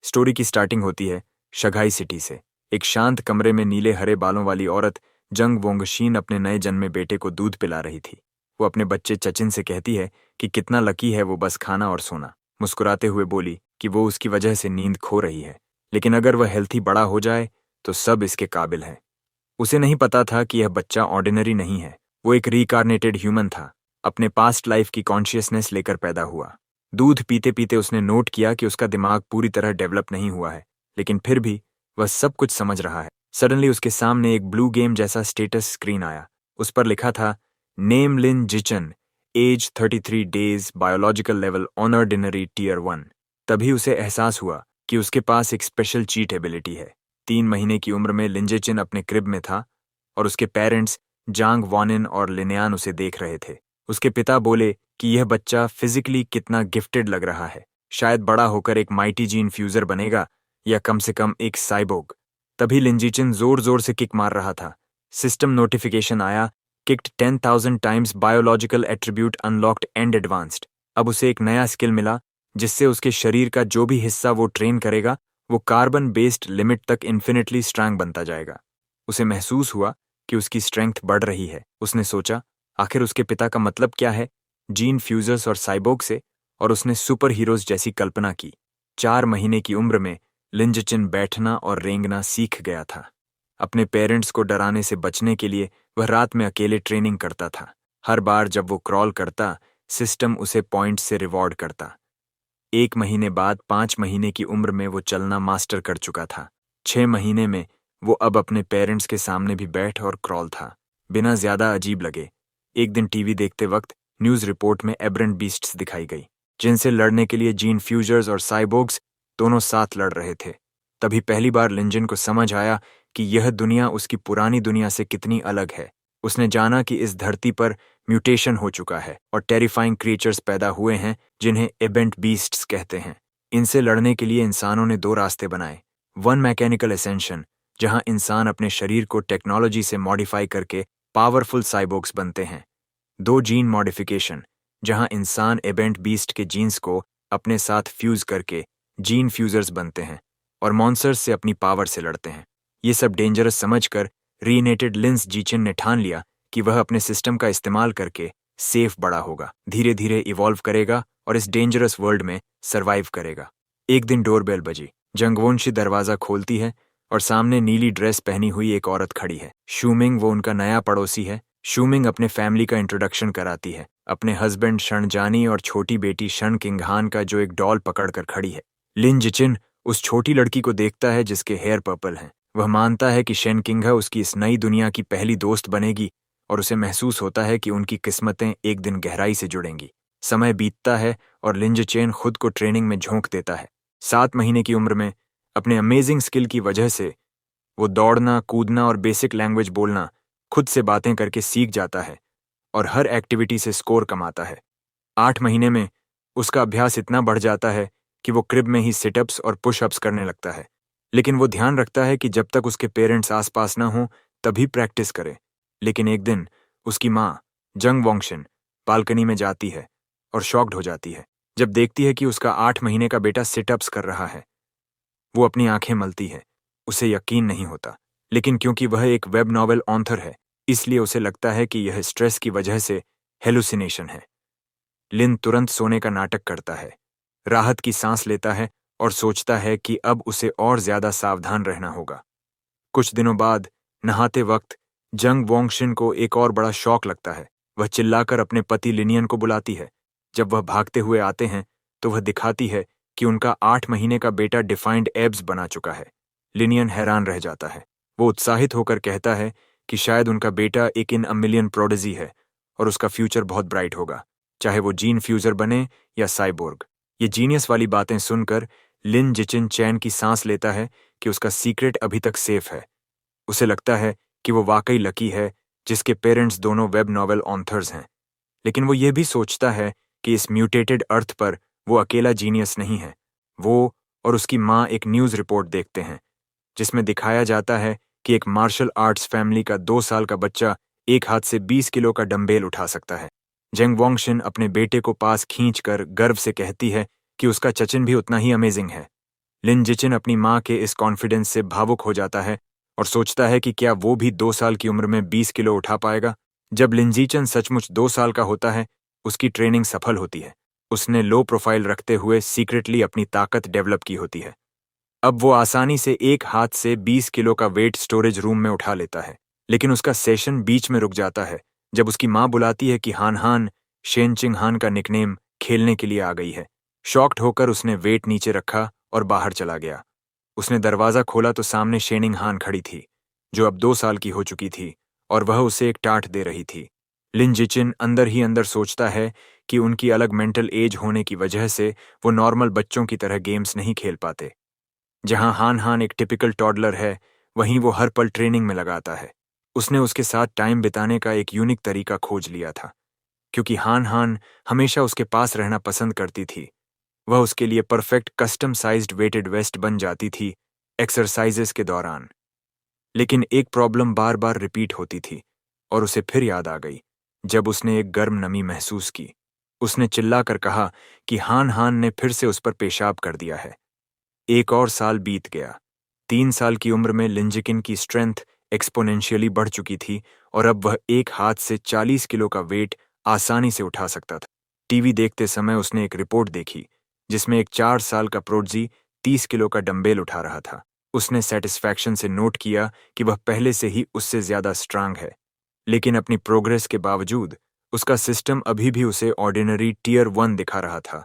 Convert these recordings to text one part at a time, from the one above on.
Story की starting होती है शंघाई सिटी से। एक शांत कमरे में नीले हरे बालों वाली औरत जंग वोंगशीन अपने नए जन्मे बेटे को दूध पिला रही थी। वो अपने बच्चे चचिन से कहती है कि कितना लकी है वो, बस खाना और सोना। मुस्कुराते हुए बोली कि वो उसकी वजह से नींद खो रही है, लेकिन अगर वह हेल्थी बड़ा हो जाए तो सब इसके काबिल है। उसे नहीं पता था कि यह बच्चा ऑर्डिनरी नहीं है, वो एक रिकार्नेटेड ह्यूमन था, अपने पास्ट लाइफ की कॉन्शियसनेस लेकर पैदा हुआ। दूध पीते पीते उसने नोट किया कि उसका दिमाग पूरी तरह डेवलप नहीं हुआ है, लेकिन फिर भी वह सब कुछ समझ रहा है। सडनली उसके सामने एक ब्लू गेम जैसा स्टेटस स्क्रीन आया। उस पर लिखा था, name Lin Jichen, age 33 days, biological level ordinary tier 1। तभी उसे एहसास हुआ कि उसके पास एक स्पेशल चीट एबिलिटी है। 3 महीने की उम्र में लिंजेचिन अपने क्रिब में था और उसके पेरेंट्स जांग वॉनिन और लिनयान उसे देख रहे थे। उसके पिता बोले कि यह बच्चा फिजिकली कितना गिफ्टेड लग रहा है, शायद बड़ा होकर एक माइटी जीन फ्यूजर बनेगा या कम से कम एक साइबोग। तभी लिंजीचिन जोर जोर से किक मार रहा था। सिस्टम नोटिफिकेशन आया, kicked 10,000 times, biological attribute unlocked and advanced. अब उसे एक नया स्किल मिला जिससे उसके शरीर का जो भी हिस्सा वो ट्रेन करेगा वो कार्बन बेस्ड लिमिट तक इन्फिनिटली स्ट्रांग बनता जाएगा। उसे महसूस हुआ कि उसकी स्ट्रेंथ बढ़ रही है। उसने सोचा, आखिर उसके पिता का मतलब क्या है जीन फ्यूजर्स और साइबोग से, और उसने सुपर हीरोज जैसी कल्पना की। 4 महीने की उम्र में लिंजचिन बैठना और रेंगना सीख गया था। अपने पेरेंट्स को डराने से बचने के लिए वह रात में अकेले ट्रेनिंग करता था। हर बार जब वो क्रॉल करता, सिस्टम उसे पॉइंट से रिवॉर्ड करता। 1 महीने बाद 5 महीने की उम्र में वो चलना मास्टर कर चुका था। 6 महीने में वो अब अपने पेरेंट्स के सामने भी बैठ और क्रॉल था, बिना ज्यादा अजीब लगे। एक दिन टीवी देखते वक्त न्यूज रिपोर्ट में एबरेंट बीस्ट्स दिखाई गई, जिनसे लड़ने के लिए जीन फ्यूजर्स और साइबोग्स दोनों साथ लड़ रहे थे। तभी पहली बार लिंजन को समझ आया कि यह दुनिया उसकी पुरानी दुनिया से कितनी अलग है। उसने जाना कि इस धरती पर म्यूटेशन हो चुका है और टेरिफाइंग क्रिएचर्स पैदा हुए हैं जिन्हें एबेंट बीस्ट्स कहते हैं। इनसे लड़ने के लिए इंसानों ने 2 रास्ते बनाए। वन मैकेनिकल एसेंशन, जहां इंसान अपने शरीर को टेक्नोलॉजी से मॉडिफाई करके पावरफुल साइबोग्स बनते हैं। 2 जीन मॉडिफिकेशन, जहां इंसान एबेंट बीस्ट के जीन्स को अपने साथ फ्यूज करके जीन फ्यूजर्स बनते हैं और मॉन्स्टर्स से अपनी पावर से लड़ते हैं। ये सब डेंजरस समझकर रीनेटेड लिंस जीचिन ने ठान लिया कि वह अपने सिस्टम का इस्तेमाल करके सेफ बड़ा होगा, धीरे धीरे इवॉल्व करेगा और इस डेंजरस वर्ल्ड में सरवाइव करेगा। एक दिन डोरबेल बजी। जंगवोंशी दरवाजा खोलती है और सामने नीली ड्रेस पहनी हुई एक औरत खड़ी है। शूमिंग वो उनका नया पड़ोसी है। शूमिंग अपने फैमिली का इंट्रोडक्शन कराती है, अपने हस्बैंड शनजानी और छोटी बेटी शन किंगहान का, जो एक डॉल पकड़कर खड़ी है। लिन जिचिन उस छोटी लड़की को देखता है जिसके हेयर पर्पल हैं। वह मानता है कि शेन किंघा उसकी इस नई दुनिया की पहली दोस्त बनेगी और उसे महसूस होता है कि उनकी किस्मतें एक दिन गहराई से जुड़ेंगी। समय बीतता है और लिंजचेन खुद को ट्रेनिंग में झोंक देता है। 7 महीने की उम्र में अपने अमेजिंग स्किल की वजह से वो दौड़ना, कूदना और बेसिक लैंग्वेज बोलना खुद से बातें करके सीख जाता है और हर एक्टिविटी से स्कोर कमाता है। 8 महीने में उसका अभ्यास इतना बढ़ जाता है कि वो क्रिब में ही सिटअप्स और पुशअप्स करने लगता है। लेकिन वो ध्यान रखता है कि जब तक उसके पेरेंट्स आसपास ना हों तभी प्रैक्टिस करे। लेकिन एक दिन उसकी माँ जंग वोंगशिन बालकनी में जाती है और शॉक्ड हो जाती है जब देखती है कि उसका 8 महीने का बेटा सिटअप्स कर रहा है। वो अपनी आंखें मलती है, उसे यकीन नहीं होता। लेकिन क्योंकि वह एक वेब नॉवेल ऑथर है, इसलिए उसे लगता है कि यह स्ट्रेस की वजह से हेलुसिनेशन है। लिन तुरंत सोने का नाटक करता है, राहत की सांस लेता है और सोचता है कि अब उसे और ज्यादा सावधान रहना होगा। कुछ दिनों बाद नहाते वक्त जंग वोंगशिन को एक और बड़ा शौक लगता है। वह चिल्लाकर अपने पति लिनियन को बुलाती है। जब वह भागते हुए आते हैं तो वह दिखाती है कि उनका 8 महीने का बेटा डिफाइंड एब्स बना चुका है। लिनियन हैरान रह जाता है। वो उत्साहित होकर कहता है कि शायद उनका बेटा एक इन अ मिलियन प्रोडिजी है और उसका फ्यूचर बहुत ब्राइट होगा, चाहे वो जीन फ्यूजर बने या साइबोर्ग। ये जीनियस वाली बातें सुनकर लिन जिचिन चैन की सांस लेता है कि उसका सीक्रेट अभी तक सेफ है। उसे लगता है कि वो वाकई लकी है जिसके पेरेंट्स दोनों वेब नॉवेल ऑथर्स हैं। लेकिन वो ये भी सोचता है कि इस म्यूटेटेड अर्थ पर वो अकेला जीनियस नहीं है। वो और उसकी माँ एक न्यूज़ रिपोर्ट देखते हैं जिसमें दिखाया जाता है कि एक मार्शल आर्ट्स फैमिली का 2 साल का बच्चा एक हाथ से 20 किलो का डंबेल उठा सकता है। जेंग वोंगशिन अपने बेटे को पास खींचकर गर्व से कहती है कि उसका चचिन भी उतना ही अमेजिंग है। लिन जिचिन अपनी माँ के इस कॉन्फिडेंस से भावुक हो जाता है और सोचता है कि क्या वो भी 2 साल की उम्र में 20 किलो उठा पाएगा। जब लिंजीचन सचमुच 2 साल का होता है, उसकी ट्रेनिंग सफल होती है। उसने लो प्रोफाइल रखते हुए सीक्रेटली अपनी ताकत डेवलप की होती है। अब वो आसानी से एक हाथ से 20 किलो का वेट स्टोरेज रूम में उठा लेता है। लेकिन उसका सेशन बीच में रुक जाता है जब उसकी माँ बुलाती है कि हान हान, शेन चिंग हान का निकनेम, खेलने के लिए आ गई है। शॉक्ड होकर उसने वेट नीचे रखा और बाहर चला गया। उसने दरवाजा खोला तो सामने शेनिंग हान खड़ी थी, जो अब 2 साल की हो चुकी थी, और वह उसे एक टाँट दे रही थी। लिन जिचिन अंदर ही अंदर सोचता है कि उनकी अलग मेंटल एज होने की वजह से वो नॉर्मल बच्चों की तरह गेम्स नहीं खेल पाते। जहां हान हान एक टिपिकल टॉडलर है, वहीं वो हर पल ट्रेनिंग में लगाता है। उसने उसके साथ टाइम बिताने का एक यूनिक तरीका खोज लिया था, क्योंकि हान हान हमेशा उसके पास रहना पसंद करती थी। वह उसके लिए perfect custom sized weighted vest बन जाती थी एक्सरसाइजेस के दौरान। लेकिन एक प्रॉब्लम बार बार रिपीट होती थी, और उसे फिर याद आ गई जब उसने एक गर्म नमी महसूस की। उसने चिल्लाकर कहा कि हान हान ने फिर से उस पर पेशाब कर दिया है। एक और साल बीत गया। 3 साल की उम्र में लिंजिकिन की स्ट्रेंथ एक्सपोनेंशियली बढ़ चुकी थी, और अब वह एक हाथ से 40 किलो का वेट आसानी से उठा सकता था। टीवी देखते समय उसने एक रिपोर्ट देखी जिसमें एक 4 साल का प्रोडजी 30 किलो का डंबेल उठा रहा था। उसने सेटिस्फैक्शन से नोट किया कि वह पहले से ही उससे ज्यादा स्ट्रांग है। लेकिन अपनी प्रोग्रेस के बावजूद उसका सिस्टम अभी भी उसे ऑर्डिनरी टीयर 1 दिखा रहा था।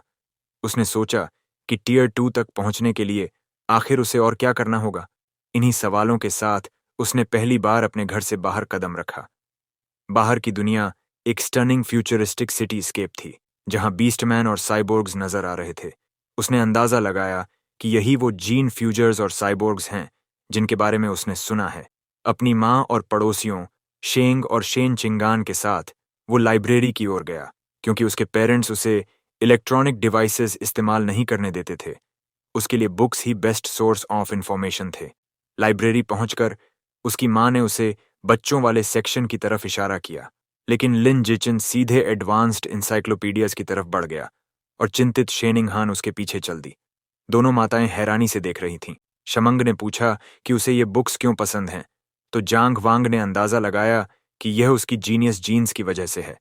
उसने सोचा कि टीयर 2 तक पहुंचने के लिए आखिर उसे और क्या करना होगा। इन्हीं सवालों के साथ उसने पहली बार अपने घर से बाहर कदम रखा। बाहर की दुनिया एक स्टनिंग फ्यूचरिस्टिक सिटीस्केप थी, जहां बीस्टमैन और साइबोर्ग्स नजर आ रहे थे। उसने अंदाजा लगाया कि यही वो जीन फ्यूजर्स और साइबोर्ग्स हैं जिनके बारे में उसने सुना है। अपनी माँ और पड़ोसियों शेंग और शेन चिंगान के साथ वो लाइब्रेरी की ओर गया, क्योंकि उसके पेरेंट्स उसे इलेक्ट्रॉनिक डिवाइसेस इस्तेमाल नहीं करने देते थे। उसके लिए books he best source of information थे। लाइब्रेरी पहुंचकर उसकी माँ ने उसे बच्चों वाले सेक्शन की तरफ इशारा किया, लेकिन लिन जिचिन सीधे एडवांस्ड इंसाइक्लोपीडियाज की तरफ बढ़ गया और चिंतित शेनिंग हान उसके पीछे चल दी। दोनों माताएं हैरानी से देख रही थीं। शमंग ने पूछा कि उसे ये बुक्स क्यों पसंद हैं, तो जांग वांग ने अंदाजा लगाया कि यह उसकी जीनियस जीन्स की वजह से है।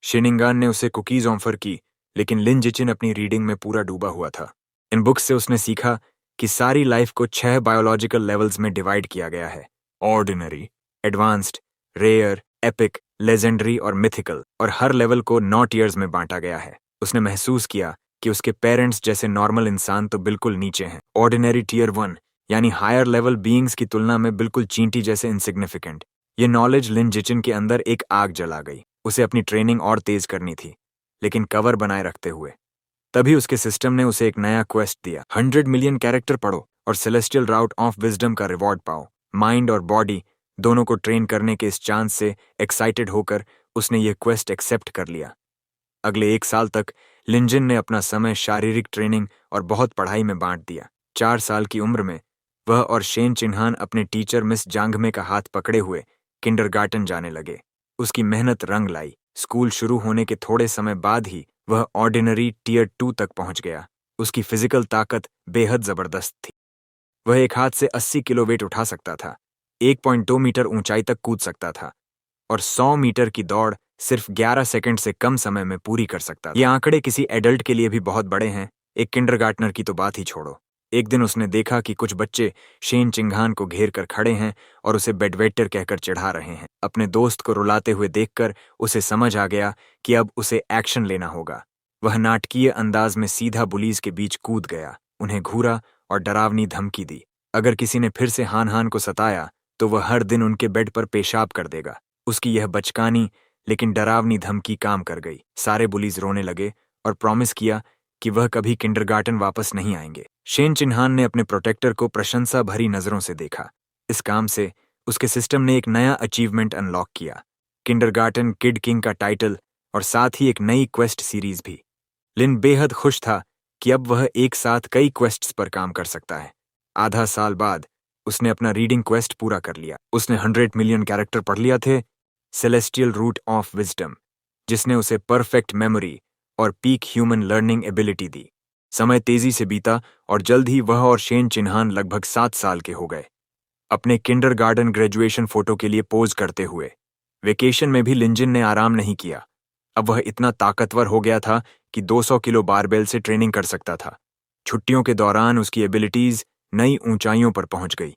शिनिंगान ने उसे कुकीज ऑफर की, लेकिन लिन जिचिन अपनी रीडिंग में पूरा डूबा हुआ था। इन बुक्स से उसने सीखा कि सारी लाइफ को 6 बायोलॉजिकल लेवल्स में डिवाइड किया गया है: ordinary, advanced, rare, epic, legendary और मिथिकल, और हर लेवल को 9 टीयर्स में बांटा गया है। उसने महसूस किया कि उसके पेरेंट्स जैसे नॉर्मल इंसान तो बिल्कुल नीचे हैं। ऑर्डिनरी टीयर 1 यानी हायर लेवल बीइंग्स की तुलना में बिल्कुल चींटी जैसे इनसिग्निफिकेंट। ये नॉलेज लिन जिचिन के अंदर एक आग जला गई। उसे अपनी ट्रेनिंग और तेज करनी थी, लेकिन कवर बनाए रखते हुए। तभी उसके सिस्टम ने उसे एक नया क्वेस्ट दिया: 100 मिलियन कैरेक्टर पढ़ो और सेलेस्टियल राउट ऑफ विजडम का रिवॉर्ड पाओ। माइंड और बॉडी दोनों को ट्रेन करने के इस चांस से एक्साइटेड होकर उसने ये क्वेस्ट एक्सेप्ट कर लिया। अगले 1 साल तक लिंजिन ने अपना समय शारीरिक ट्रेनिंग और बहुत पढ़ाई में बांट दिया। 4 साल की उम्र में वह और शेन चिन्हान अपने टीचर मिस जांगमे का हाथ पकड़े हुए किंडरगार्टन जाने लगे। उसकी मेहनत रंग लाई। स्कूल शुरू होने के थोड़े समय बाद ही वह ऑर्डिनरी टीयर 2 तक पहुंच गया। उसकी फिजिकल ताकत बेहद जबरदस्त थी। वह एक हाथ से 80 किलो वेट उठा सकता था, 1.2 मीटर ऊंचाई तक कूद सकता था, और 100 मीटर की दौड़ सिर्फ 11 सेकंड से कम समय में पूरी कर सकता था। ये आंकड़े किसी एडल्ट के लिए भी बहुत बड़े हैं, एक किंडरगार्टनर की तो बात ही छोड़ो। एक दिन उसने देखा कि कुछ बच्चे शेन चिंघान को घेर कर खड़े हैं और उसे बेडवेटर कहकर चिढ़ा रहे हैं। अपने दोस्त को रुलाते हुए देखकर उसे समझ आ गया कि अब उसे एक्शन लेना होगा। वह नाटकीय अंदाज में सीधा बुलीज के बीच कूद गया, उन्हें घूरा और डरावनी धमकी दी। अगर किसी ने फिर से हान हान को सताया तो वह हर दिन उनके बेड पर पेशाब कर देगा। उसकी यह बचकानी लेकिन डरावनी धमकी काम कर गई। सारे बुलीज रोने लगे और प्रॉमिस किया कि वह कभी किंडरगार्टन वापस नहीं आएंगे। शेन चिन्हान ने अपने प्रोटेक्टर को प्रशंसा भरी नजरों से देखा। इस काम से उसके सिस्टम ने एक नया अचीवमेंट अनलॉक किया: किंडरगार्टन किड किंग का टाइटल, और साथ ही एक नई क्वेस्ट सीरीज भी। लिन बेहद खुश था कि अब वह एक साथ कई क्वेस्ट्स पर काम कर सकता है। आधा साल बाद उसने अपना रीडिंग क्वेस्ट पूरा कर लिया। उसने 100 मिलियन कैरेक्टर पढ़ लिया थे, सेलेस्टियल रूट ऑफ विजडम, जिसने उसे परफेक्ट मेमोरी और पीक ह्यूमन लर्निंग एबिलिटी दी। समय तेजी से बीता और जल्द ही वह और शेन चिन्हान लगभग 7 साल के हो गए, अपने किंडरगार्टन ग्रेजुएशन फोटो के लिए पोज करते हुए। वेकेशन में भी लिंजिन ने आराम नहीं किया। अब वह इतना ताकतवर हो गया था कि 200 किलो बारबेल से ट्रेनिंग कर सकता था। छुट्टियों के दौरान उसकी एबिलिटीज नई ऊंचाइयों पर पहुंच गई।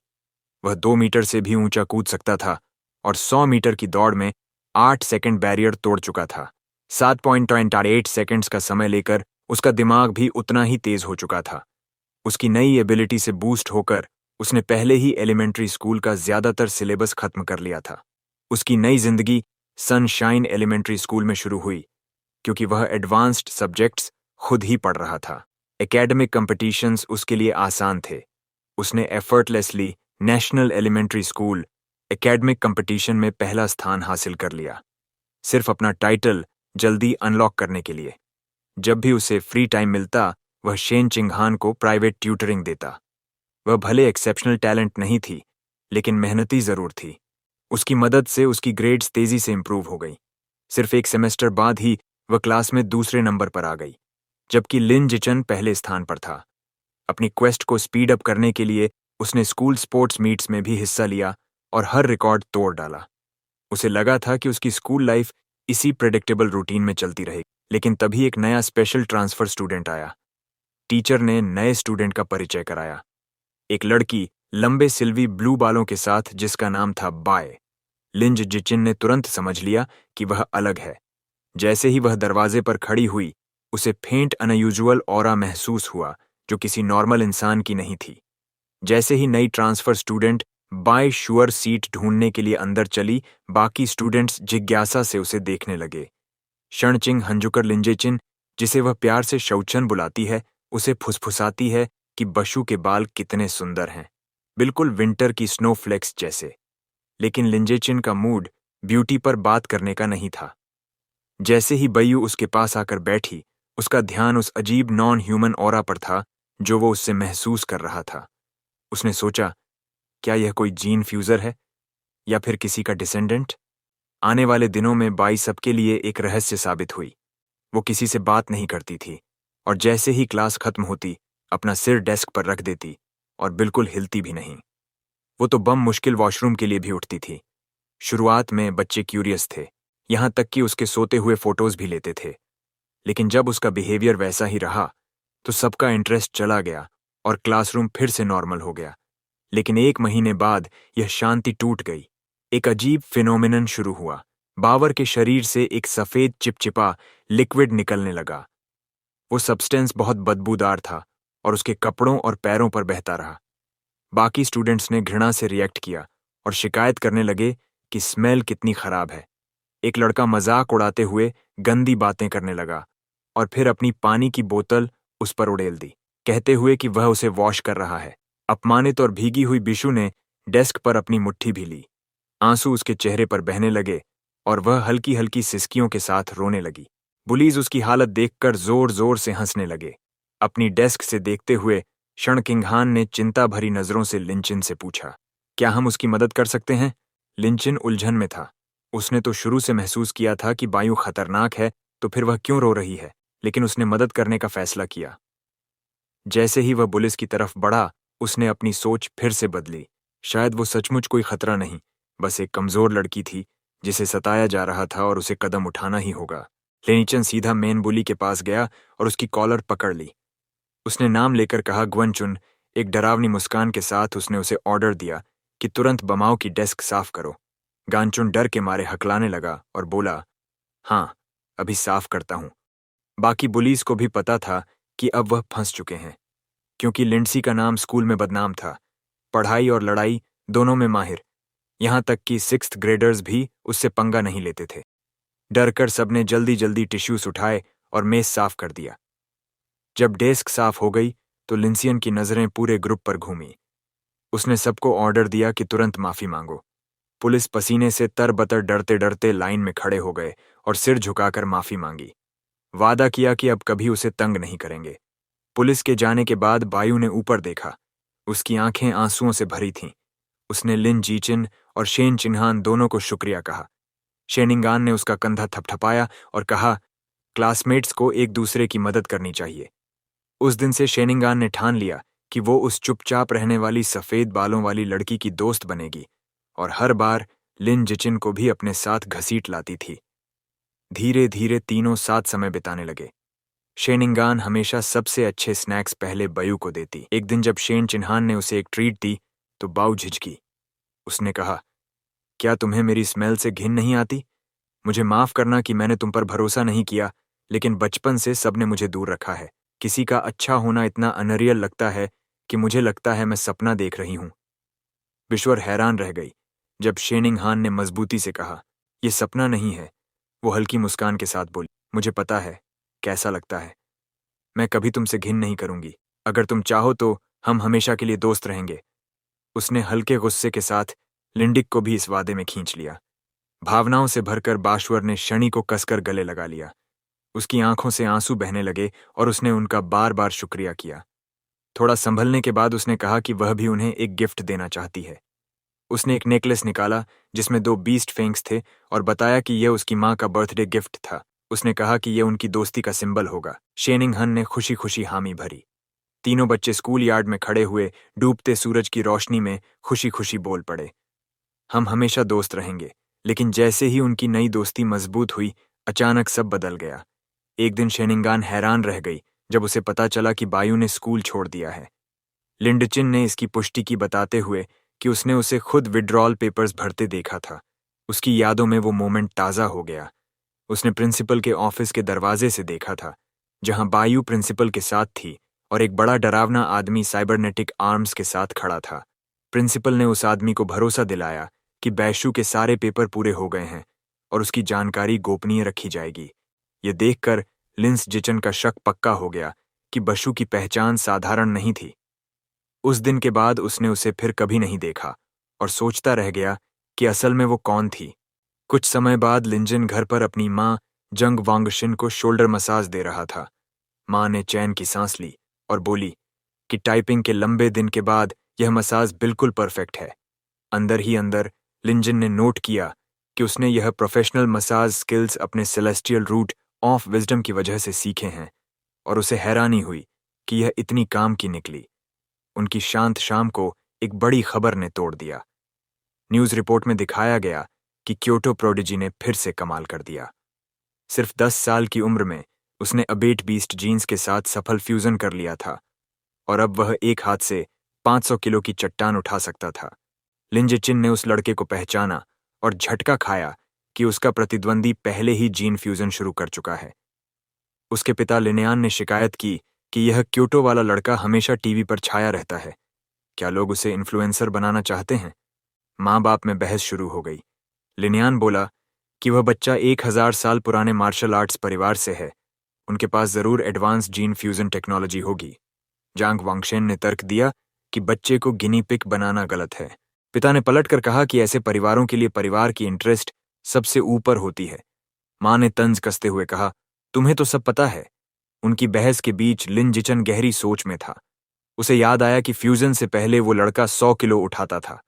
वह 2 मीटर से भी ऊंचा कूद सकता था और 100 मीटर की दौड़ में 8 सेकंड बैरियर तोड़ चुका था। 7.8 सेकंड्स का समय लेकर उसका दिमाग भी उतना ही तेज हो चुका था। उसकी नई एबिलिटी से बूस्ट होकर उसने पहले ही एलिमेंट्री स्कूल का ज्यादातर सिलेबस खत्म कर लिया था। उसकी नई जिंदगी सनशाइन एलिमेंट्री स्कूल में शुरू हुई, क्योंकि वह एडवांस्ड सब्जेक्ट्स खुद ही पढ़ रहा था। एकेडमिक कंपटीशंस उसके लिए आसान थे। उसने effortlessly national elementary school academic competition में पहला स्थान हासिल कर लिया, सिर्फ अपना टाइटल जल्दी अनलॉक करने के लिए। जब भी उसे फ्री टाइम मिलता, वह शेन चिंगहान को प्राइवेट ट्यूटरिंग देता। वह भले एक्सेप्शनल टैलेंट नहीं थी, लेकिन मेहनती जरूर थी। उसकी मदद से उसकी ग्रेड्स तेजी से इंप्रूव हो गई। सिर्फ एक सेमेस्टर बाद ही वह क्लास में दूसरे नंबर पर आ गई, जबकि लिन जिचन पहले स्थान पर था। अपनी क्वेस्ट को स्पीड अप करने के लिए उसने स्कूल स्पोर्ट्स मीट्स में भी हिस्सा लिया और हर रिकॉर्ड तोड़ डाला। उसे लगा था कि उसकी स्कूल लाइफ इसी प्रेडिक्टेबल रूटीन में चलती रहेगी, लेकिन तभी एक नया स्पेशल ट्रांसफर स्टूडेंट आया। टीचर ने नए स्टूडेंट का परिचय कराया, एक लड़की लंबे सिल्वी ब्लू बालों के साथ जिसका नाम था बाय। लिंज जिचिन ने तुरंत समझ लिया कि वह अलग है। जैसे ही वह दरवाजे पर खड़ी हुई, उसे फेंट अनयूजुअल ऑरा महसूस हुआ जो किसी नॉर्मल इंसान की नहीं थी। जैसे ही नई ट्रांसफर स्टूडेंट बाय श्योर सीट ढूंढने के लिए अंदर चली, बाकी स्टूडेंट्स जिज्ञासा से उसे देखने लगे। शनचिंग हंजुकर लिंजेचिन, जिसे वह प्यार से शौचन बुलाती है, उसे फुसफुसाती है कि बशु के बाल कितने सुंदर हैं, बिल्कुल विंटर की स्नोफ्लेक्स जैसे। लेकिन लिंजेचिन का मूड ब्यूटी पर बात करने का नहीं था। जैसे ही बयू उसके पास आकर बैठी, उसका ध्यान उस अजीब नॉन ह्यूमन ऑरा पर था जो वो उससे महसूस कर रहा था। उसने सोचा, क्या यह कोई जीन फ्यूजर है या फिर किसी का डिसेंडेंट? आने वाले दिनों में बाई सबके लिए एक रहस्य साबित हुई। वो किसी से बात नहीं करती थी और जैसे ही क्लास खत्म होती, अपना सिर डेस्क पर रख देती और बिल्कुल हिलती भी नहीं। वो तो बम मुश्किल वॉशरूम के लिए भी उठती थी। शुरुआत में बच्चे क्यूरियस थे, यहां तक कि उसके सोते हुए फोटोज भी लेते थे। लेकिन जब उसका बिहेवियर वैसा ही रहा, तो सबका इंटरेस्ट चला गया और क्लासरूम फिर से नॉर्मल हो गया। लेकिन 1 महीने बाद यह शांति टूट गई। एक अजीब फिनोमिनन शुरू हुआ। बावर के शरीर से एक सफेद चिपचिपा लिक्विड निकलने लगा। वो सब्सटेंस बहुत बदबूदार था और उसके कपड़ों और पैरों पर बहता रहा। बाकी स्टूडेंट्स ने घृणा से रिएक्ट किया और शिकायत करने लगे कि स्मेल कितनी खराब है। एक लड़का मजाक उड़ाते हुए गंदी बातें करने लगा और फिर अपनी पानी की बोतल उस पर उड़ेल दी, कहते हुए कि वह उसे वॉश कर रहा है। अपमानित और भीगी हुई बिशु ने डेस्क पर अपनी मुट्ठी भी ली। आंसू उसके चेहरे पर बहने लगे और वह हल्की हल्की सिसकियों के साथ रोने लगी। बुलीज उसकी हालत देखकर जोर जोर से हंसने लगे। अपनी डेस्क से देखते हुए शनकिंगहान ने चिंता भरी नजरों से लिंचिन से पूछा, क्या हम उसकी मदद कर सकते हैं? लिंचिन उलझन में था। उसने तो शुरू से महसूस किया था कि बायु खतरनाक है, तो फिर वह क्यों रो रही है, लेकिन उसने मदद करने का फैसला किया। जैसे ही वह पुलिस की तरफ बढ़ा, उसने अपनी सोच फिर से बदली। शायद वो सचमुच कोई खतरा नहीं, बस एक कमजोर लड़की थी जिसे सताया जा रहा था और उसे कदम उठाना ही होगा। लेनिचन सीधा मेन बुली के पास गया और उसकी कॉलर पकड़ ली। उसने नाम लेकर कहा, ग्वनचुन। एक डरावनी मुस्कान के साथ उसने उसे ऑर्डर दिया कि तुरंत बमाओ की डेस्क साफ करो। गांचुन डर के मारे हकलाने लगा और बोला, हाँ, अभी साफ करता हूं। बाकी बुलीज को भी पता था कि अब वह फंस चुके हैं, क्योंकि लिंडसी का नाम स्कूल में बदनाम था। पढ़ाई और लड़ाई दोनों में माहिर, यहां तक कि 6th ग्रेडर्स भी उससे पंगा नहीं लेते थे। डरकर सबने जल्दी जल्दी टिश्यूज उठाए और मेज साफ कर दिया। जब डेस्क साफ हो गई तो लिंसियन की नजरें पूरे ग्रुप पर घूमी। उसने सबको ऑर्डर दिया कि तुरंत माफी मांगो। पुलिस पसीने से तरबतर डरते डरते लाइन में खड़े हो गए और सिर झुकाकर माफी मांगी। वादा किया कि अब कभी उसे तंग नहीं करेंगे। पुलिस के जाने के बाद बायू ने ऊपर देखा। उसकी आंखें आंसुओं से भरी थीं। उसने लिन जीचिन और शेन चिन्हान दोनों को शुक्रिया कहा। शेनिंगान ने उसका कंधा थपथपाया और कहा, क्लासमेट्स को एक दूसरे की मदद करनी चाहिए। उस दिन से शेनिंगान ने ठान लिया कि वो उस चुपचाप रहने वाली सफेद बालों वाली लड़की की दोस्त बनेगी और हर बार लिन जिचिन को भी अपने साथ घसीट लाती थी। धीरे धीरे तीनों साथ समय बिताने लगे। शेनिंगान हमेशा सबसे अच्छे स्नैक्स पहले बयू को देती। एक दिन जब शेन चिन्हान ने उसे एक ट्रीट दी तो बाऊ झिझकी। उसने कहा, क्या तुम्हें मेरी स्मेल से घिन नहीं आती? मुझे माफ करना कि मैंने तुम पर भरोसा नहीं किया, लेकिन बचपन से सबने मुझे दूर रखा है। किसी का अच्छा होना इतना अनरियल लगता है कि मुझे लगता है मैं सपना देख रही हूं। बिश्वर हैरान रह गई जब शेनिंगहान ने मजबूती से कहा, यह सपना नहीं है। वो हल्की मुस्कान के साथ बोली, मुझे पता है कैसा लगता है। मैं कभी तुमसे घिन नहीं करूंगी। अगर तुम चाहो तो हम हमेशा के लिए दोस्त रहेंगे। उसने हल्के गुस्से के साथ लिंडिक को भी इस वादे में खींच लिया। भावनाओं से भरकर बाश्वर ने शनि को कसकर गले लगा लिया। उसकी आंखों से आंसू बहने लगे और उसने उनका बार बार शुक्रिया किया। थोड़ा संभलने के बाद उसने कहा कि वह भी उन्हें एक गिफ्ट देना चाहती है। उसने एक नेकलेस निकाला जिसमें 2 बीस्ट फेंग्स थे और बताया कि यह उसकी माँ का बर्थडे गिफ्ट था। उसने कहा कि यह उनकी दोस्ती का सिंबल होगा। शेनिंगहन ने खुशी खुशी हामी भरी। तीनों बच्चे स्कूल यार्ड में खड़े हुए डूबते सूरज की रोशनी में खुशी खुशी बोल पड़े, हम हमेशा दोस्त रहेंगे। लेकिन जैसे ही उनकी नई दोस्ती मजबूत हुई, अचानक सब बदल गया। एक दिन शेनिंगान हैरान रह गई जब उसे पता चला कि बायू ने स्कूल छोड़ दिया है। लिंडचिन ने इसकी पुष्टि की बताते हुए कि उसने उसे खुद विड्रॉल पेपर्स भरते देखा था। उसकी यादों में वो मोमेंट ताज़ा हो गया। उसने प्रिंसिपल के ऑफिस के दरवाजे से देखा था, जहां बायू प्रिंसिपल के साथ थी और एक बड़ा डरावना आदमी साइबरनेटिक आर्म्स के साथ खड़ा था। प्रिंसिपल ने उस आदमी को भरोसा दिलाया कि बैशु के सारे पेपर पूरे हो गए हैं और उसकी जानकारी गोपनीय रखी जाएगी। ये देखकर लिंस जिचन का शक पक्का हो गया कि बशु की पहचान साधारण नहीं थी। उस दिन के बाद उसने उसे फिर कभी नहीं देखा और सोचता रह गया कि असल में वो कौन थी। कुछ समय बाद लिंजन घर पर अपनी माँ जंग वांगशिन को शोल्डर मसाज दे रहा था। माँ ने चैन की सांस ली और बोली कि टाइपिंग के लंबे दिन के बाद यह मसाज बिल्कुल परफेक्ट है। अंदर ही अंदर लिंजन ने नोट किया कि उसने यह प्रोफेशनल मसाज स्किल्स अपने सेलेस्टियल रूट ऑफ विजडम की वजह से सीखे हैं और उसे हैरानी हुई कि यह इतनी काम की निकली। उनकी शांत शाम को एक बड़ी खबर ने तोड़ दिया। न्यूज़ रिपोर्ट में दिखाया गया कि क्योटो प्रोडिजी ने फिर से कमाल कर दिया। सिर्फ 10 साल की उम्र में उसने अबेट बीस्ट जीन्स के साथ सफल फ्यूजन कर लिया था और अब वह एक हाथ से 500 किलो की चट्टान उठा सकता था। लिंजिचिन ने उस लड़के को पहचाना और झटका खाया कि उसका प्रतिद्वंदी पहले ही जीन फ्यूजन शुरू कर चुका है। उसके पिता लिनियान ने शिकायत की कि यह क्योटो वाला लड़का हमेशा टीवी पर छाया रहता है। क्या लोग उसे इन्फ्लुएंसर बनाना चाहते हैं? माँ बाप में बहस शुरू हो गई। लिनियान बोला कि वह बच्चा 1000 साल पुराने मार्शल आर्ट्स परिवार से है, उनके पास जरूर एडवांस जीन फ्यूजन टेक्नोलॉजी होगी। जांग वांगशेन ने तर्क दिया कि बच्चे को गिनी पिक बनाना गलत है। पिता ने पलट कर कहा कि ऐसे परिवारों के लिए परिवार की इंटरेस्ट सबसे ऊपर होती है। माँ ने तंज कसते हुए कहा, तुम्हें तो सब पता है। उनकी बहस के बीच लिन जिचन गहरी सोच में था। उसे याद आया कि फ्यूजन से पहले वो लड़का 100 किलो उठाता था,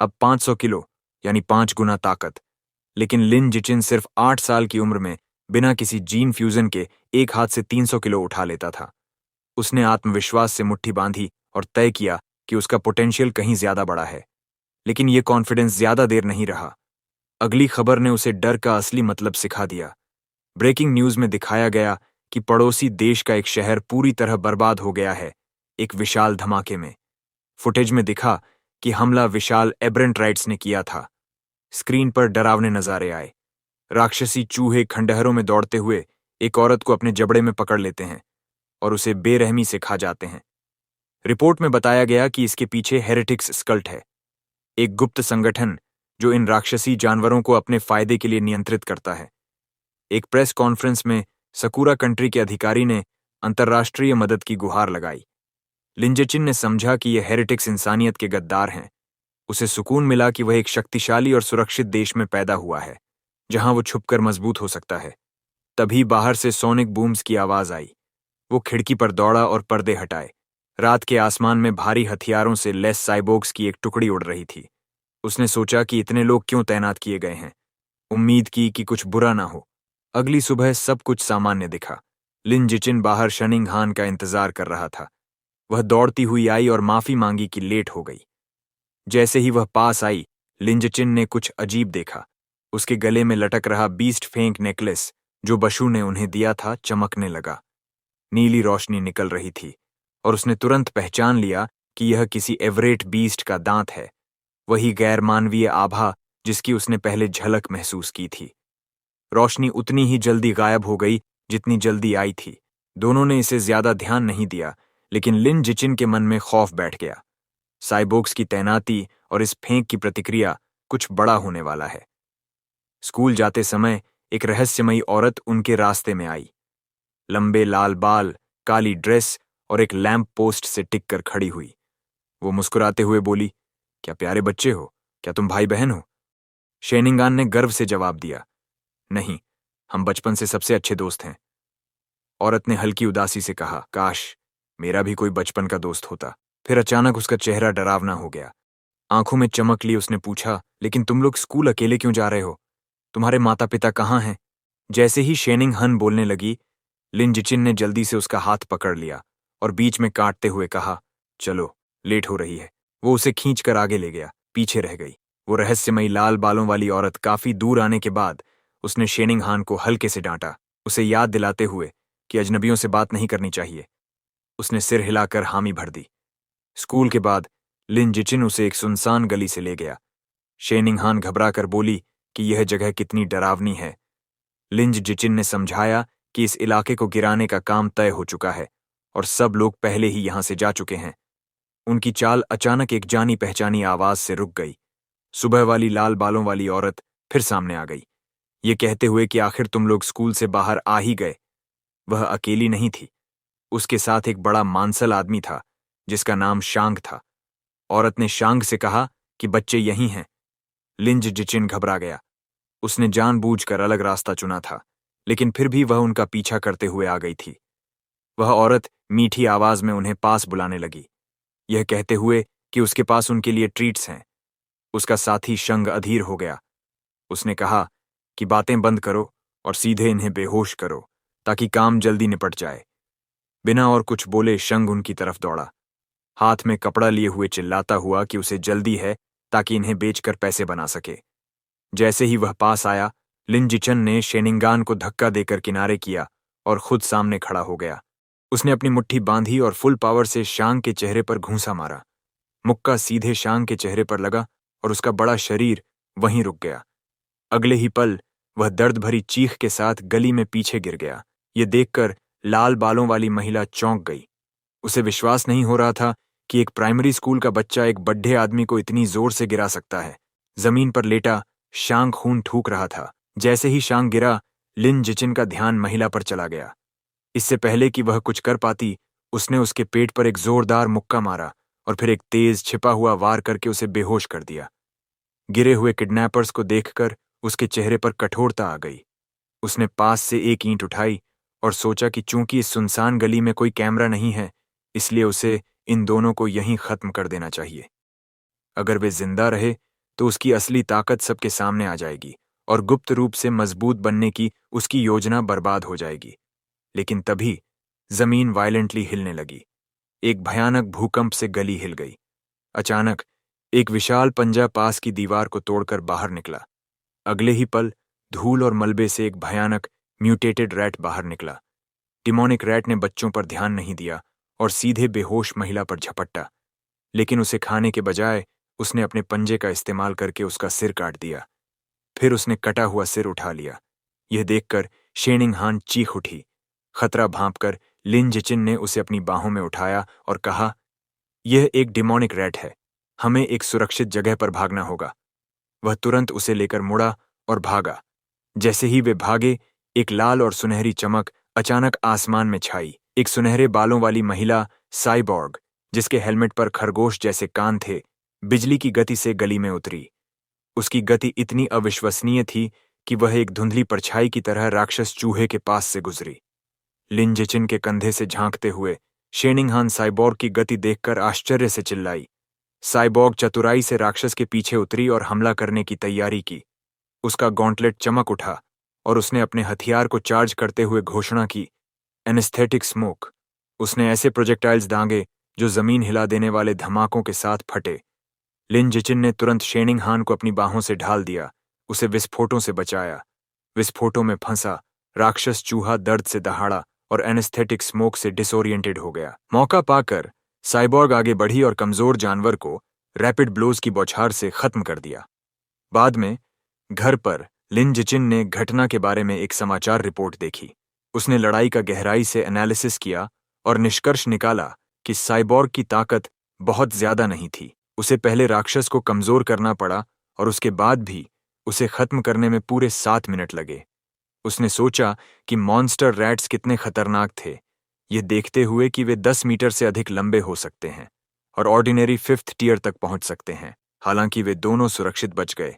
अब 500 किलो, यानी 5 गुना ताकत। लेकिन लिन जिचिन सिर्फ 8 साल की उम्र में बिना किसी जीन फ्यूजन के एक हाथ से 300 किलो उठा लेता था। उसने आत्मविश्वास से मुट्ठी बांधी और तय किया कि उसका पोटेंशियल कहीं ज्यादा बड़ा है। लेकिन यह कॉन्फिडेंस ज्यादा देर नहीं रहा। अगली खबर ने उसे डर का असली मतलब सिखा दिया। ब्रेकिंग न्यूज में दिखाया गया कि पड़ोसी देश का एक शहर पूरी तरह बर्बाद हो गया है, एक विशाल धमाके में। फुटेज में दिखा कि हमला विशाल एब्रेंट राइट्स ने किया था। स्क्रीन पर डरावने नजारे आए। राक्षसी चूहे खंडहरों में दौड़ते हुए एक औरत को अपने जबड़े में पकड़ लेते हैं और उसे बेरहमी से खा जाते हैं। रिपोर्ट में बताया गया कि इसके पीछे हेरेटिक्स स्कल्ट है, एक गुप्त संगठन जो इन राक्षसी जानवरों को अपने फायदे के लिए नियंत्रित करता है। एक प्रेस कॉन्फ्रेंस में सकूरा कंट्री के अधिकारी ने अंतर्राष्ट्रीय मदद की गुहार लगाई। लिंजेचिन ने समझा कि यह हेरेटिक्स इंसानियत के गद्दार हैं। उसे सुकून मिला कि वह एक शक्तिशाली और सुरक्षित देश में पैदा हुआ है, जहां वो छुपकर मजबूत हो सकता है। तभी बाहर से सोनिक बूम्स की आवाज आई। वो खिड़की पर दौड़ा और पर्दे हटाए। रात के आसमान में भारी हथियारों से लैस साइबोर्ग्स की एक टुकड़ी उड़ रही थी। उसने सोचा कि इतने लोग क्यों तैनात किए गए हैं। उम्मीद की कि कुछ बुरा ना हो। अगली सुबह सब कुछ सामान्य दिखा। लिन जिचिन बाहर शनिंग हान का इंतजार कर रहा था। वह दौड़ती हुई आई और माफी मांगी कि लेट हो गई। जैसे ही वह पास आई, लिन जिचिन ने कुछ अजीब देखा। उसके गले में लटक रहा बीस्ट फेंक नेकलेस जो बशु ने उन्हें दिया था चमकने लगा। नीली रोशनी निकल रही थी और उसने तुरंत पहचान लिया कि यह किसी एवरेट बीस्ट का दांत है, वही गैर मानवीय आभा जिसकी उसने पहले झलक महसूस की थी। रोशनी उतनी ही जल्दी गायब हो गई जितनी जल्दी आई थी। दोनों ने इसे ज्यादा ध्यान नहीं दिया, लेकिन लिन जिचिन के मन में खौफ बैठ गया। साइबोर्ग्स की तैनाती और इस फेंक की प्रतिक्रिया कुछ बड़ा होने वाला है। स्कूल जाते समय एक रहस्यमयी औरत उनके रास्ते में आई। लंबे लाल बाल, काली ड्रेस और एक लैंप पोस्ट से टिक कर खड़ी हुई। वो मुस्कुराते हुए बोली, क्या प्यारे बच्चे हो? क्या तुम भाई बहन हो? शेनिंगान ने गर्व से जवाब दिया, नहीं, हम बचपन से सबसे अच्छे दोस्त हैं। औरत ने हल्की उदासी से कहा, काश मेरा भी कोई बचपन का दोस्त होता। फिर अचानक उसका चेहरा डरावना हो गया। आंखों में चमक ली उसने पूछा, लेकिन तुम लोग स्कूल अकेले क्यों जा रहे हो? तुम्हारे माता पिता कहाँ हैं? जैसे ही शेनिंग हन बोलने लगी, लिन जिचिन ने जल्दी से उसका हाथ पकड़ लिया और बीच में काटते हुए कहा, चलो, लेट हो रही है। वो उसे खींच कर आगे ले गया। पीछे रह गई। वो रहस्यमयी लाल बालों वाली औरत काफी दूर आने के बाद उसने शेनिंग हान को हल्के से डांटा, उसे याद दिलाते हुए कि अजनबियों से बात नहीं करनी चाहिए। उसने सिर हिलाकर हामी भर दी। स्कूल के बाद लिन जिचिन उसे एक सुनसान गली से ले गया। शेनिंग हान घबराकर बोली कि यह जगह कितनी डरावनी है। लिंज जिचिन ने समझाया कि इस इलाके को गिराने का काम तय हो चुका है और सब लोग पहले ही यहां से जा चुके हैं। उनकी चाल अचानक एक जानी पहचानी आवाज से रुक गई। सुबह वाली लाल बालों वाली औरत फिर सामने आ गई, ये कहते हुए कि आखिर तुम लोग स्कूल से बाहर आ ही गए। वह अकेली नहीं थी, उसके साथ एक बड़ा मांसल आदमी था जिसका नाम शांग था। औरत ने शांग से कहा कि बच्चे यहीं हैं। लिंज जिचिन घबरा गया। उसने जानबूझकर अलग रास्ता चुना था, लेकिन फिर भी वह उनका पीछा करते हुए आ गई थी। वह औरत मीठी आवाज में उन्हें पास बुलाने लगी, यह कहते हुए कि उसके पास उनके लिए ट्रीट्स हैं। उसका साथी शंग अधीर हो गया। उसने कहा कि बातें बंद करो और सीधे इन्हें बेहोश करो ताकि काम जल्दी निपट जाए। बिना और कुछ बोले शंग उनकी तरफ दौड़ा, हाथ में कपड़ा लिए हुए चिल्लाता हुआ कि उसे जल्दी है ताकि इन्हें बेचकर पैसे बना सके। जैसे ही वह पास आया, लिन जिचन ने शेनिंगान को धक्का देकर किनारे किया और खुद सामने खड़ा हो गया। उसने अपनी मुट्ठी बांधी और फुल पावर से शांग के चेहरे पर घूंसा मारा। मुक्का सीधे शांग के चेहरे पर लगा और उसका बड़ा शरीर वहीं रुक गया। अगले ही पल वह दर्द भरी चीख के साथ गली में पीछे गिर गया। ये देखकर लाल बालों वाली महिला चौंक गई। उसे विश्वास नहीं हो रहा था कि एक प्राइमरी स्कूल का बच्चा एक बड्ढे आदमी को इतनी जोर से गिरा सकता है। जमीन पर लेटा शांग खून थूक रहा था। जैसे ही शांग गिरा, लिन जिचिन का ध्यान महिला पर चला गया। इससे पहले कि वह कुछ कर पाती, उसने उसके पेट पर एक जोरदार मुक्का मारा और फिर एक तेज छिपा हुआ वार करके उसे बेहोश कर दिया। गिरे हुए किडनैपर्स को देखकर उसके चेहरे पर कठोरता आ गई। उसने पास से एक ईंट उठाई और सोचा कि चूंकि इस सुनसान गली में कोई कैमरा नहीं है, इसलिए उसे इन दोनों को यहीं खत्म कर देना चाहिए। अगर वे जिंदा रहे तो उसकी असली ताकत सबके सामने आ जाएगी और गुप्त रूप से मजबूत बनने की उसकी योजना बर्बाद हो जाएगी। लेकिन तभी जमीन वायलेंटली हिलने लगी। एक भयानक भूकंप से गली हिल गई। अचानक एक विशाल पंजा पास की दीवार को तोड़कर बाहर निकला। अगले ही पल धूल और मलबे से एक भयानक म्यूटेटेड रैट बाहर निकला। डिमोनिक रैट ने बच्चों पर ध्यान नहीं दिया और सीधे बेहोश महिला पर झपट्टा, लेकिन उसे खाने के बजाय उसने अपने पंजे का इस्तेमाल करके उसका सिर काट दिया। फिर उसने कटा हुआ सिर उठा लिया। यह देखकर शेनिंग हान चीख उठी। खतरा भांपकर लिन जिचिन ने उसे अपनी बाहों में उठाया और कहा, यह एक डिमोनिक रैट है, हमें एक सुरक्षित जगह पर भागना होगा। वह तुरंत उसे लेकर मुड़ा और भागा। जैसे ही वे भागे, एक लाल और सुनहरी चमक अचानक आसमान में छाई। एक सुनहरे बालों वाली महिला साइबॉर्ग, जिसके हेलमेट पर खरगोश जैसे कान थे, बिजली की गति से गली में उतरी। उसकी गति इतनी अविश्वसनीय थी कि वह एक धुंधली परछाई की तरह राक्षस चूहे के पास से गुजरी। लिन जिचिन के कंधे से झांकते हुए शेनिंग हान साइबॉर्ग की गति देखकर आश्चर्य से चिल्लाई। साइबॉर्ग चतुराई से राक्षस के पीछे उतरी और हमला करने की तैयारी की। उसका गॉन्टलेट चमक उठा और उसने अपने हथियार को चार्ज करते हुए घोषणा की, एनेस्थेटिक स्मोक। उसने ऐसे प्रोजेक्टाइल्स दांगे जो जमीन हिला देने वाले धमाकों के साथ फटे। लिन जिचिन ने तुरंत शेनिंग हान को अपनी बाहों से ढाल दिया, उसे विस्फोटों से बचाया। विस्फोटों में फंसा राक्षस चूहा दर्द से दहाड़ा और एनेस्थेटिक स्मोक से डिसोरिएंटेड हो गया। मौका पाकर साइबॉर्ग आगे बढ़ी और कमजोर जानवर को रैपिड ब्लोज की बौछार से खत्म कर दिया। बाद में घर पर लिन जिचिन ने घटना के बारे में एक समाचार रिपोर्ट देखी। उसने लड़ाई का गहराई से एनालिसिस किया और निष्कर्ष निकाला कि साइबॉर्ग की ताकत बहुत ज्यादा नहीं थी। उसे पहले राक्षस को कमजोर करना पड़ा और उसके बाद भी उसे खत्म करने में पूरे 7 मिनट लगे। उसने सोचा कि मॉन्स्टर रैट्स कितने खतरनाक थे, ये देखते हुए कि वे 10 मीटर से अधिक लंबे हो सकते हैं और ऑर्डिनरी 5th टियर तक पहुंच सकते हैं। हालांकि वे दोनों सुरक्षित बच गए।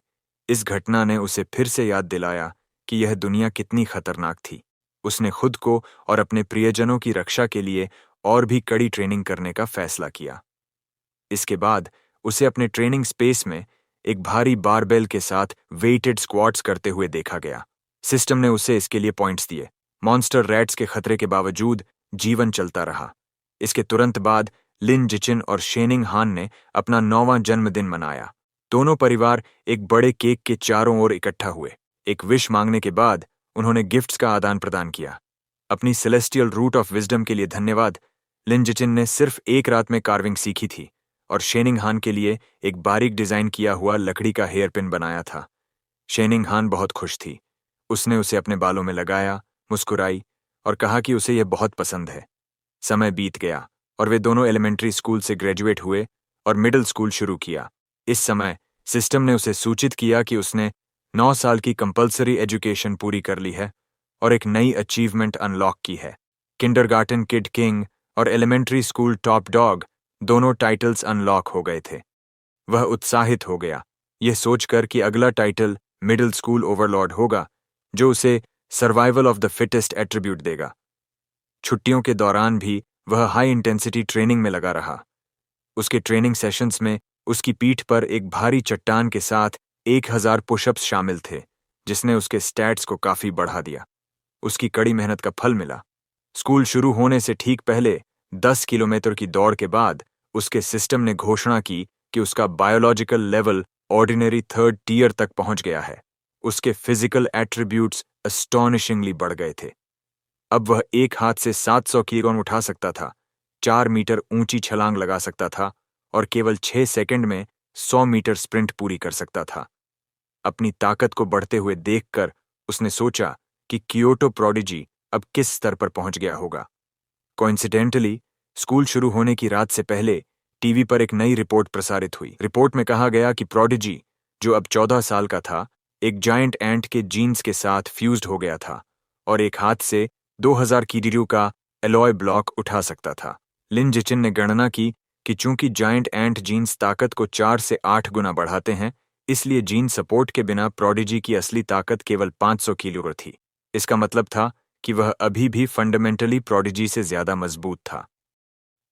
इस घटना ने उसे फिर से याद दिलाया कि यह दुनिया कितनी खतरनाक थी। उसने खुद को और अपने प्रियजनों की रक्षा के लिए और भी कड़ी ट्रेनिंग करने का फैसला किया। इसके बाद उसे अपने ट्रेनिंग स्पेस में एक भारी बारबेल के साथ वेटेड स्क्वाट्स करते हुए देखा गया। सिस्टम ने उसे इसके लिए पॉइंट्स दिए। मॉन्स्टर रैट्स के खतरे के बावजूद जीवन चलता रहा। इसके तुरंत बाद लिन जिचिन और शेनिंग हान ने अपना 9वां जन्मदिन मनाया। दोनों परिवार एक बड़े केक के चारों ओर इकट्ठा हुए। एक विश मांगने के बाद उन्होंने गिफ्ट्स का आदान प्रदान किया। अपनी सेलेस्टियल रूट ऑफ विजडम के लिए धन्यवाद। लिन जिचिन ने सिर्फ एक रात में कार्विंग सीखी थी और शेनिंग हान के लिए एक बारीक डिजाइन किया हुआ लकड़ी का हेयरपिन बनाया था। शेनिंग हान बहुत खुश थी। उसने उसे अपने बालों में लगाया, मुस्कुराई और कहा कि उसे यह बहुत पसंद है। समय बीत गया और वे दोनों एलिमेंट्री स्कूल से ग्रेजुएट हुए और मिडिल स्कूल शुरू किया। इस समय सिस्टम ने उसे सूचित किया कि उसने 9 साल की कंपल्सरी एजुकेशन पूरी कर ली है और एक नई अचीवमेंट अनलॉक की है। किंडरगार्टन किड किंग और एलिमेंट्री स्कूल टॉप डॉग दोनों टाइटल्स अनलॉक हो गए थे। वह उत्साहित हो गया, यह सोचकर कि अगला टाइटल मिडिल स्कूल ओवरलॉर्ड होगा, जो उसे survival of the fittest attribute देगा। छुट्टियों के दौरान भी वह हाई इंटेंसिटी ट्रेनिंग में लगा रहा। उसके ट्रेनिंग सेशंस में उसकी पीठ पर एक भारी चट्टान के साथ 1000 पुशअप्स शामिल थे, जिसने उसके स्टैट्स को काफी बढ़ा दिया। उसकी कड़ी मेहनत का फल मिला। स्कूल शुरू होने से ठीक पहले 10 किलोमीटर की दौड़ के बाद उसके सिस्टम ने घोषणा की कि उसका biological level ordinary 3rd tier तक पहुंच गया है। उसके फिजिकल एट्रीब्यूट्स अस्टॉनिशिंगली बढ़ गए थे। अब वह एक हाथ से 700 किलोग्राम उठा सकता था, 4 मीटर ऊंची छलांग लगा सकता था और केवल 6 सेकंड में 100 मीटर स्प्रिंट पूरी कर सकता था। अपनी ताकत को बढ़ते हुए देखकर उसने सोचा कि कियोटो प्रोडिजी अब किस स्तर पर पहुंच गया होगा। कोइंसिडेंटली स्कूल शुरू होने की रात से पहले टीवी पर एक नई रिपोर्ट प्रसारित हुई। रिपोर्ट में कहा गया कि प्रोडिजी, जो अब 14 साल का था, एक जायंट एंट के जीन्स के साथ फ्यूज्ड हो गया था और एक हाथ से 2000 किलो का एलॉय ब्लॉक उठा सकता था। लिन जिचिन ने गणना की कि चूंकि जायंट एंट जीन्स ताकत को 4 से 8 गुना बढ़ाते हैं, इसलिए जीन सपोर्ट के बिना प्रोडिजी की असली ताकत केवल 500 किलो थी। इसका मतलब था कि वह अभी भी फंडामेंटली प्रोडिजी से ज्यादा मजबूत था।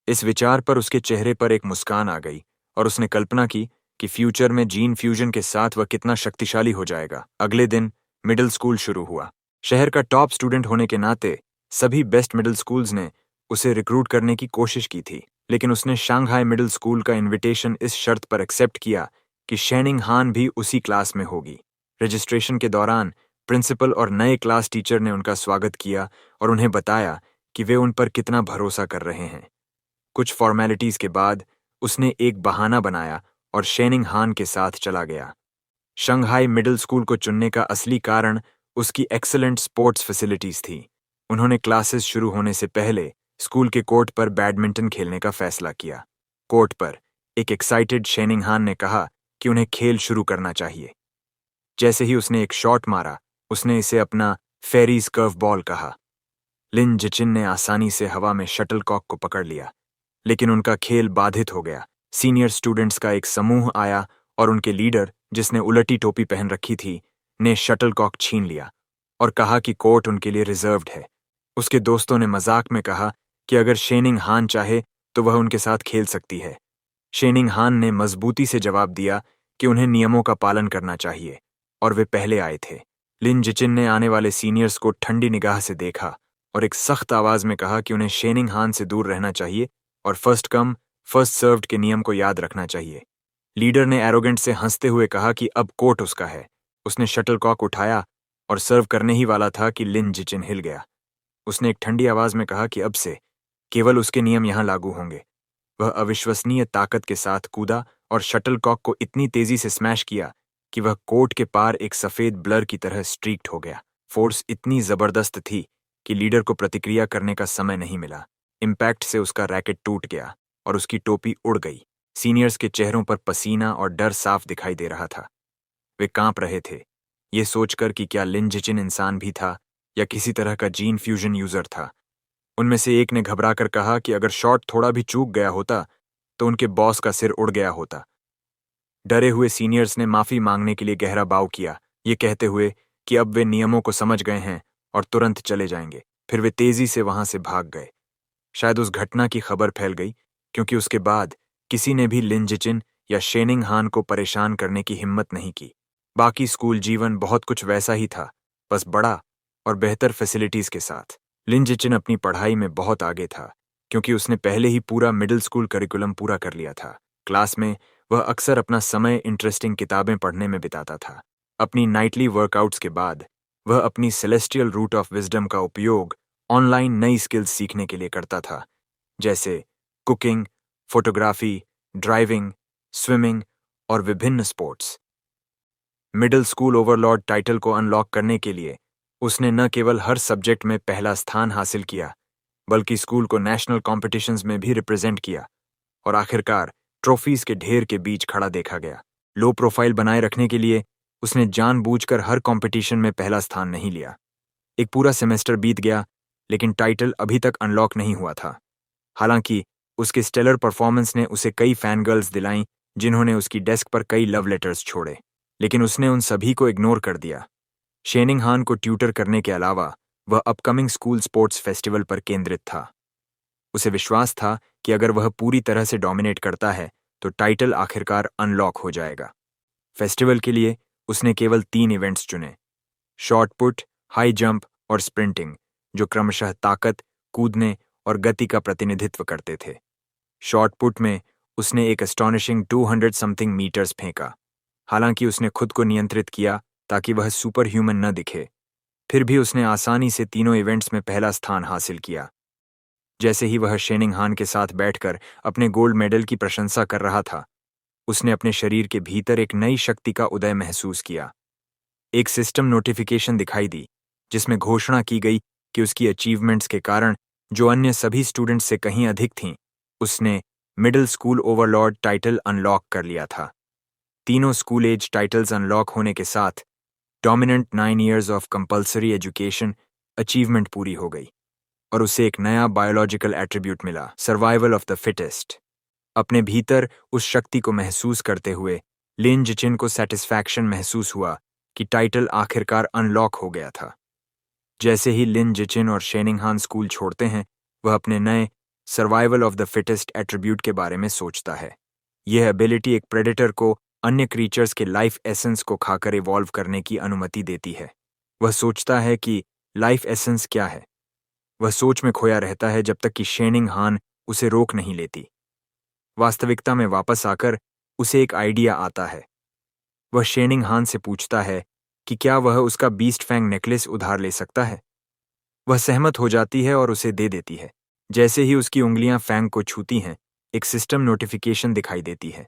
इस विचार पर उसके चेहरे पर एक मुस्कान आ गई और उसने कल्पना की कि फ्यूचर में जीन फ्यूजन के साथ वह कितना शक्तिशाली हो जाएगा। अगले दिन मिडिल स्कूल शुरू हुआ। शहर का टॉप स्टूडेंट होने के नाते सभी बेस्ट मिडिल स्कूल्स ने उसे रिक्रूट करने की कोशिश की थी, लेकिन उसने शांघाई मिडिल स्कूल का इनविटेशन इस शर्त पर एक्सेप्ट किया कि शेनिंग हान भी उसी क्लास में होगी। रजिस्ट्रेशन के दौरान प्रिंसिपल और नए क्लास टीचर ने उनका स्वागत किया और उन्हें बताया कि वे उन पर कितना भरोसा कर रहे हैं। कुछ फॉर्मेलिटीज के बाद उसने एक बहाना बनाया और शेनिंग हान के साथ चला गया। शंघाई मिडिल स्कूल को चुनने का असली कारण उसकी एक्सीलेंट स्पोर्ट्स फैसिलिटीज थी। उन्होंने क्लासेस शुरू होने से पहले स्कूल के कोर्ट पर बैडमिंटन खेलने का फैसला किया। कोर्ट पर एक एक्साइटेड शेनिंग हान ने कहा कि उन्हें खेल शुरू करना चाहिए। जैसे ही उसने एक शॉट मारा, उसने इसे अपना फेरीज कर्व बॉल कहा। लिन जिचिन ने आसानी से हवा में शटलकॉक को पकड़ लिया, लेकिन उनका खेल बाधित हो गया। सीनियर स्टूडेंट्स का एक समूह आया और उनके लीडर, जिसने उलटी टोपी पहन रखी थी, ने शटलकॉक छीन लिया और कहा कि कोर्ट उनके लिए रिजर्व्ड है। उसके दोस्तों ने मजाक में कहा कि अगर शेनिंग हान चाहे तो वह उनके साथ खेल सकती है। शेनिंग हान ने मजबूती से जवाब दिया कि उन्हें नियमों का पालन करना चाहिए और वे पहले आए थे। लिन जिचिन ने आने वाले सीनियर्स को ठंडी निगाह से देखा और एक सख्त आवाज में कहा कि उन्हें शेनिंग हान से दूर रहना चाहिए और फर्स्ट कम फर्स्ट सर्व्ड के नियम को याद रखना चाहिए। लीडर ने एरोगेंट से हंसते हुए कहा कि अब कोर्ट उसका है। उसने शटलकॉक उठाया और सर्व करने ही वाला था कि लिन जिचिन हिल गया। उसने एक ठंडी आवाज में कहा कि अब से केवल उसके नियम यहां लागू होंगे। वह अविश्वसनीय ताकत के साथ कूदा और शटलकॉक को इतनी तेजी से स्मैश किया कि वह कोर्ट के पार एक सफेद ब्लर की तरह स्ट्रीक्ड हो गया। फोर्स इतनी जबरदस्त थी कि लीडर को प्रतिक्रिया करने का समय नहीं मिला। इम्पैक्ट से उसका रैकेट टूट गया और उसकी टोपी उड़ गई। सीनियर्स के चेहरों पर पसीना और डर साफ दिखाई दे रहा था। वे कांप रहे थे, ये सोचकर कि क्या लिन जिचिन इंसान भी था या किसी तरह का जीन फ्यूजन यूजर था। उनमें से एक ने घबराकर कहा कि अगर शॉट थोड़ा भी चूक गया होता तो उनके बॉस का सिर उड़ गया होता। डरे हुए सीनियर्स ने माफी मांगने के लिए गहरा बाव किया, ये कहते हुए कि अब वे नियमों को समझ गए हैं और तुरंत चले जाएंगे। फिर वे तेजी से वहां से भाग गए। शायद उस घटना की खबर फैल गई क्योंकि उसके बाद किसी ने भी लिन जिचिन या शेनिंग हान को परेशान करने की हिम्मत नहीं की। बाकी स्कूल जीवन बहुत कुछ वैसा ही था, बस बड़ा और बेहतर फैसिलिटीज के साथ। लिन जिचिन अपनी पढ़ाई में बहुत आगे था क्योंकि उसने पहले ही पूरा मिडिल स्कूल करिकुलम पूरा कर लिया था। क्लास में वह अक्सर अपना समय इंटरेस्टिंग किताबें पढ़ने में बिताता था। अपनी नाइटली वर्कआउट्स के बाद वह अपनी सेलेस्टियल रूट ऑफ विजडम का उपयोग ऑनलाइन नई स्किल्स सीखने के लिए करता था, जैसे कुकिंग, फोटोग्राफी, ड्राइविंग, स्विमिंग और विभिन्न sports. Middle school Overlord title को अनलॉक करने के लिए उसने न केवल हर सब्जेक्ट में पहला स्थान हासिल किया, बल्कि स्कूल को नेशनल कॉम्पिटिशन्स में भी रिप्रेजेंट किया और आखिरकार ट्रॉफीज के ढेर के बीच खड़ा देखा गया। लो प्रोफाइल बनाए रखने के लिए उसने जानबूझकर हर कंपटीशन में पहला स्थान नहीं लिया। एक पूरा सेमेस्टर बीत गया लेकिन टाइटल अभी तक अनलॉक नहीं हुआ था। हालांकि उसके स्टेलर परफॉर्मेंस ने उसे कई फैन गर्ल्स दिलाईं जिन्होंने उसकी डेस्क पर कई लव लेटर्स छोड़े, लेकिन उसने उन सभी को इग्नोर कर दिया। शेनिंग हान को ट्यूटर करने के अलावा वह अपकमिंग स्कूल स्पोर्ट्स फेस्टिवल पर केंद्रित था। उसे विश्वास था कि अगर वह पूरी तरह से डोमिनेट करता है तो टाइटल आखिरकार अनलॉक हो जाएगा। फेस्टिवल के लिए उसने केवल 3 इवेंट्स चुने, शॉर्ट पुट, हाई जंप और स्प्रिंटिंग, जो क्रमशः ताकत, कूदने और गति का प्रतिनिधित्व करते थे। शॉर्ट पुट में उसने एक एस्टॉनिशिंग 200 समथिंग मीटर्स फेंका। हालांकि उसने खुद को नियंत्रित किया ताकि वह सुपर ह्यूमन न दिखे, फिर भी उसने आसानी से तीनों इवेंट्स में पहला स्थान हासिल किया। जैसे ही वह शेनिंग हान के साथ बैठकर अपने गोल्ड मेडल की प्रशंसा कर रहा था, उसने अपने शरीर के भीतर एक नई शक्ति का उदय महसूस किया। एक सिस्टम नोटिफिकेशन दिखाई दी जिसमें घोषणा की गई कि उसकी अचीवमेंट्स के कारण, जो अन्य सभी स्टूडेंट्स से कहीं अधिक थीं, उसने middle school Overlord title unlock कर लिया था। तीनों स्कूल एज टाइटल्स अनलॉक होने के साथ dominant 9 years of compulsory education achievement पूरी हो गई और उसे एक नया बायोलॉजिकल एट्रीब्यूट मिला, सर्वाइवल ऑफ द फिटेस्ट। अपने भीतर उस शक्ति को महसूस करते हुए लिन जिचिन को सेटिस्फैक्शन महसूस हुआ कि टाइटल आखिरकार अनलॉक हो गया था। जैसे ही लिन जिचिन और शेनिंग हान स्कूल छोड़ते हैं, वह अपने नए survival of the fittest attribute के बारे में सोचता है। यह एबिलिटी एक प्रेडेटर को अन्य क्रीचर्स के लाइफ एसेंस को खाकर इवॉल्व करने की अनुमति देती है। वह सोचता है कि लाइफ एसेंस क्या है। वह सोच में खोया रहता है जब तक कि शेनिंग हान उसे रोक नहीं लेती। वास्तविकता में वापस आकर उसे एक आइडिया आता है। वह शेनिंग हान से पूछता है कि क्या वह उसका बीस्ट फैंग नेकलेस उधार ले सकता है। वह सहमत हो जाती है और उसे दे देती है। जैसे ही उसकी उंगलियां फैंग को छूती हैं, एक सिस्टम नोटिफिकेशन दिखाई देती है।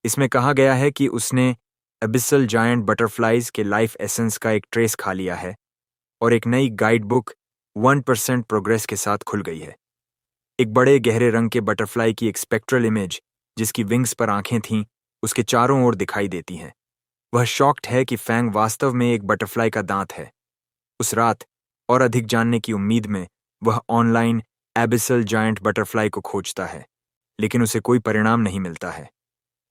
इसमें कहा गया है कि उसने एबिसल जायंट बटरफ्लाइज के लाइफ एसेंस का एक ट्रेस खा लिया है और एक नई गाइड बुक 1% प्रोग्रेस के साथ खुल गई है। एक बड़े गहरे रंग के बटरफ्लाई की एक स्पेक्ट्रल इमेज, जिसकी विंग्स पर आंखें थीं, उसके चारों ओर दिखाई देती हैं। वह शॉक्ड है कि फैंग वास्तव में एक बटरफ्लाई का दांत है। उस रात और अधिक जानने की उम्मीद में वह ऑनलाइन एबिसल जायंट बटरफ्लाई को खोजता है, लेकिन उसे कोई परिणाम नहीं मिलता है।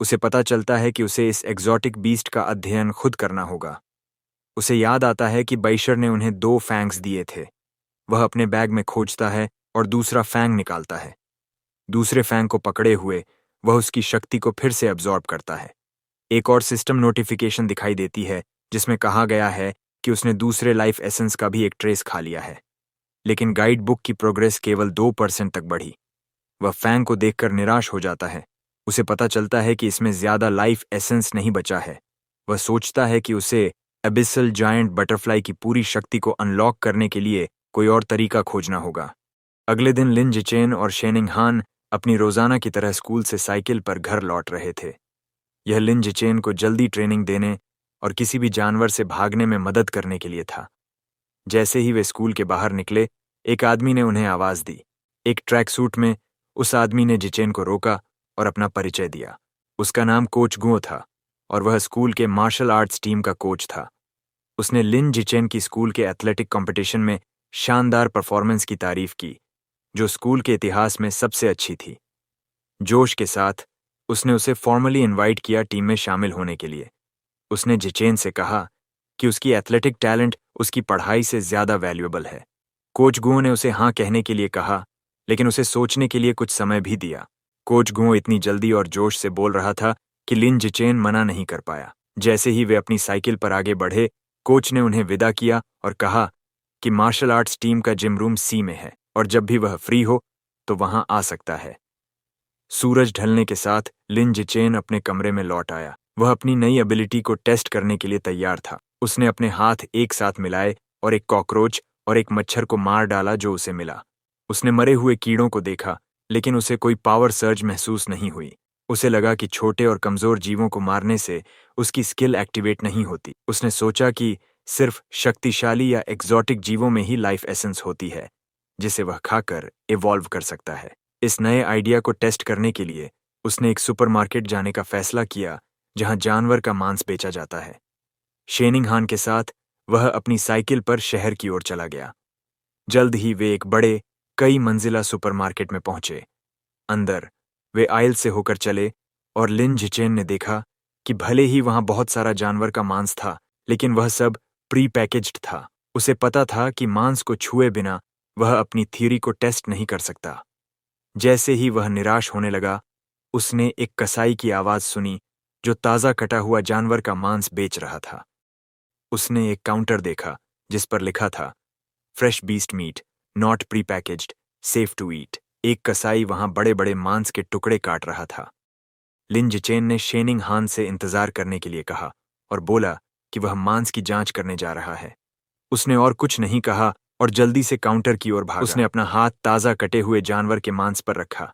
उसे पता चलता है कि उसे इस एग्जॉटिक बीस्ट का अध्ययन खुद करना होगा। उसे याद आता है कि बैशर ने उन्हें 2 फैंग्स दिए थे। वह अपने बैग में खोजता है और दूसरा फैंग निकालता है। दूसरे फैंग को पकड़े हुए वह उसकी शक्ति को फिर से अब्जॉर्ब करता है। एक और सिस्टम नोटिफिकेशन दिखाई देती है जिसमें कहा गया है कि उसने दूसरे लाइफ एसेंस का भी एक ट्रेस खा लिया है। लेकिन गाइड बुक की प्रोग्रेस केवल 2% तक बढ़ी। वह फैंग को देखकर निराश हो जाता है। उसे पता चलता है कि इसमें ज्यादा लाइफ एसेंस नहीं बचा है। वह सोचता है कि उसे एबिसल जायंट बटरफ्लाई की पूरी शक्ति को अनलॉक करने के लिए कोई और तरीका खोजना होगा। अगले दिन लिन जिचेन और शेनिंग हान अपनी रोजाना की तरह स्कूल से साइकिल पर घर लौट रहे थे। यह लिन जिचेन को जल्दी ट्रेनिंग देने और किसी भी जानवर से भागने में मदद करने के लिए था। जैसे ही वे स्कूल के बाहर निकले, एक आदमी ने उन्हें आवाज दी। एक ट्रैक सूट में उस आदमी ने जिचेन को रोका और अपना परिचय दिया। उसका नाम कोच गुओ था और वह स्कूल के मार्शल आर्ट्स टीम का कोच था। उसने लिन जिचेन की स्कूल के एथलेटिक कंपटीशन में शानदार परफॉर्मेंस की तारीफ की, जो स्कूल के इतिहास में सबसे अच्छी थी। जोश के साथ उसने उसे फॉर्मली इनवाइट किया टीम में शामिल होने के लिए। उसने जिचेन से कहा कि उसकी एथलेटिक टैलेंट उसकी पढ़ाई से ज्यादा वैल्यूएबल है। कोच गुओ ने उसे हाँ कहने के लिए कहा, लेकिन उसे सोचने के लिए कुछ समय भी दिया। कोच गुओ इतनी जल्दी और जोश से बोल रहा था कि लिन जिचेन मना नहीं कर पाया। जैसे ही वे अपनी साइकिल पर आगे बढ़े, कोच ने उन्हें विदा किया और कहा कि मार्शल आर्ट्स टीम का जिम रूम सी में है और जब भी वह फ्री हो तो वहां आ सकता है। सूरज ढलने के साथ लिन जिचेन अपने कमरे में लौट आया। वह अपनी नई एबिलिटी को टेस्ट करने के लिए तैयार था। उसने अपने हाथ एक साथ मिलाए और एक कॉकरोच और एक मच्छर को मार डाला जो उसे मिला। उसने मरे हुए कीड़ों को देखा, लेकिन उसे कोई पावर सर्ज महसूस नहीं हुई। उसे लगा कि छोटे और कमजोर जीवों को मारने से उसकी स्किल एक्टिवेट नहीं होती। उसने सोचा कि सिर्फ शक्तिशाली या एक्सोटिक जीवों में ही लाइफ एसेंस होती है, जिसे वह खाकर इवॉल्व कर सकता है। इस नए आइडिया को टेस्ट करने के लिए उसने एक सुपरमार्केट जाने का फैसला किया जहां जानवर का मांस बेचा जाता है। शेनिंग हान के साथ वह अपनी साइकिल पर शहर की ओर चला गया। जल्द ही वे एक बड़े कई मंजिला सुपरमार्केट में पहुंचे। अंदर वे आयल से होकर चले और लिन जिचेन ने देखा कि भले ही वहां बहुत सारा जानवर का मांस था, लेकिन वह सब प्री पैकेज्ड था। उसे पता था कि मांस को छुए बिना वह अपनी थ्योरी को टेस्ट नहीं कर सकता। जैसे ही वह निराश होने लगा, उसने एक कसाई की आवाज सुनी जो ताजा कटा हुआ जानवर का मांस बेच रहा था। उसने एक काउंटर देखा जिस पर लिखा था fresh beast meat, not pre packaged, safe to eat. एक कसाई वहां बड़े बड़े मांस के टुकड़े काट रहा था। लिन जिचेन ने शेनिंग हान से इंतजार करने के लिए कहा और बोला कि वह मांस की जांच करने जा रहा है। उसने और कुछ नहीं कहा और जल्दी से काउंटर की ओर भागा। उसने अपना हाथ ताजा कटे हुए जानवर के मांस पर रखा।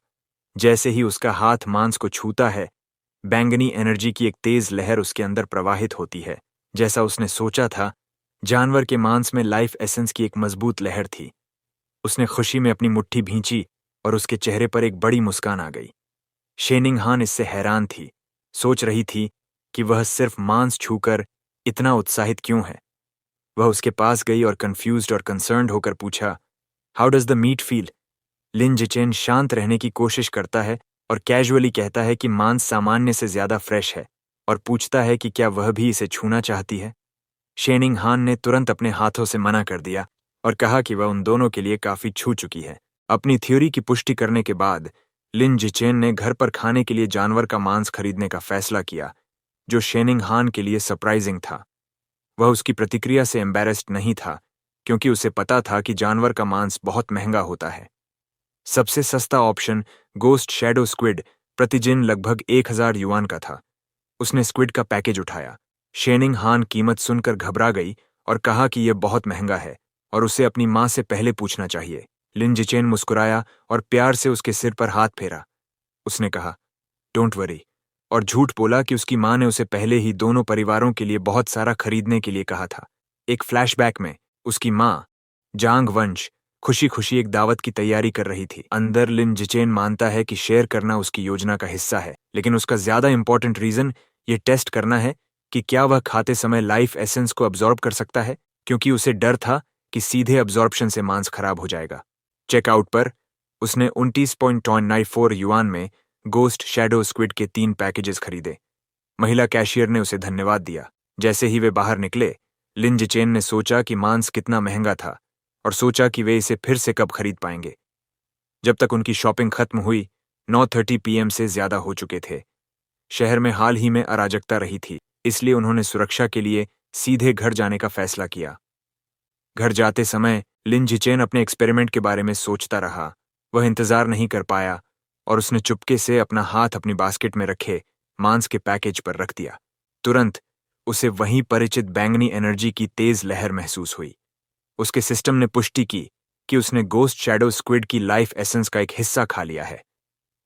जैसे ही उसका हाथ मांस को छूता है, बैंगनी एनर्जी की एक तेज लहर उसके अंदर प्रवाहित होती है। जैसा उसने सोचा था, जानवर के मांस में लाइफ एसेंस की एक मजबूत लहर थी। उसने खुशी में अपनी मुट्ठी भींची और उसके चेहरे पर एक बड़ी मुस्कान आ गई। शेनिंग हान इससे हैरान थी, सोच रही थी कि वह सिर्फ मांस छूकर इतना उत्साहित क्यों है। वह उसके पास गई और कंफ्यूज्ड और कंसर्न्ड होकर पूछा, how does the meat feel? Lin Jichen शांत रहने की कोशिश करता है और कैजुअली कहता है कि मांस सामान्य से ज्यादा फ्रेश है और पूछता है कि क्या वह भी इसे छूना चाहती है। शेनिंग हान ने तुरंत अपने हाथों से मना कर दिया और कहा कि वह उन दोनों के लिए काफी छू चुकी है। अपनी थ्योरी की पुष्टि करने के बाद लिन जिचेन ने घर पर खाने के लिए जानवर का मांस खरीदने का फैसला किया, जो शेनिंग हान के लिए सरप्राइजिंग था। वह उसकी प्रतिक्रिया से एम्बैरेस्ड नहीं था, क्योंकि उसे पता था कि जानवर का मांस बहुत महंगा होता है। सबसे सस्ता ऑप्शन गोस्ट शैडो स्क्विड प्रतिदिन लगभग 1000 युआन का था। उसने स्क्विड का पैकेज उठाया। शेनिंग हान कीमत सुनकर घबरा गई और कहा कि यह बहुत महंगा है और उसे अपनी मां से पहले पूछना चाहिए। लिन जिचेन मुस्कुराया और प्यार से उसके सिर पर हाथ फेरा। उसने कहा, डोंट वरी, और झूठ बोला कि उसकी मां ने उसे पहले ही दोनों परिवारों के लिए बहुत सारा खरीदने के लिए कहा था। एक फ्लैशबैक में उसकी मां, जांग वंश, खुशी खुशी एक दावत की तैयारी कर रही थी। अंदर लिन जिचेन मानता है कि शेयर करना उसकी योजना का हिस्सा है, लेकिन उसका ज्यादा इंपॉर्टेंट रीजन ये टेस्ट करना है कि क्या वह खाते समय लाइफ एसेंस को अब्जॉर्ब कर सकता है, क्योंकि उसे डर था कि सीधे अब्जॉर्प्शन से मांस खराब हो जाएगा। चेकआउट पर उसने 29.94 युआन में गोस्ट शैडो स्क्विड के 3 पैकेजेस खरीदे। महिला कैशियर ने उसे धन्यवाद दिया। जैसे ही वे बाहर निकले, लिन जिचेन ने सोचा कि मांस कितना महंगा था और सोचा कि वे इसे फिर से कब खरीद पाएंगे। जब तक उनकी शॉपिंग खत्म हुई, 9:30 PM से ज्यादा हो चुके थे। शहर में हाल ही में अराजकता रही थी, इसलिए उन्होंने सुरक्षा के लिए सीधे घर जाने का फैसला किया। घर जाते समय लिन जिचेन अपने एक्सपेरिमेंट के बारे में सोचता रहा। वह इंतजार नहीं कर पाया और उसने चुपके से अपना हाथ अपनी बास्केट में रखे मांस के पैकेज पर रख दिया। तुरंत उसे वहीं परिचित बैंगनी एनर्जी की तेज लहर महसूस हुई। उसके सिस्टम ने पुष्टि की कि उसने गोस्ट शैडो स्क्विड की लाइफ एसेंस का एक हिस्सा खा लिया है।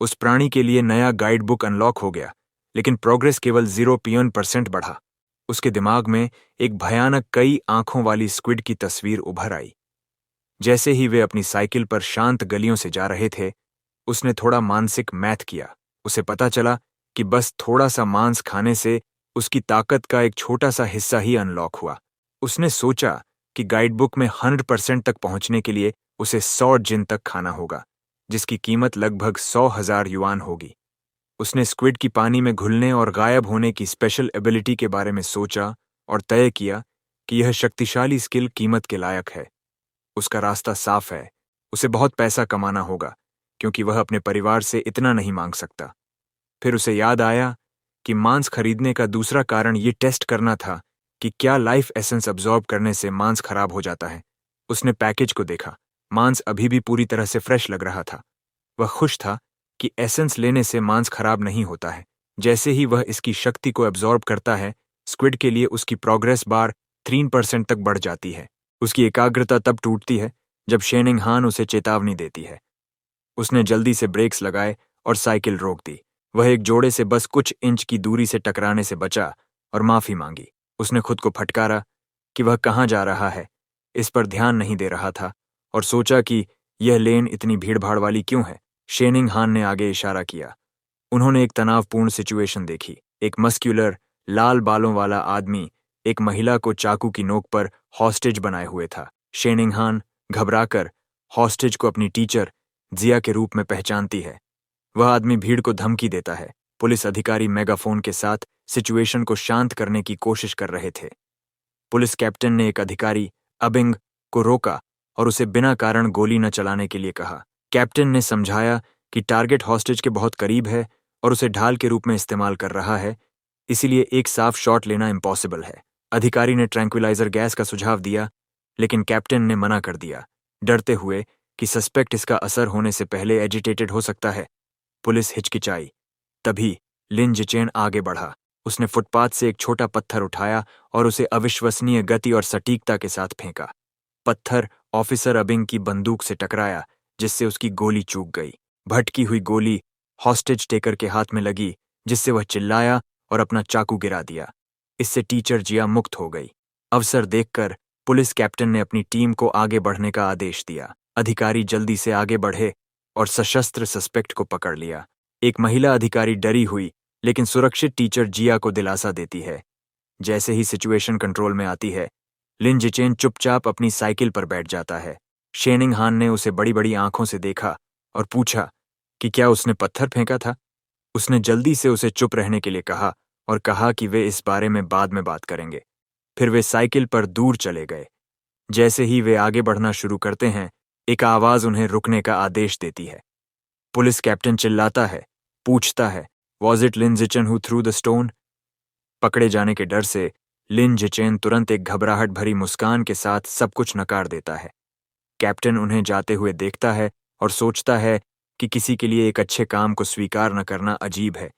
उस प्राणी के लिए नया गाइड बुक अनलॉक हो गया, लेकिन प्रोग्रेस केवल 0% बढ़ा। उसके दिमाग में एक भयानक कई आंखों वाली स्क्विड की तस्वीर उभर आई। जैसे ही वे अपनी साइकिल पर शांत गलियों से जा रहे थे, उसने थोड़ा मानसिक मैथ किया। उसे पता चला कि बस थोड़ा सा मांस खाने से उसकी ताकत का एक छोटा सा हिस्सा ही अनलॉक हुआ। उसने सोचा कि गाइडबुक में 100% तक पहुंचने के लिए उसे 100 जिन तक खाना होगा, जिसकी कीमत लगभग 100,000 युआन होगी। उसने स्क्विड की पानी में घुलने और गायब होने की स्पेशल एबिलिटी के बारे में सोचा और तय किया कि यह शक्तिशाली स्किल कीमत के लायक है। उसका रास्ता साफ है, उसे बहुत पैसा कमाना होगा, क्योंकि वह अपने परिवार से इतना नहीं मांग सकता। फिर उसे याद आया कि मांस खरीदने का दूसरा कारण ये टेस्ट करना था कि क्या लाइफ एसेंस अब्सॉर्ब करने से मांस खराब हो जाता है। उसने पैकेज को देखा। मांस अभी भी पूरी तरह से फ्रेश लग रहा था। वह खुश था कि एसेंस लेने से मांस खराब नहीं होता है। जैसे ही वह इसकी शक्ति को एब्सॉर्ब करता है, स्क्विड के लिए उसकी प्रोग्रेस बार 3% तक बढ़ जाती है। उसकी एकाग्रता तब टूटती है जब शेनिंग हान उसे चेतावनी देती है। उसने जल्दी से ब्रेक्स लगाए और साइकिल रोक दी। वह एक जोड़े से बस कुछ इंच की दूरी से टकराने से बचा और माफी मांगी। उसने खुद को फटकारा कि वह कहाँ जा रहा है, इस पर ध्यान नहीं दे रहा था और सोचा कि यह लेन इतनी भीड़भाड़ वाली क्यों है। शेनिंग हान ने आगे इशारा किया। उन्होंने एक तनावपूर्ण सिचुएशन देखी। एक मस्क्यूलर, लाल बालों वाला आदमी एक महिला को चाकू की नोक पर हॉस्टेज बनाए हुए था। शेनिंग हान घबराकर हॉस्टेज को अपनी टीचर जिया के रूप में पहचानती है। वह आदमी भीड़ को धमकी देता है। पुलिस अधिकारी मेगाफोन के साथ सिचुएशन को शांत करने की कोशिश कर रहे थे। पुलिस कैप्टन ने एक अधिकारी अबिंग को रोका और उसे बिना कारण गोली न चलाने के लिए कहा। कैप्टन ने समझाया कि टारगेट हॉस्टेज के बहुत करीब है और उसे ढाल के रूप में इस्तेमाल कर रहा है, इसीलिए एक साफ शॉट लेना इम्पॉसिबल है। अधिकारी ने ट्रैंक्विलाइजर गैस का सुझाव दिया, लेकिन कैप्टन ने मना कर दिया, डरते हुए कि सस्पेक्ट इसका असर होने से पहले एजिटेटेड हो सकता है। पुलिस हिचकिचाई। तभी लिन जिचेन आगे बढ़ा। उसने फुटपाथ से एक छोटा पत्थर उठाया और उसे अविश्वसनीय गति और सटीकता के साथ फेंका। पत्थर ऑफिसर अबिंग की बंदूक से टकराया, जिससे उसकी गोली चूक गई। भटकी हुई गोली हॉस्टेज टेकर के हाथ में लगी, जिससे वह चिल्लाया और अपना चाकू गिरा दिया। इससे टीचर जिया मुक्त हो गई। अवसर देखकर पुलिस कैप्टन ने अपनी टीम को आगे बढ़ने का आदेश दिया। अधिकारी जल्दी से आगे बढ़े और सशस्त्र सस्पेक्ट को पकड़ लिया। एक महिला अधिकारी डरी हुई लेकिन सुरक्षित टीचर जिया को दिलासा देती है। जैसे ही सिचुएशन कंट्रोल में आती है, लिन जिचेन चुपचाप अपनी साइकिल पर बैठ जाता है। शेनिंग हान ने उसे बड़ी बड़ी आंखों से देखा और पूछा कि क्या उसने पत्थर फेंका था। उसने जल्दी से उसे चुप रहने के लिए कहा और कहा कि वे इस बारे में बाद में बात करेंगे। फिर वे साइकिल पर दूर चले गए। जैसे ही वे आगे बढ़ना शुरू करते हैं, एक आवाज उन्हें रुकने का आदेश देती है। पुलिस कैप्टन चिल्लाता है, पूछता है, was it Lin Jichen who threw the stone? पकड़े जाने के डर से लिन जिचेन तुरंत एक घबराहट भरी मुस्कान के साथ सब कुछ नकार देता है। कैप्टन उन्हें जाते हुए देखता है और सोचता है कि किसी के लिए एक अच्छे काम को स्वीकार न करना अजीब है।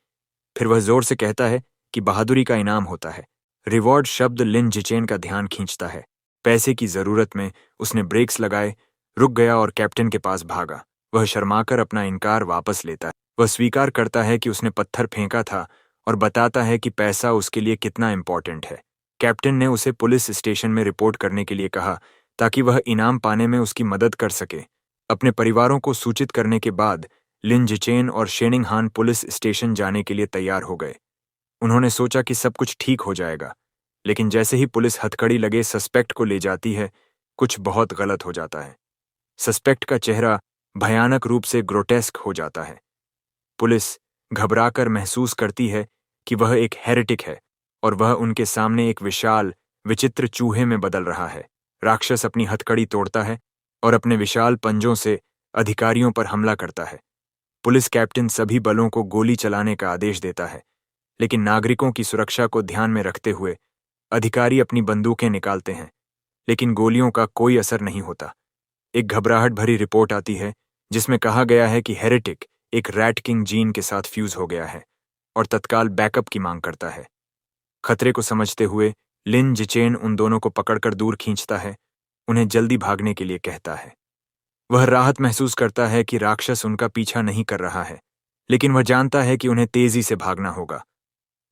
फिर वह जोर से कहता है कि बहादुरी का इनाम होता है। रिवॉर्ड शब्द लिन जिचेन का ध्यान खींचता है। पैसे की जरूरत में उसने ब्रेक्स लगाए, रुक गया और कैप्टन के पास भागा। वह शर्माकर अपना इनकार वापस लेता है। वह स्वीकार करता है कि उसने पत्थर फेंका था और बताता है कि पैसा उसके लिए कितना इम्पोर्टेंट है। कैप्टन ने उसे पुलिस स्टेशन में रिपोर्ट करने के लिए कहा ताकि वह इनाम पाने में उसकी मदद कर सके। अपने परिवारों को सूचित करने के बाद लिन जिचेन और शेनिंग हान पुलिस स्टेशन जाने के लिए तैयार हो गए। उन्होंने सोचा कि सब कुछ ठीक हो जाएगा, लेकिन जैसे ही पुलिस हथकड़ी लगे सस्पेक्ट को ले जाती है, कुछ बहुत गलत हो जाता है। सस्पेक्ट का चेहरा भयानक रूप से ग्रोटेस्क हो जाता है। पुलिस घबराकर महसूस करती है कि वह एक हेरेटिक है और वह उनके सामने एक विशाल, विचित्र चूहे में बदल रहा है। राक्षस अपनी हथकड़ी तोड़ता है और अपने विशाल पंजों से अधिकारियों पर हमला करता है। पुलिस कैप्टन सभी बलों को गोली चलाने का आदेश देता है, लेकिन नागरिकों की सुरक्षा को ध्यान में रखते हुए अधिकारी अपनी बंदूकें निकालते हैं। लेकिन गोलियों का कोई असर नहीं होता। एक घबराहट भरी रिपोर्ट आती है जिसमें कहा गया है कि हेरेटिक एक रैट किंग जीन के साथ फ्यूज हो गया है और तत्काल बैकअप की मांग करता है। खतरे को समझते हुए लिन जिचेन उन दोनों को पकड़कर दूर खींचता है, उन्हें जल्दी भागने के लिए कहता है। वह राहत महसूस करता है कि राक्षस उनका पीछा नहीं कर रहा है, लेकिन वह जानता है कि उन्हें तेजी से भागना होगा।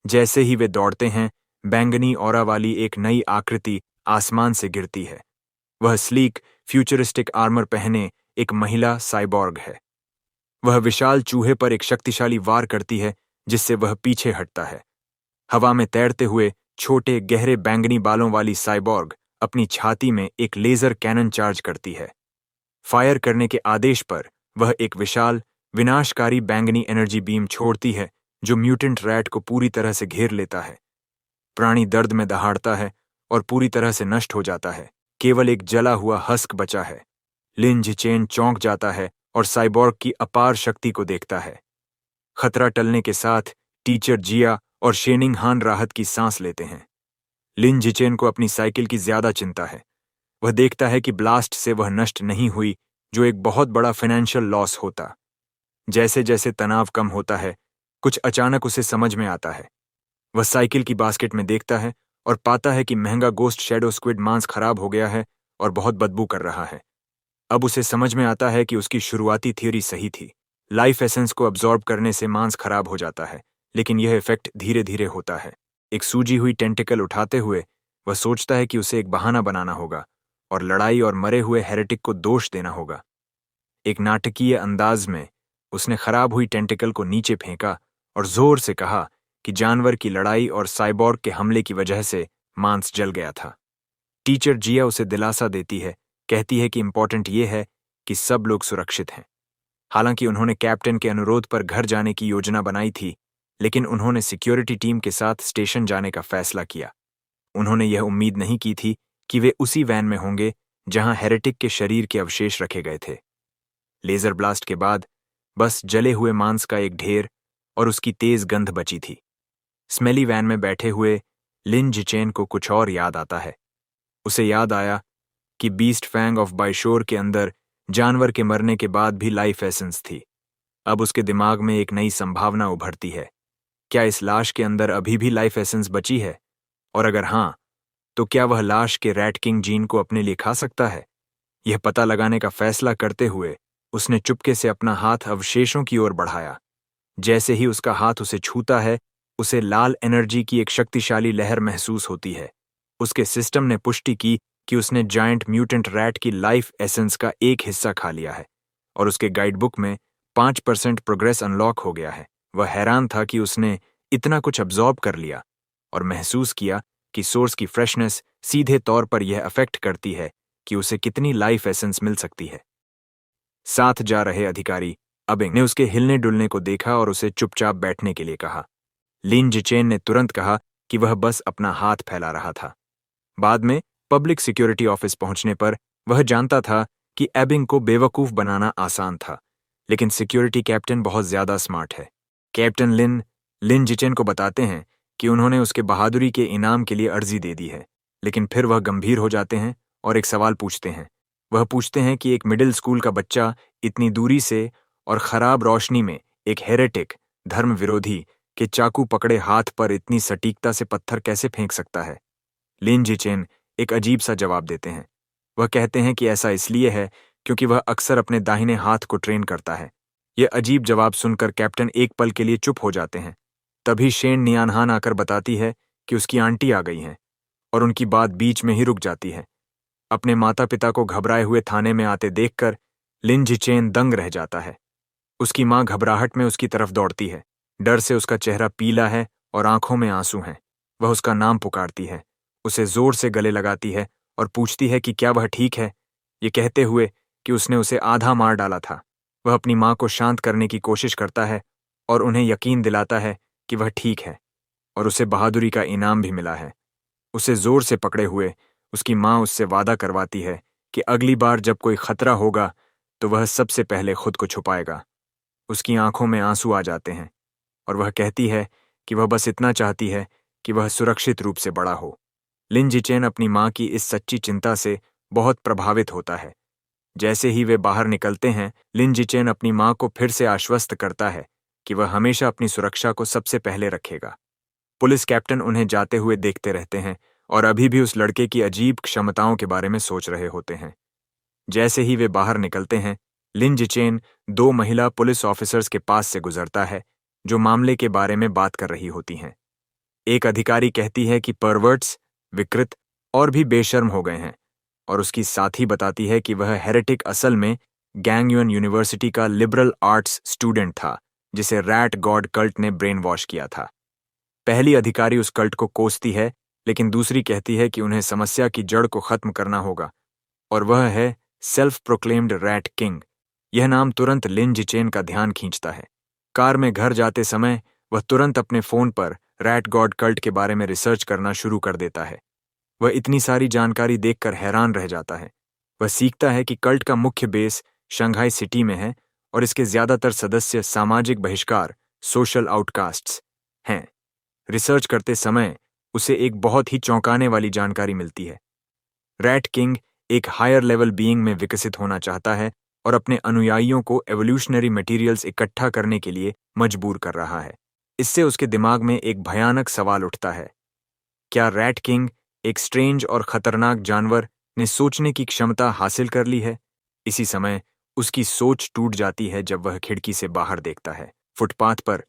जैसे ही वे दौड़ते हैं, बैंगनी ऑरा वाली एक नई आकृति आसमान से गिरती है। वह स्लीक फ्यूचरिस्टिक आर्मर पहने एक महिला साइबॉर्ग है। वह विशाल चूहे पर एक शक्तिशाली वार करती है जिससे वह पीछे हटता है। हवा में तैरते हुए छोटे गहरे बैंगनी बालों वाली साइबॉर्ग अपनी छाती में एक लेजर कैनन चार्ज करती है। फायर करने के आदेश पर वह एक विशाल विनाशकारी बैंगनी एनर्जी बीम छोड़ती है जो म्यूटेंट रैट को पूरी तरह से घेर लेता है। प्राणी दर्द में दहाड़ता है और पूरी तरह से नष्ट हो जाता है। केवल एक जला हुआ हस्क बचा है। लिन जिचेन चौंक जाता है और साइबॉर्ग की अपार शक्ति को देखता है। खतरा टलने के साथ टीचर जिया और शेनिंग हान राहत की सांस लेते हैं। लिन जिचेन को अपनी साइकिल की ज्यादा चिंता है। वह देखता है कि ब्लास्ट से वह नष्ट नहीं हुई, जो एक बहुत बड़ा फाइनेंशियल लॉस होता। जैसे जैसे तनाव कम होता है, कुछ अचानक उसे समझ में आता है। वह साइकिल की बास्केट में देखता है और पाता है कि महंगा गोस्ट शैडो स्क्विड मांस खराब हो गया है और बहुत बदबू कर रहा है। अब उसे समझ में आता है कि उसकी शुरुआती थ्योरी सही थी। लाइफ एसेंस को अब्जॉर्ब करने से मांस खराब हो जाता है, लेकिन यह इफेक्ट धीरे धीरे होता है। एक सूजी हुई टेंटिकल उठाते हुए वह सोचता है कि उसे एक बहाना बनाना होगा और लड़ाई और मरे हुए हेरेटिक को दोष देना होगा। एक नाटकीय अंदाज में उसने खराब हुई टेंटिकल को नीचे फेंका और जोर से कहा कि जानवर की लड़ाई और साइबॉर्ग के हमले की वजह से मांस जल गया था। टीचर जिया उसे दिलासा देती है, कहती है कि इंपॉर्टेंट ये है कि सब लोग सुरक्षित हैं। हालांकि उन्होंने कैप्टन के अनुरोध पर घर जाने की योजना बनाई थी, लेकिन उन्होंने सिक्योरिटी टीम के साथ स्टेशन जाने का फैसला किया। उन्होंने यह उम्मीद नहीं की थी कि वे उसी वैन में होंगे जहां हेरेटिक के शरीर के अवशेष रखे गए थे। लेजर ब्लास्ट के बाद बस जले हुए मांस का एक ढेर और उसकी तेज गंध बची थी। स्मेली वैन में बैठे हुए लिन जिचेन को कुछ और याद आता है। उसे याद आया कि बीस्ट फैंग ऑफ बाइशोर के अंदर जानवर के मरने के बाद भी लाइफ एसेंस थी। अब उसके दिमाग में एक नई संभावना उभरती है। क्या इस लाश के अंदर अभी भी लाइफ एसेंस बची है? और अगर हां, तो क्या वह लाश के रैट किंग जीन को अपने लिए खा सकता है? यह पता लगाने का फैसला करते हुए उसने चुपके से अपना हाथ अवशेषों की ओर बढ़ाया। जैसे ही उसका हाथ उसे छूता है, उसे लाल एनर्जी की एक शक्तिशाली लहर महसूस होती है। उसके सिस्टम ने पुष्टि की कि उसने जायंट म्यूटेंट रैट की लाइफ एसेंस का एक हिस्सा खा लिया है और उसके गाइडबुक में 5% प्रोग्रेस अनलॉक हो गया है। वह हैरान था कि उसने इतना कुछ अब्जॉर्ब कर लिया और महसूस किया कि सोर्स की फ्रेशनेस सीधे तौर पर यह अफेक्ट करती है कि उसे कितनी लाइफ एसेंस मिल सकती है। साथ जा रहे अधिकारी अबिंग ने उसके हिलने डुलने को देखा और उसे चुपचाप बैठने के लिए कहा। लिन जिचेन ने तुरंत कहा कि वह बस अपना हाथ फैला रहा था। बाद में पब्लिक सिक्योरिटी ऑफिस पहुंचने पर वह जानता था कि एबिंग को बेवकूफ बनाना आसान था, लेकिन सिक्योरिटी कैप्टन बहुत ज्यादा स्मार्ट है। कैप्टन लिन जिचेन को बताते हैं कि उन्होंने उसके बहादुरी के इनाम के लिए अर्जी दे दी है, लेकिन फिर वह गंभीर हो जाते हैं और एक सवाल पूछते हैं। वह पूछते हैं कि एक मिडिल स्कूल का बच्चा इतनी दूरी से और खराब रोशनी में एक हेरेटिक धर्म विरोधी के चाकू पकड़े हाथ पर इतनी सटीकता से पत्थर कैसे फेंक सकता है? लिन जिचेन एक अजीब सा जवाब देते हैं। वह कहते हैं कि ऐसा इसलिए है क्योंकि वह अक्सर अपने दाहिने हाथ को ट्रेन करता है। यह अजीब जवाब सुनकर कैप्टन एक पल के लिए चुप हो जाते हैं। तभी शेन नियानहान आकर बताती है कि उसकी आंटी आ गई हैं और उनकी बात बीच में ही रुक जाती है। अपने माता पिता को घबराए हुए थाने में आते देखकर लिन जिचेन दंग रह जाता है। उसकी मां घबराहट में उसकी तरफ दौड़ती है। डर से उसका चेहरा पीला है और आंखों में आंसू हैं। वह उसका नाम पुकारती है, उसे जोर से गले लगाती है और पूछती है कि क्या वह ठीक है, ये कहते हुए कि उसने उसे आधा मार डाला था। वह अपनी मां को शांत करने की कोशिश करता है और उन्हें यकीन दिलाता है कि वह ठीक है और उसे बहादुरी का इनाम भी मिला है। उसे जोर से पकड़े हुए उसकी मां उससे वादा करवाती है कि अगली बार जब कोई खतरा होगा तो वह सबसे पहले खुद को छुपाएगा। उसकी आंखों में आंसू आ जाते हैं और वह कहती है कि वह बस इतना चाहती है कि वह सुरक्षित रूप से बड़ा हो। लिन जिचेन अपनी माँ की इस सच्ची चिंता से बहुत प्रभावित होता है। जैसे ही वे बाहर निकलते हैं, लिन जिचेन अपनी माँ को फिर से आश्वस्त करता है कि वह हमेशा अपनी सुरक्षा को सबसे पहले रखेगा। पुलिस कैप्टन उन्हें जाते हुए देखते रहते हैं और अभी भी उस लड़के की अजीब क्षमताओं के बारे में सोच रहे होते हैं। जैसे ही वे बाहर निकलते हैं, लिन जिचेन दो महिला पुलिस ऑफिसर्स के पास से गुजरता है जो मामले के बारे में बात कर रही होती हैं। एक अधिकारी कहती है कि परवर्ट्स, विकृत और भी बेशर्म हो गए हैं, और उसकी साथी बताती है कि वह हेरेटिक असल में गैंगयुन यूनिवर्सिटी का लिबरल आर्ट्स स्टूडेंट था जिसे रैट गॉड कल्ट ने ब्रेन वॉश किया था। पहली अधिकारी उस कल्ट को कोसती है, लेकिन दूसरी कहती है कि उन्हें समस्या की जड़ को खत्म करना होगा, और वह है सेल्फ प्रोक्लेम्ड रैट किंग। यह नाम तुरंत लिन जिचेन का ध्यान खींचता है। कार में घर जाते समय वह तुरंत अपने फोन पर रैट गॉड कल्ट के बारे में रिसर्च करना शुरू कर देता है। वह इतनी सारी जानकारी देखकर हैरान रह जाता है। वह सीखता है कि कल्ट का मुख्य बेस शंघाई सिटी में है और इसके ज्यादातर सदस्य सामाजिक बहिष्कार, सोशल आउटकास्ट्स हैं। रिसर्च करते समय उसे एक बहुत ही चौंकाने वाली जानकारी मिलती है। रैट किंग एक हायर लेवल बीइंग में विकसित होना चाहता है और अपने अनुयायियों को एवोल्यूशनरी मटेरियल्स इकट्ठा करने के लिए मजबूर कर रहा है। इससे उसके दिमाग में एक भयानक सवाल उठता है, क्या रैट किंग, एक स्ट्रेंज और खतरनाक जानवर, ने सोचने की क्षमता हासिल कर ली है? इसी समय उसकी सोच टूट जाती है जब वह खिड़की से बाहर देखता है। फुटपाथ पर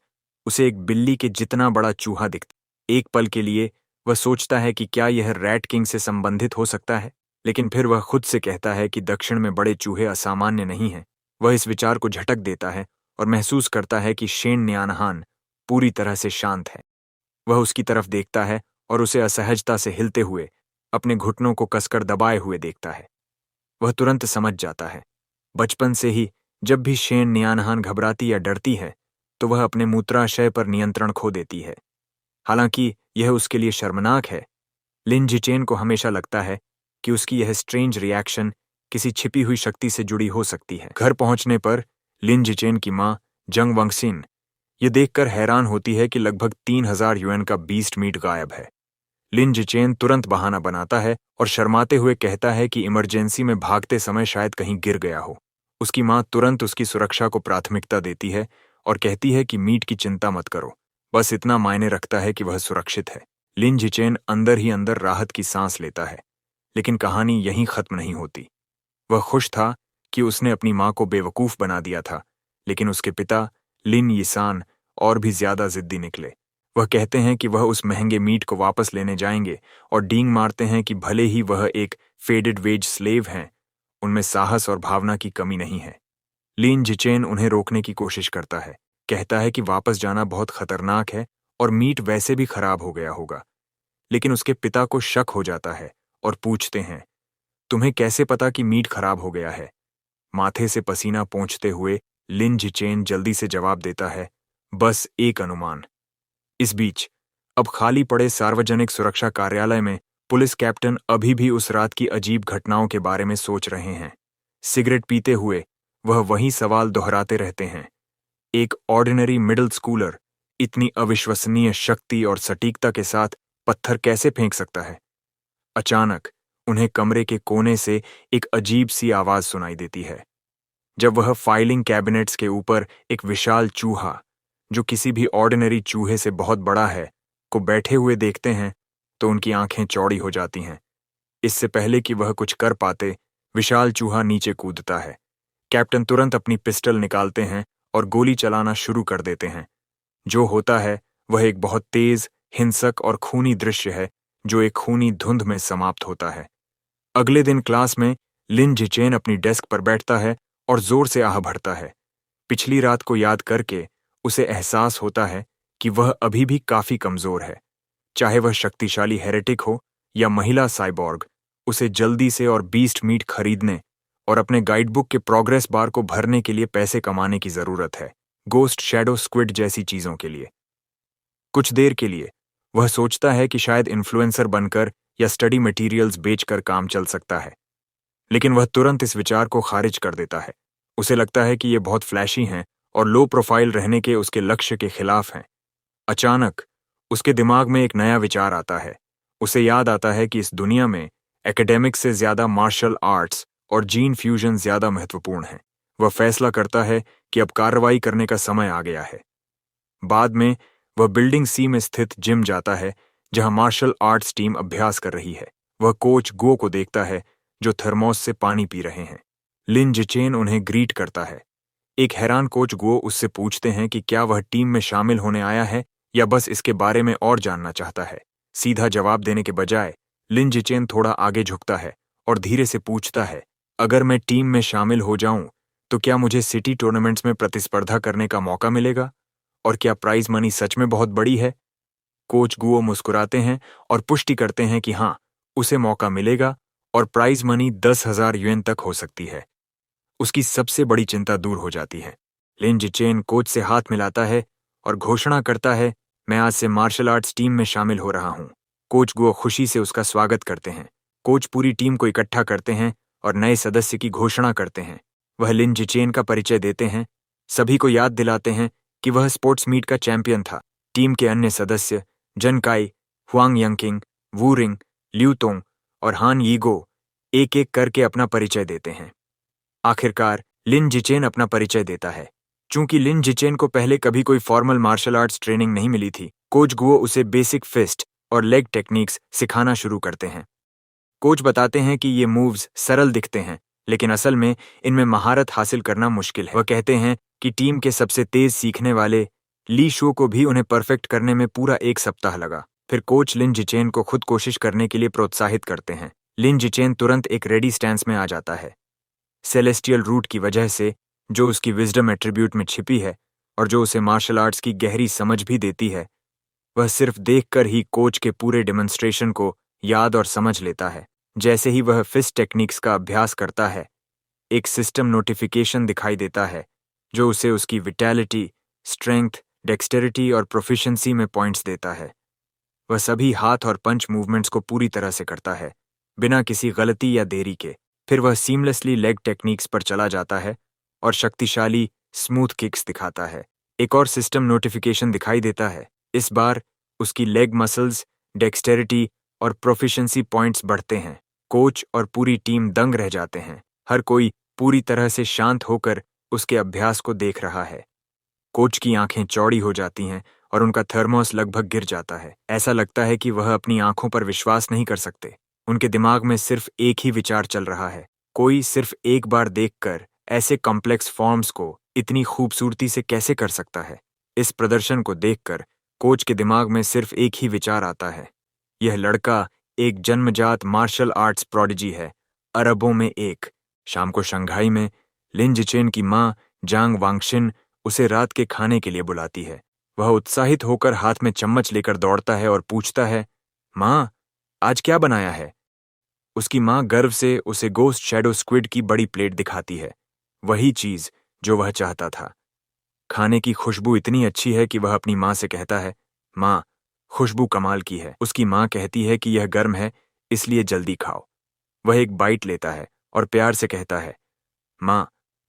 उसे एक बिल्ली के जितना बड़ा चूहा दिखता। एक पल के लिए वह सोचता है कि क्या यह रैट किंग से संबंधित हो सकता है, लेकिन फिर वह खुद से कहता है कि दक्षिण में बड़े चूहे असामान्य नहीं हैं। वह इस विचार को झटक देता है और महसूस करता है कि शेन न्यानहान पूरी तरह से शांत है। वह उसकी तरफ देखता है और उसे असहजता से हिलते हुए, अपने घुटनों को कसकर दबाए हुए देखता है। वह तुरंत समझ जाता है। बचपन से ही जब भी शेन न्यानहान घबराती या डरती है तो वह अपने मूत्राशय पर नियंत्रण खो देती है। हालांकि यह उसके लिए शर्मनाक है, लिन जिचेन को हमेशा लगता है कि उसकी यह स्ट्रेंज रिएक्शन किसी छिपी हुई शक्ति से जुड़ी हो सकती है। घर पहुंचने पर लिन जिचेन की मां जंग वंगसिन यह देखकर हैरान होती है कि लगभग 3000 युएन का बीस्ट मीट गायब है। लिन जिचेन तुरंत बहाना बनाता है और शर्माते हुए कहता है कि इमरजेंसी में भागते समय शायद कहीं गिर गया हो। उसकी मां तुरंत उसकी सुरक्षा को प्राथमिकता देती है और कहती है कि मीट की चिंता मत करो, बस इतना मायने रखता है कि वह सुरक्षित है। लिन जिचेन अंदर ही अंदर राहत की सांस लेता है, लेकिन कहानी यहीं खत्म नहीं होती। वह खुश था कि उसने अपनी मां को बेवकूफ बना दिया था, लेकिन उसके पिता लिन यिसान और भी ज्यादा जिद्दी निकले। वह कहते हैं कि वह उस महंगे मीट को वापस लेने जाएंगे और डींग मारते हैं कि भले ही वह एक फेडेड वेज स्लेव हैं, उनमें साहस और भावना की कमी नहीं है। लिन जिचेन उन्हें रोकने की कोशिश करता है, कहता है कि वापस जाना बहुत खतरनाक है और मीट वैसे भी खराब हो गया होगा। लेकिन उसके पिता को शक हो जाता है और पूछते हैं, तुम्हें कैसे पता कि मीट खराब हो गया है? माथे से पसीना पोंछते हुए लिन जिचेन जल्दी से जवाब देता है, बस एक अनुमान। इस बीच अब खाली पड़े सार्वजनिक सुरक्षा कार्यालय में पुलिस कैप्टन अभी भी उस रात की अजीब घटनाओं के बारे में सोच रहे हैं। सिगरेट पीते हुए वह वही सवाल दोहराते रहते हैं, एक ऑर्डिनरी मिडिल स्कूलर इतनी अविश्वसनीय शक्ति और सटीकता के साथ पत्थर कैसे फेंक सकता है? अचानक उन्हें कमरे के कोने से एक अजीब सी आवाज सुनाई देती है। जब वह फाइलिंग कैबिनेट्स के ऊपर एक विशाल चूहा, जो किसी भी ऑर्डिनरी चूहे से बहुत बड़ा है, को बैठे हुए देखते हैं तो उनकी आंखें चौड़ी हो जाती हैं। इससे पहले कि वह कुछ कर पाते, विशाल चूहा नीचे कूदता है। कैप्टन तुरंत अपनी पिस्टल निकालते हैं और गोली चलाना शुरू कर देते हैं। जो होता है वह एक बहुत तेज, हिंसक और खूनी दृश्य है जो एक खूनी धुंध में समाप्त होता है। अगले दिन क्लास में लिन जिचेन अपनी डेस्क पर बैठता है और जोर से आह भरता है। पिछली रात को याद करके उसे एहसास होता है कि वह अभी भी काफी कमजोर है। चाहे वह शक्तिशाली हेरेटिक हो या महिला साइबॉर्ग, उसे जल्दी से और बीस्ट मीट खरीदने और अपने गाइडबुक के प्रोग्रेस बार को भरने के लिए पैसे कमाने की जरूरत है, गोस्ट शैडो स्क्विड जैसी चीजों के लिए। कुछ देर के लिए वह सोचता है कि शायद इन्फ्लुएंसर बनकर या स्टडी मटेरियल्स बेचकर काम चल सकता है, लेकिन वह तुरंत इस विचार को खारिज कर देता है। उसे लगता है कि ये बहुत फ्लैशी हैं और लो प्रोफाइल रहने के उसके लक्ष्य के खिलाफ हैं। अचानक उसके दिमाग में एक नया विचार आता है उसे याद आता है कि इस दुनिया में एकेडमिक्स से ज्यादा मार्शल आर्ट्स और जीन फ्यूजन ज्यादा महत्वपूर्ण है। वह फैसला करता है कि अब कार्रवाई करने का समय आ गया है। बाद में वह बिल्डिंग सी में स्थित जिम जाता है जहां मार्शल आर्ट्स टीम अभ्यास कर रही है। वह कोच गो को देखता है जो थर्मोस से पानी पी रहे हैं। लिन जिचेन उन्हें ग्रीट करता है। एक हैरान कोच गो उससे पूछते हैं कि क्या वह टीम में शामिल होने आया है या बस इसके बारे में और जानना चाहता है। सीधा जवाब देने के बजाय लिन जिचेन थोड़ा आगे झुकता है और धीरे से पूछता है, अगर मैं टीम में शामिल हो जाऊं तो क्या मुझे सिटी टूर्नामेंट्स में प्रतिस्पर्धा करने का मौका मिलेगा? और क्या प्राइज मनी सच में बहुत बड़ी है? कोच गुओ मुस्कुराते हैं और पुष्टि करते हैं कि हाँ, उसे मौका मिलेगा और प्राइज मनी 10,000 युएन तक हो सकती है। उसकी सबसे बड़ी चिंता दूर हो जाती है। लिन जिचेन कोच से हाथ मिलाता है और घोषणा करता है, मैं आज से मार्शल आर्ट्स टीम में शामिल हो रहा हूँ। कोच गुओ खुशी से उसका स्वागत करते हैं। कोच पूरी टीम को इकट्ठा करते हैं और नए सदस्य की घोषणा करते हैं। वह लिन जिचेन का परिचय देते हैं, सभी को याद दिलाते हैं कि वह स्पोर्ट्स मीट का चैंपियन था। टीम के अन्य सदस्य जन काई, हुआंग यंकिंग, वू रिंग, लिू तोंग और हान यीगो एक-एक करके अपना परिचय देते हैं। आखिरकार लिन जिचेन अपना परिचय देता है। चूंकि लिन जिचेन को पहले कभी कोई फॉर्मल मार्शल आर्ट्स ट्रेनिंग नहीं मिली थी, कोच गुओ उसे बेसिक फिस्ट और लेग टेक्निक्स सिखाना शुरू करते हैं। कोच बताते हैं कि ये मूव्स सरल दिखते हैं, लेकिन असल में इनमें महारत हासिल करना मुश्किल है। वह कहते हैं कि टीम के सबसे तेज सीखने वाले ली शो को भी उन्हें परफेक्ट करने में पूरा 1 सप्ताह लगा। फिर कोच लिन जिचेन को खुद कोशिश करने के लिए प्रोत्साहित करते हैं। लिन जिचेन तुरंत एक रेडी स्टैंस में आ जाता है। सेलेस्टियल रूट की वजह से, जो उसकी विजडम एट्रीब्यूट में छिपी है और जो उसे मार्शल आर्ट्स की गहरी समझ भी देती है, वह सिर्फ देखकर ही कोच के पूरे डेमोन्स्ट्रेशन को याद और समझ लेता है। जैसे ही वह फिस्ट टेक्निक्स का अभ्यास करता है, एक सिस्टम नोटिफिकेशन दिखाई देता है जो उसे उसकी विटैलिटी, स्ट्रेंथ, डेक्सटेरिटी और प्रोफिशिएंसी में पॉइंट्स देता है। वह सभी हाथ और पंच मूवमेंट्स को पूरी तरह से करता है, बिना किसी गलती या देरी के। फिर वह सीमलेसली लेग टेक्निक्स पर चला जाता है और शक्तिशाली स्मूथ किक्स दिखाता है। एक और सिस्टम नोटिफिकेशन दिखाई देता है। इस बार उसकी लेग मसल्स, डेक्सटेरिटी और प्रोफिशिएंसी पॉइंट्स बढ़ते हैं। कोच और पूरी टीम दंग रह जाते हैं। हर कोई पूरी तरह से शांत होकर उसके अभ्यास को देख रहा है। कोच की आंखें चौड़ी हो जाती हैं और उनका थर्मोस लगभग गिर जाता है। ऐसा लगता है कि वह अपनी आंखों पर विश्वास नहीं कर सकते। उनके दिमाग में सिर्फ एक ही विचार चल रहा है, कोई सिर्फ एक बार देखकर ऐसे कॉम्प्लेक्स फॉर्म्स को इतनी खूबसूरती से कैसे कर सकता है। इस प्रदर्शन को देखकर कोच के दिमाग में सिर्फ एक ही विचार आता है, यह लड़का एक जन्मजात मार्शल आर्ट्स प्रोडिजी है, अरबों में एक। शाम को शंघाई में लिन जिचेन की मां जांग वांगशिन उसे रात के खाने के लिए बुलाती है। वह उत्साहित होकर हाथ में चम्मच लेकर दौड़ता है और पूछता है, मां, आज क्या बनाया है? उसकी मां गर्व से उसे गोस्ट शैडो स्क्विड की बड़ी प्लेट दिखाती है, वही चीज जो वह चाहता था। खाने की खुशबू इतनी अच्छी है कि वह अपनी मां से कहता है, मां, खुशबू कमाल की है। उसकी मां कहती है कि यह गर्म है, इसलिए जल्दी खाओ। वह एक बाइट लेता है और प्यार से कहता है, मां,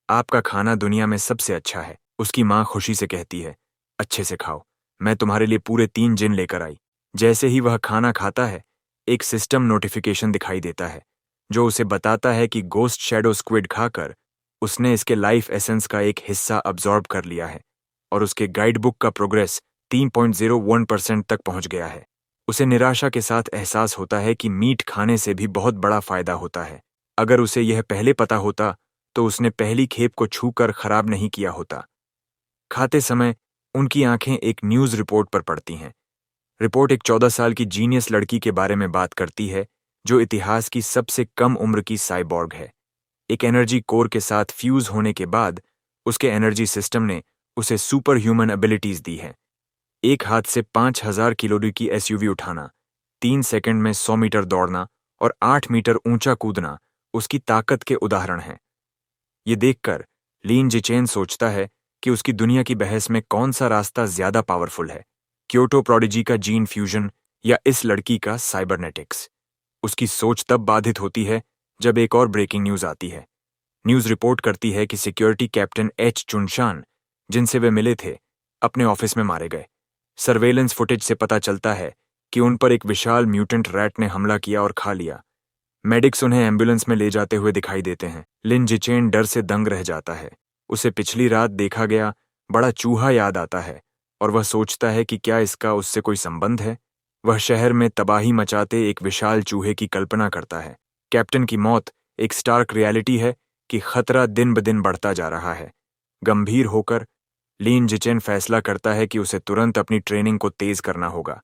आपका खाना दुनिया में सबसे अच्छा है। उसकी मां खुशी से कहती है, अच्छे से खाओ, मैं तुम्हारे लिए पूरे 3 जिन लेकर आई। जैसे ही वह खाना खाता है, एक सिस्टम नोटिफिकेशन दिखाई देता है जो उसे बताता है कि गोस्ट शैडो स्क्विड खाकर उसने इसके लाइफ एसेंस का एक हिस्सा अब्जॉर्ब कर लिया है और उसके गाइडबुक का प्रोग्रेस 3.01% तक पहुंच गया है। उसे निराशा के साथ एहसास होता है कि मीट खाने से भी बहुत बड़ा फायदा होता है। अगर उसे यह पहले पता होता तो उसने पहली खेप को छूकर खराब नहीं किया होता। खाते समय उनकी आंखें एक न्यूज रिपोर्ट पर पड़ती हैं। रिपोर्ट एक 14 साल की जीनियस लड़की के बारे में बात करती है जो इतिहास की सबसे कम उम्र की साइबॉर्ग है। एक एनर्जी कोर के साथ फ्यूज होने के बाद उसके एनर्जी सिस्टम ने उसे सुपर ह्यूमन एबिलिटीज दी हैं। एक हाथ से 5,000 किलो की एसयूवी उठाना, 3 सेकंड में 100 मीटर दौड़ना और 8 मीटर ऊंचा कूदना उसकी ताकत के उदाहरण हैं। ये देखकर लिन जिचेन सोचता है कि उसकी दुनिया की बहस में कौन सा रास्ता ज्यादा पावरफुल है, क्योटो प्रोडिजी का जीन फ्यूजन या इस लड़की का साइबरनेटिक्स। उसकी सोच तब बाधित होती है जब एक और ब्रेकिंग न्यूज आती है। न्यूज रिपोर्ट करती है कि सिक्योरिटी कैप्टन एच चुनशान, जिनसे वे मिले थे, अपने ऑफिस में मारे गए। सर्वेलेंस फुटेज से पता चलता है कि उन पर एक विशाल म्यूटेंट रैट ने हमला किया और खा लिया। मेडिक्स उन्हें एम्बुलेंस में ले जाते हुए दिखाई देते हैं। लिन जिचेन डर से दंग रह जाता है। उसे पिछली रात देखा गया बड़ा चूहा याद आता है और वह सोचता है कि क्या इसका उससे कोई संबंध है। वह शहर में तबाही मचाते एक विशाल चूहे की कल्पना करता है। कैप्टन की मौत एक स्टार्क रियलिटी है कि खतरा दिन ब दिन बढ़ता जा रहा है। गंभीर होकर लिन जिचेन फैसला करता है कि उसे तुरंत अपनी ट्रेनिंग को तेज करना होगा।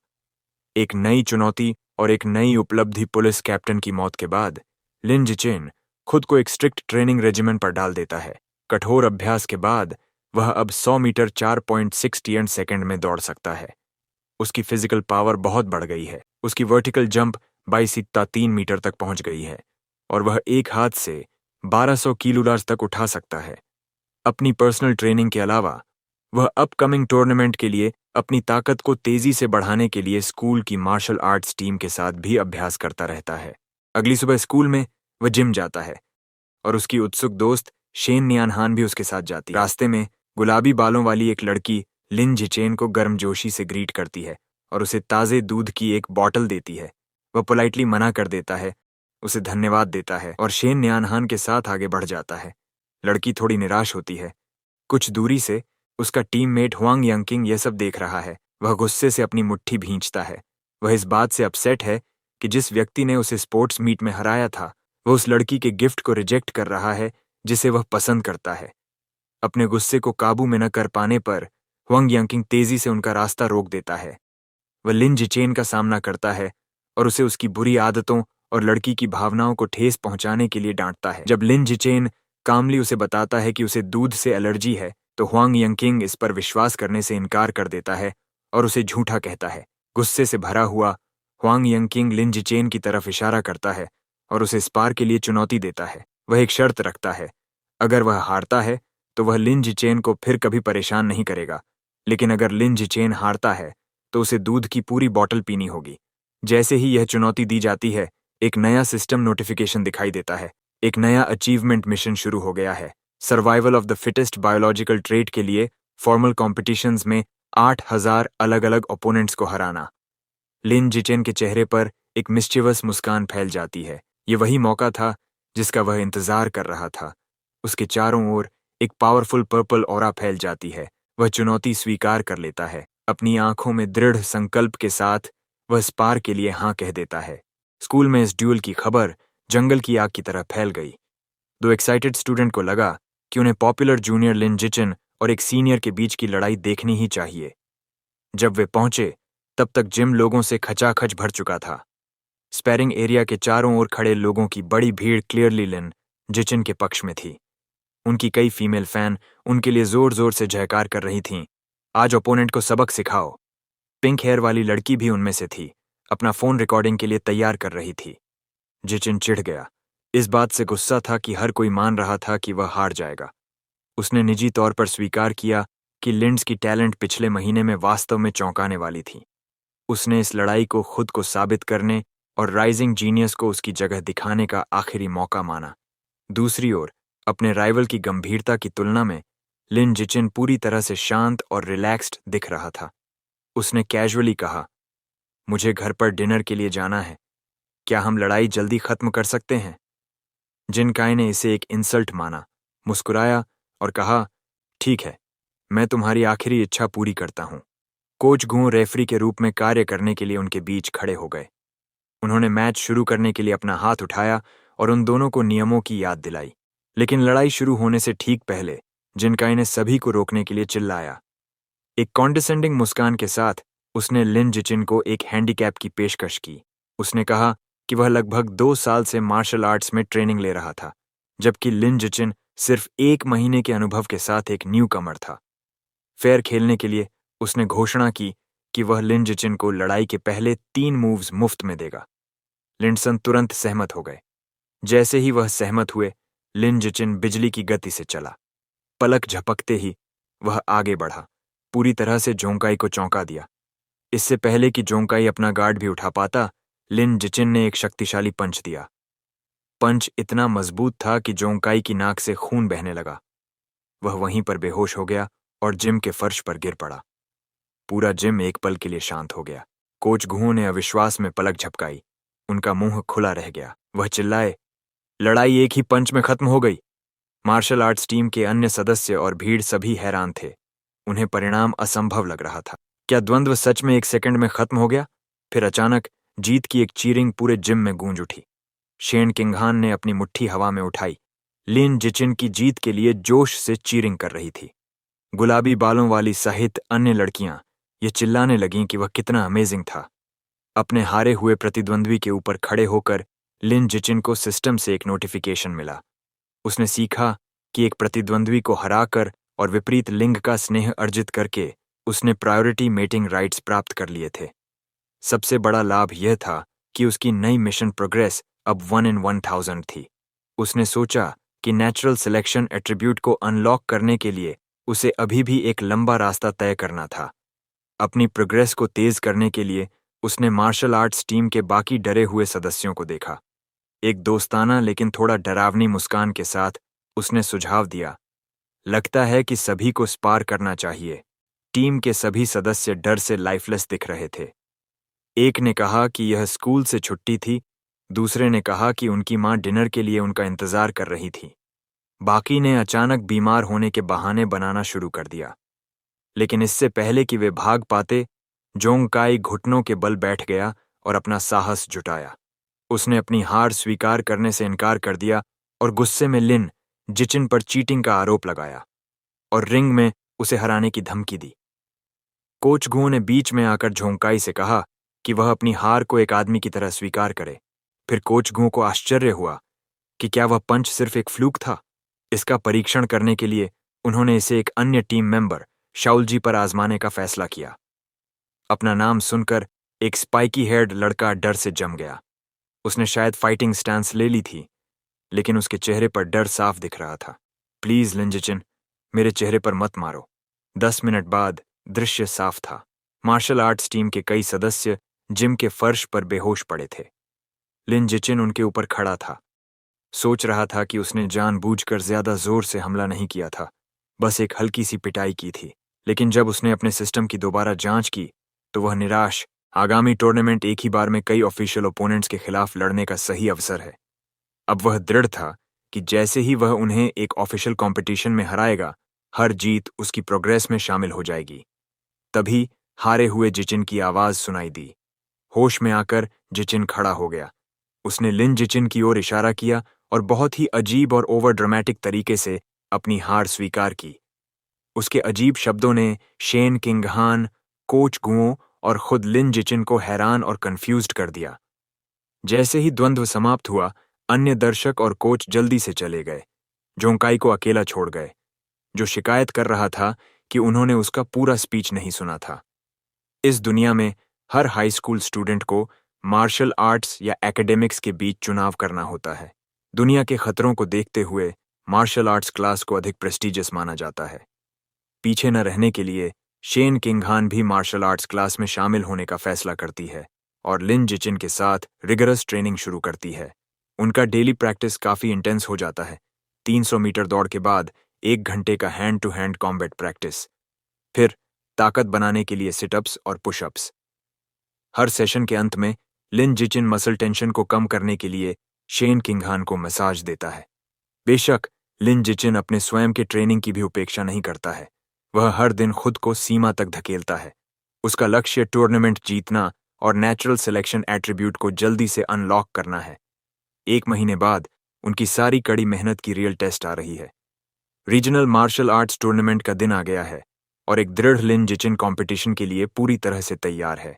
एक नई चुनौती और एक नई उपलब्धि पुलिस कैप्टन की मौत के बाद लिन जिचेन खुद को एक स्ट्रिक्ट ट्रेनिंग रेजिमेंट पर डाल देता है। कठोर अभ्यास के बाद वह अब 100 मीटर 4.6 सेकंड में दौड़ सकता है। उसकी फिजिकल पावर बहुत बढ़ गई है। उसकी वर्टिकल जंप 22.3 मीटर तक पहुंच गई है और वह एक हाथ से 1200 किलोग्राम तक उठा सकता है। अपनी पर्सनल ट्रेनिंग के अलावा वह अपकमिंग टूर्नामेंट के लिए अपनी ताकत को तेजी से बढ़ाने के लिए स्कूल की मार्शल आर्ट्स टीम के साथ भी अभ्यास करता रहता है। अगली सुबह स्कूल में वह जिम जाता है और उसकी उत्सुक दोस्त शेन नियानहान भी उसके साथ जाती है। रास्ते में गुलाबी बालों वाली एक लड़की लिन जिचेन को गर्मजोशी से ग्रीट करती है और उसे ताज़े दूध की एक बॉटल देती है। वह पोलाइटली मना कर देता है, उसे धन्यवाद देता है और शेन नियानहान के साथ आगे बढ़ जाता है। लड़की थोड़ी निराश होती है। कुछ दूरी से उसका टीममेट हुआंग यंकिंग यह सब देख रहा है। वह गुस्से से अपनी मुट्ठी भींचता है। वह इस बात से अपसेट है कि जिस व्यक्ति ने उसे स्पोर्ट्स मीट में हराया था वह उस लड़की के गिफ्ट को रिजेक्ट कर रहा है जिसे वह पसंद करता है। अपने गुस्से को काबू में न कर पाने पर हुआंग यंकिंग तेजी से उनका रास्ता रोक देता है। वह लिन जिचेन का सामना करता है और उसे उसकी बुरी आदतों और लड़की की भावनाओं को ठेस पहुंचाने के लिए डांटता है। जब लिन जिचेन कामली उसे बताता है कि उसे दूध से एलर्जी है तो हुआंग यंकिंग इस पर विश्वास करने से इनकार कर देता है और उसे झूठा कहता है। गुस्से से भरा हुआ हुआंग यंकिंग लिन जिचेन की तरफ इशारा करता है और उसे स्पार के लिए चुनौती देता है। वह एक शर्त रखता है, अगर वह हारता है तो वह लिन जिचेन को फिर कभी परेशान नहीं करेगा, लेकिन अगर लिन जिचेन हारता है तो उसे दूध की पूरी बॉटल पीनी होगी। जैसे ही यह चुनौती दी जाती है एक नया सिस्टम नोटिफिकेशन दिखाई देता है। एक नया अचीवमेंट मिशन शुरू हो गया है। Survival of the fittest biological trait के लिए फॉर्मल कॉम्पिटिशन्स में 8000 अलग अलग ओपोनेंट्स को हराना। लिन जिचेन के चेहरे पर एक मिस्चिवस मुस्कान फैल जाती है। ये वही मौका था जिसका वह इंतजार कर रहा था। उसके चारों ओर एक पावरफुल पर्पल ऑरा फैल जाती है। वह चुनौती स्वीकार कर लेता है। अपनी आंखों में दृढ़ संकल्प के साथ वह स्पार के लिए हाँ कह देता है। स्कूल में इस ड्यूल की खबर जंगल की आग की तरह फैल गई। दो एक्साइटेड स्टूडेंट को लगा कि उन्हें पॉपुलर जूनियर लिन जिचेन और एक सीनियर के बीच की लड़ाई देखनी ही चाहिए। जब वे पहुंचे तब तक जिम लोगों से खचाखच भर चुका था। स्पैरिंग एरिया के चारों ओर खड़े लोगों की बड़ी भीड़ क्लियरली लिन जिचेन के पक्ष में थी। उनकी कई फीमेल फैन उनके लिए जोर जोर से जयकार कर रही थीं, आज ओपोनेंट को सबक सिखाओ। पिंक हेयर वाली लड़की भी उनमें से थी, अपना फोन रिकॉर्डिंग के लिए तैयार कर रही थी। जिचेन चिढ़ गया। इस बात से गुस्सा था कि हर कोई मान रहा था कि वह हार जाएगा। उसने निजी तौर पर स्वीकार किया कि लिंड्स की टैलेंट पिछले महीने में वास्तव में चौंकाने वाली थी। उसने इस लड़ाई को खुद को साबित करने और राइजिंग जीनियस को उसकी जगह दिखाने का आखिरी मौका माना। दूसरी ओर अपने राइवल की गंभीरता की तुलना में लिन जिचेन पूरी तरह से शांत और रिलैक्स्ड दिख रहा था। उसने कैजुअली कहा, मुझे घर पर डिनर के लिए जाना है, क्या हम लड़ाई जल्दी खत्म कर सकते हैं? जिनकाई ने इसे एक इंसल्ट माना, मुस्कुराया और कहा, ठीक है, मैं तुम्हारी आखिरी इच्छा पूरी करता हूं। कोच गू रेफरी के रूप में कार्य करने के लिए उनके बीच खड़े हो गए। उन्होंने मैच शुरू करने के लिए अपना हाथ उठाया और उन दोनों को नियमों की याद दिलाई। लेकिन लड़ाई शुरू होने से ठीक पहले जिनकाई ने सभी को रोकने के लिए चिल्लाया। एक कॉन्डिसेंडिंग मुस्कान के साथ उसने लिन जिचेन को एक हैंडीकैप की पेशकश की। उसने कहा कि वह लगभग 2 साल से मार्शल आर्ट्स में ट्रेनिंग ले रहा था, जबकि लिन जिचेन सिर्फ 1 महीने के अनुभव के साथ एक न्यू कमर था। फेयर खेलने के लिए उसने घोषणा की कि वह लिन जिचेन को लड़ाई के पहले 3 मूव्स मुफ्त में देगा। लिंडसन तुरंत सहमत हो गए। जैसे ही वह सहमत हुए, लिन जिचेन बिजली की गति से चला। पलक झपकते ही वह आगे बढ़ा, पूरी तरह से जोंकाई को चौंका दिया। इससे पहले कि जोंकाई अपना गार्ड भी उठा पाता, लिन जिचेन ने एक शक्तिशाली पंच दिया। पंच इतना मजबूत था कि जोंकाई की नाक से खून बहने लगा। वह वहीं पर बेहोश हो गया और जिम के फर्श पर गिर पड़ा। पूरा जिम एक पल के लिए शांत हो गया। कोच घुओं ने अविश्वास में पलक झपकाई। उनका मुंह खुला रह गया। वह चिल्लाए, लड़ाई एक ही पंच में खत्म हो गई। मार्शल आर्ट्स टीम के अन्य सदस्य और भीड़ सभी हैरान थे। उन्हें परिणाम असंभव लग रहा था। क्या द्वंद्व सच में 1 सेकंड में खत्म हो गया? फिर अचानक जीत की एक चीरिंग पूरे जिम में गूंज उठी। शेन किंगहान ने अपनी मुट्ठी हवा में उठाई। लिन जिचिन की जीत के लिए जोश से चीरिंग कर रही थी। गुलाबी बालों वाली सहित अन्य लड़कियां ये चिल्लाने लगीं कि वह कितना अमेजिंग था। अपने हारे हुए प्रतिद्वंद्वी के ऊपर खड़े होकर लिन जिचिन को सिस्टम से एक नोटिफिकेशन मिला। उसने सीखा कि एक प्रतिद्वंद्वी को हराकर और विपरीत लिंग का स्नेह अर्जित करके उसने प्रायोरिटी मेटिंग राइट्स प्राप्त कर लिए थे। सबसे बड़ा लाभ यह था कि उसकी नई मिशन प्रोग्रेस अब 1 in 1000 थी। उसने सोचा कि नेचुरल सिलेक्शन एट्रीब्यूट को अनलॉक करने के लिए उसे अभी भी एक लंबा रास्ता तय करना था। अपनी प्रोग्रेस को तेज करने के लिए उसने मार्शल आर्ट्स टीम के बाकी डरे हुए सदस्यों को देखा। एक दोस्ताना लेकिन थोड़ा डरावनी मुस्कान के साथ उसने सुझाव दिया, लगता है कि सभी को स्पार करना चाहिए। टीम के सभी सदस्य डर से लाइफलेस दिख रहे थे। एक ने कहा कि यह स्कूल से छुट्टी थी, दूसरे ने कहा कि उनकी मां डिनर के लिए उनका इंतजार कर रही थी। बाकी ने अचानक बीमार होने के बहाने बनाना शुरू कर दिया। लेकिन इससे पहले कि वे भाग पाते, जोंग काई घुटनों के बल बैठ गया और अपना साहस जुटाया। उसने अपनी हार स्वीकार करने से इनकार कर दिया और गुस्से में लिन जिचिन पर चीटिंग का आरोप लगाया और रिंग में उसे हराने की धमकी दी। कोच घुओं ने बीच में आकर झोंकाई से कहा कि वह अपनी हार को एक आदमी की तरह स्वीकार करे। फिर कोच घुओं को आश्चर्य हुआ कि क्या वह पंच सिर्फ एक फ्लूक था। इसका परीक्षण करने के लिए उन्होंने इसे एक अन्य टीम मेंबर शाउलजी पर आजमाने का फैसला किया। अपना नाम सुनकर एक स्पाइकी हेयर्ड लड़का डर से जम गया। उसने शायद फाइटिंग स्टैंस ले ली थी, लेकिन उसके चेहरे पर डर साफ दिख रहा था। प्लीज लिन जिचिन, मेरे चेहरे पर मत मारो। 10 मिनट बाद दृश्य साफ था। मार्शल आर्ट्स टीम के कई सदस्य जिम के फर्श पर बेहोश पड़े थे। लिन जिचिन उनके ऊपर खड़ा था। सोच रहा था कि उसने जानबूझकर ज्यादा जोर से हमला नहीं किया था, बस एक हल्की सी पिटाई की थी। लेकिन जब उसने अपने सिस्टम की दोबारा जांच की तो वह निराश। आगामी टूर्नामेंट एक ही बार में कई ऑफिशियल ओपोनेंट्स के खिलाफ लड़ने का सही अवसर है। अब वह दृढ़ था कि जैसे ही वह उन्हें एक ऑफिशियल कंपटीशन में हराएगा, हर जीत उसकी प्रोग्रेस में शामिल हो जाएगी। तभी हारे हुए जिचिन की आवाज सुनाई दी। होश में आकर जिचिन खड़ा हो गया। उसने लिन जिचिन की ओर इशारा किया और बहुत ही अजीब और ओवर ड्रामेटिक तरीके से अपनी हार स्वीकार की। उसके अजीब शब्दों ने शेन किंगहान, कोच घुओं और खुद लिन जिचिन को हैरान और कंफ्यूज्ड कर दिया। जैसे ही द्वंद्व समाप्त हुआ, अन्य दर्शक और कोच जल्दी से चले गए। जोंकाई को अकेला छोड़ गए, जो शिकायत कर रहा था कि उन्होंने उसका पूरा स्पीच नहीं सुना था। इस दुनिया में हर हाई स्कूल स्टूडेंट को मार्शल आर्ट्स या एकेडमिक्स के बीच चुनाव करना होता है। दुनिया के खतरों को देखते हुए मार्शल आर्ट्स क्लास को अधिक प्रेस्टिजियस माना जाता है। पीछे न रहने के लिए शेन किंगहान भी मार्शल आर्ट्स क्लास में शामिल होने का फैसला करती है और लिन जिचिन के साथ रिगरस ट्रेनिंग शुरू करती है। उनका डेली प्रैक्टिस काफी इंटेंस हो जाता है। 300 मीटर दौड़ के बाद 1 घंटे का hand to hand combat practice, फिर ताकत बनाने के लिए सिटअप्स और पुशअप्स। हर सेशन के अंत में लिन जिचिन मसल टेंशन को कम करने के लिए शेन किंगहान को मसाज देता है। बेशक लिन जिचिन अपने स्वयं के ट्रेनिंग की भी उपेक्षा नहीं करता है। वह हर दिन खुद को सीमा तक धकेलता है। उसका लक्ष्य टूर्नामेंट जीतना और नेचुरल सिलेक्शन एट्रीब्यूट को जल्दी से अनलॉक करना है। 1 महीने बाद उनकी सारी कड़ी मेहनत की रियल टेस्ट आ रही है। रीजनल मार्शल आर्ट्स टूर्नामेंट का दिन आ गया है और एक दृढ़ लिन जिचिन कंपटीशन के लिए पूरी तरह से तैयार है।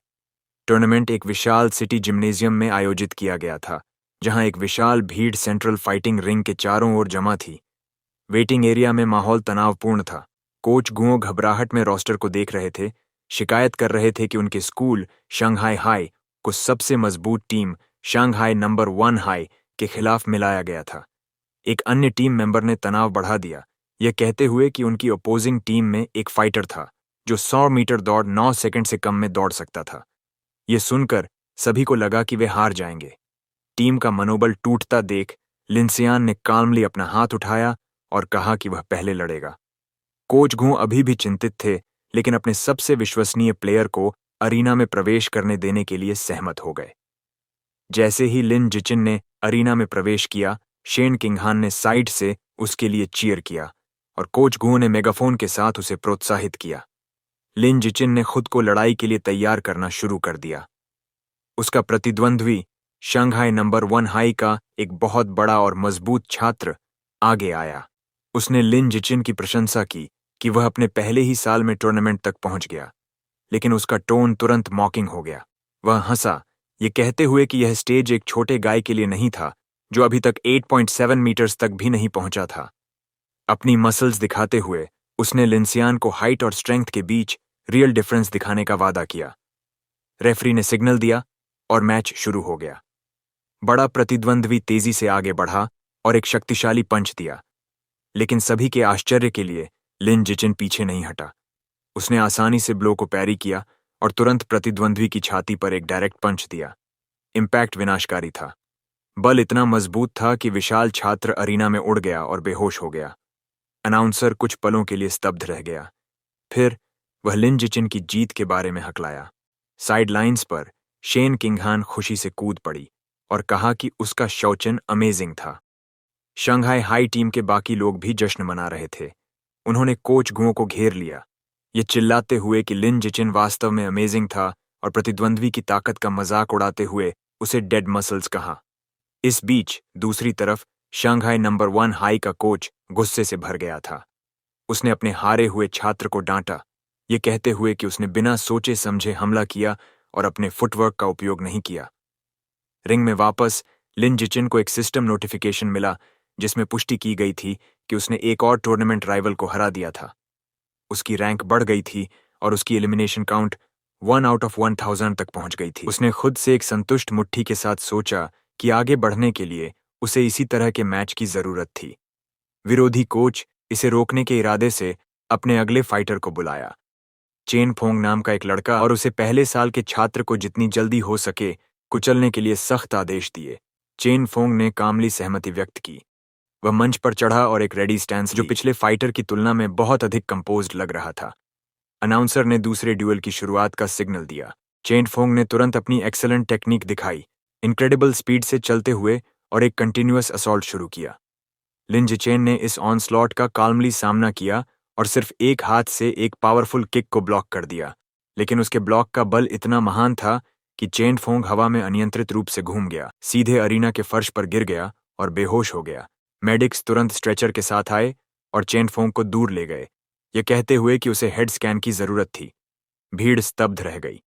टूर्नामेंट एक विशाल सिटी जिम्नेजियम में आयोजित किया गया था, जहां एक विशाल भीड़ सेंट्रल फाइटिंग रिंग के चारों ओर जमा थी। वेटिंग एरिया में माहौल तनावपूर्ण था। कोच घुओं घबराहट में रोस्टर को देख रहे थे, शिकायत कर रहे थे कि उनके स्कूल शंघाई हाई को सबसे मजबूत टीम शंघाई नंबर 1 हाई के खिलाफ मिलाया गया था। एक अन्य टीम मेंबर ने तनाव बढ़ा दिया, यह कहते हुए कि उनकी अपोजिंग टीम में एक फाइटर था जो 100 मीटर दौड़ 9 सेकंड से कम में दौड़ सकता था। यह सुनकर सभी को लगा कि वे हार जाएंगे। टीम का मनोबल टूटता देख लिनसियान ने काल्मली अपना हाथ उठाया और कहा कि वह पहले लड़ेगा। कोच घुओं अभी भी चिंतित थे, लेकिन अपने सबसे विश्वसनीय प्लेयर को अरीना में प्रवेश करने देने के लिए सहमत हो गए। जैसे ही लिन जिचिन ने अरीना में प्रवेश किया, शेन किंगहान ने साइड से उसके लिए चीयर किया और कोच गू ने मेगाफोन के साथ उसे प्रोत्साहित किया। लिन जिचिन ने खुद को लड़ाई के लिए तैयार करना शुरू कर दिया। उसका प्रतिद्वंद्वी शंघाई नंबर 1 हाई का एक बहुत बड़ा और मजबूत छात्र आगे आया। उसने लिन जिचिन की प्रशंसा की कि वह अपने पहले ही साल में टूर्नामेंट तक पहुंच गया, लेकिन उसका टोन तुरंत मॉकिंग हो गया। वह हंसा, ये कहते हुए कि यह स्टेज एक छोटे गाय के लिए नहीं था जो अभी तक 8.7 मीटर्स तक भी नहीं पहुंचा था। अपनी मसल्स दिखाते हुए उसने लिंसियान को हाइट और स्ट्रेंथ के बीच रियल डिफरेंस दिखाने का वादा किया। रेफरी ने सिग्नल दिया और मैच शुरू हो गया। बड़ा प्रतिद्वंद्वी तेजी से आगे बढ़ा और एक शक्तिशाली पंच दिया, लेकिन सभी के आश्चर्य के लिए लिन जिचिन पीछे नहीं हटा। उसने आसानी से ब्लो को पैरी किया और तुरंत प्रतिद्वंद्वी की छाती पर एक डायरेक्ट पंच दिया। इम्पैक्ट विनाशकारी था। बल इतना मजबूत था कि विशाल छात्र अरीना में उड़ गया और बेहोश हो गया। अनाउंसर कुछ पलों के लिए स्तब्ध रह गया। फिर वह लिन जिचिन की जीत के बारे में हकलाया। साइड लाइन्स पर शेन किंगहान खुशी से कूद पड़ी और कहा कि उसका शौचन अमेजिंग था। शंघाई हाई टीम के बाकी लोग भी जश्न मना रहे थे। उन्होंने कोच गुओं को घेर लिया, ये चिल्लाते हुए कि लिन जिचिन वास्तव में अमेजिंग था और प्रतिद्वंद्वी की ताकत का मजाक उड़ाते हुए उसे डेड मसल्स कहा। इस बीच दूसरी तरफ शंघाई नंबर 1 हाई का कोच गुस्से से भर गया था। उसने अपने हारे हुए छात्र को डांटा, ये कहते हुए कि उसने बिना सोचे समझे हमला किया और अपने फुटवर्क का उपयोग नहीं किया। रिंग में वापस लिन जिचिन को एक सिस्टम नोटिफिकेशन मिला जिसमें पुष्टि की गई थी कि उसने एक और टूर्नामेंट राइवल को हरा दिया था। उसकी रैंक बढ़ गई थी और उसकी एलिमिनेशन काउंट 1 आउट ऑफ 1000 तक पहुंच गई थी। उसने खुद से एक संतुष्ट मुट्ठी के साथ सोचा कि आगे बढ़ने के लिए उसे इसी तरह के मैच की जरूरत थी। विरोधी कोच इसे रोकने के इरादे से अपने अगले फाइटर को बुलाया। चेन फोंग नाम का एक लड़का, और उसे पहले साल के छात्र को जितनी जल्दी हो सके कुचलने के लिए सख्त आदेश दिए। चेन फोंग ने कामली सहमति व्यक्त की। वह मंच पर चढ़ा और एक रेडी स्टैंस जो पिछले फाइटर की तुलना में बहुत अधिक कंपोज्ड लग रहा था। अनाउंसर ने दूसरे ड्यूअल की शुरुआत का सिग्नल दिया। चेन फोंग ने तुरंत अपनी एक्सेलेंट टेक्निक दिखाई, इनक्रेडिबल स्पीड से चलते हुए, और एक कंटिन्यूअस असॉल्ट शुरू किया। लिन जिचेन ने इस ऑनस्लॉट का काल्मली सामना किया और सिर्फ एक हाथ से एक पावरफुल किक को ब्लॉक कर दिया, लेकिन उसके ब्लॉक का बल इतना महान था कि चेन फोंग हवा में अनियंत्रित रूप से घूम गया, सीधे अरीना के फर्श पर गिर गया और बेहोश हो गया। मेडिक्स तुरंत स्ट्रेचर के साथ आए और चेन फोंग को दूर ले गए, ये कहते हुए कि उसे हेड स्कैन की जरूरत थी। भीड़ स्तब्ध रह गई।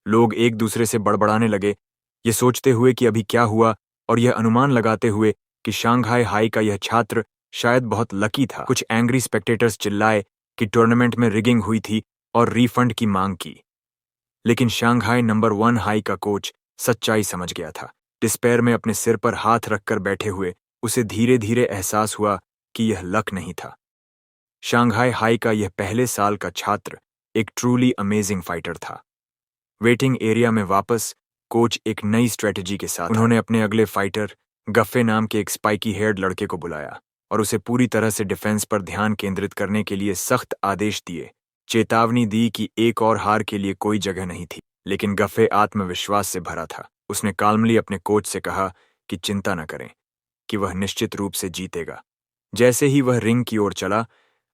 लोग एक दूसरे से बड़बड़ाने लगे, ये सोचते हुए कि अभी क्या हुआ, और यह अनुमान लगाते हुए कि शंघाई हाई का यह छात्र शायद बहुत लकी था। कुछ एंग्री स्पेक्टेटर्स चिल्लाए कि टूर्नामेंट में रिगिंग हुई थी और रिफंड की मांग की, लेकिन शंघाई नंबर 1 हाई का कोच सच्चाई समझ गया था। डिस्पेयर में अपने सिर पर हाथ रखकर बैठे हुए उसे धीरे धीरे एहसास हुआ कि यह लक नहीं था। शंघाई हाई का यह पहले साल का छात्र एक ट्रूली अमेजिंग फाइटर था। वेटिंग एरिया में वापस कोच एक नई स्ट्रेटजी के साथ उन्होंने अपने अगले फाइटर गफ्फे नाम के एक स्पाइकी हेयर्ड लड़के को बुलाया और उसे पूरी तरह से डिफेंस पर ध्यान केंद्रित करने के लिए सख्त आदेश दिए। चेतावनी दी कि एक और हार के लिए कोई जगह नहीं थी, लेकिन गफ्फे आत्मविश्वास से भरा था। उसने काल्मली अपने कोच से कहा कि चिंता न करें, कि वह निश्चित रूप से जीतेगा। जैसे ही वह रिंग की ओर चला,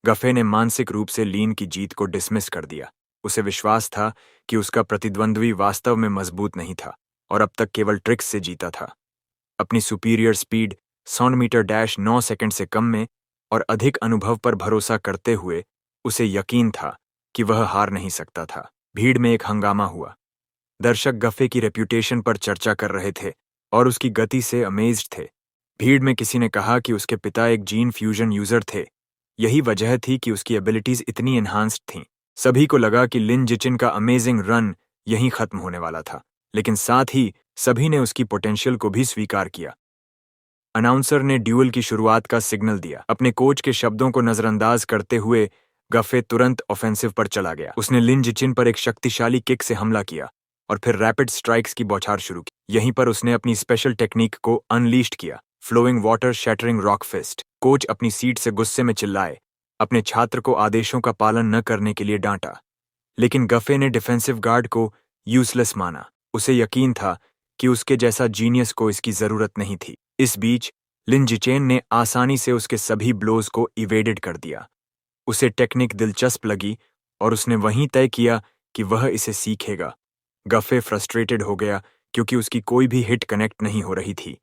गफ्फे ने मानसिक रूप से लीन की जीत को डिसमिस कर दिया। उसे विश्वास था कि उसका प्रतिद्वंद्वी वास्तव में मजबूत नहीं था और अब तक केवल ट्रिक्स से जीता था। अपनी superior speed 100 metre dash 9 second से कम में और अधिक अनुभव पर भरोसा करते हुए उसे यकीन था कि वह हार नहीं सकता था। भीड़ में एक हंगामा हुआ। दर्शक गफ्फे की रेप्यूटेशन पर चर्चा कर रहे थे और उसकी गति से अमेज्ड थे। भीड़ में किसी ने कहा कि उसके पिता एक जीन फ्यूजन यूजर थे। यही वजह थी कि उसकी एबिलिटीज इतनी एनहांस्ड थीं। सभी को लगा कि लिन जिचिन का अमेजिंग रन यहीं खत्म होने वाला था, लेकिन साथ ही सभी ने उसकी पोटेंशियल को भी स्वीकार किया। अनाउंसर ने ड्यूअल की शुरुआत का सिग्नल दिया। अपने कोच के शब्दों को नजरअंदाज करते हुए गफ्फे तुरंत ऑफेंसिव पर चला गया। उसने लिन जिचिन पर एक शक्तिशाली किक से हमला किया और फिर रैपिड स्ट्राइक्स की बौछार शुरू की। यहीं पर उसने अपनी स्पेशल टेक्निक को अनलीश्ड किया, flowing water shattering rock fist. Coach अपनी सीट से गुस्से में चिल्लाए, अपने छात्र को आदेशों का पालन न करने के लिए डांटा, लेकिन गफे ने डिफेंसिव गार्ड को यूजलेस माना। उसे यकीन था कि उसके जैसा जीनियस को इसकी जरूरत नहीं थी। इस बीच लिन जिचेन ने आसानी से उसके सभी ब्लोज को इवेडेड कर दिया। उसे टेक्निक दिलचस्प लगी और उसने वहीं तय किया कि वह इसे सीखेगा। गफे फ्रस्ट्रेटेड हो गया क्योंकि उसकी कोई भी हिट कनेक्ट नहीं हो रही थी।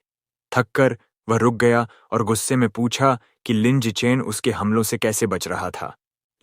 थककर वह रुक गया और गुस्से में पूछा कि लिन जिचेन उसके हमलों से कैसे बच रहा था।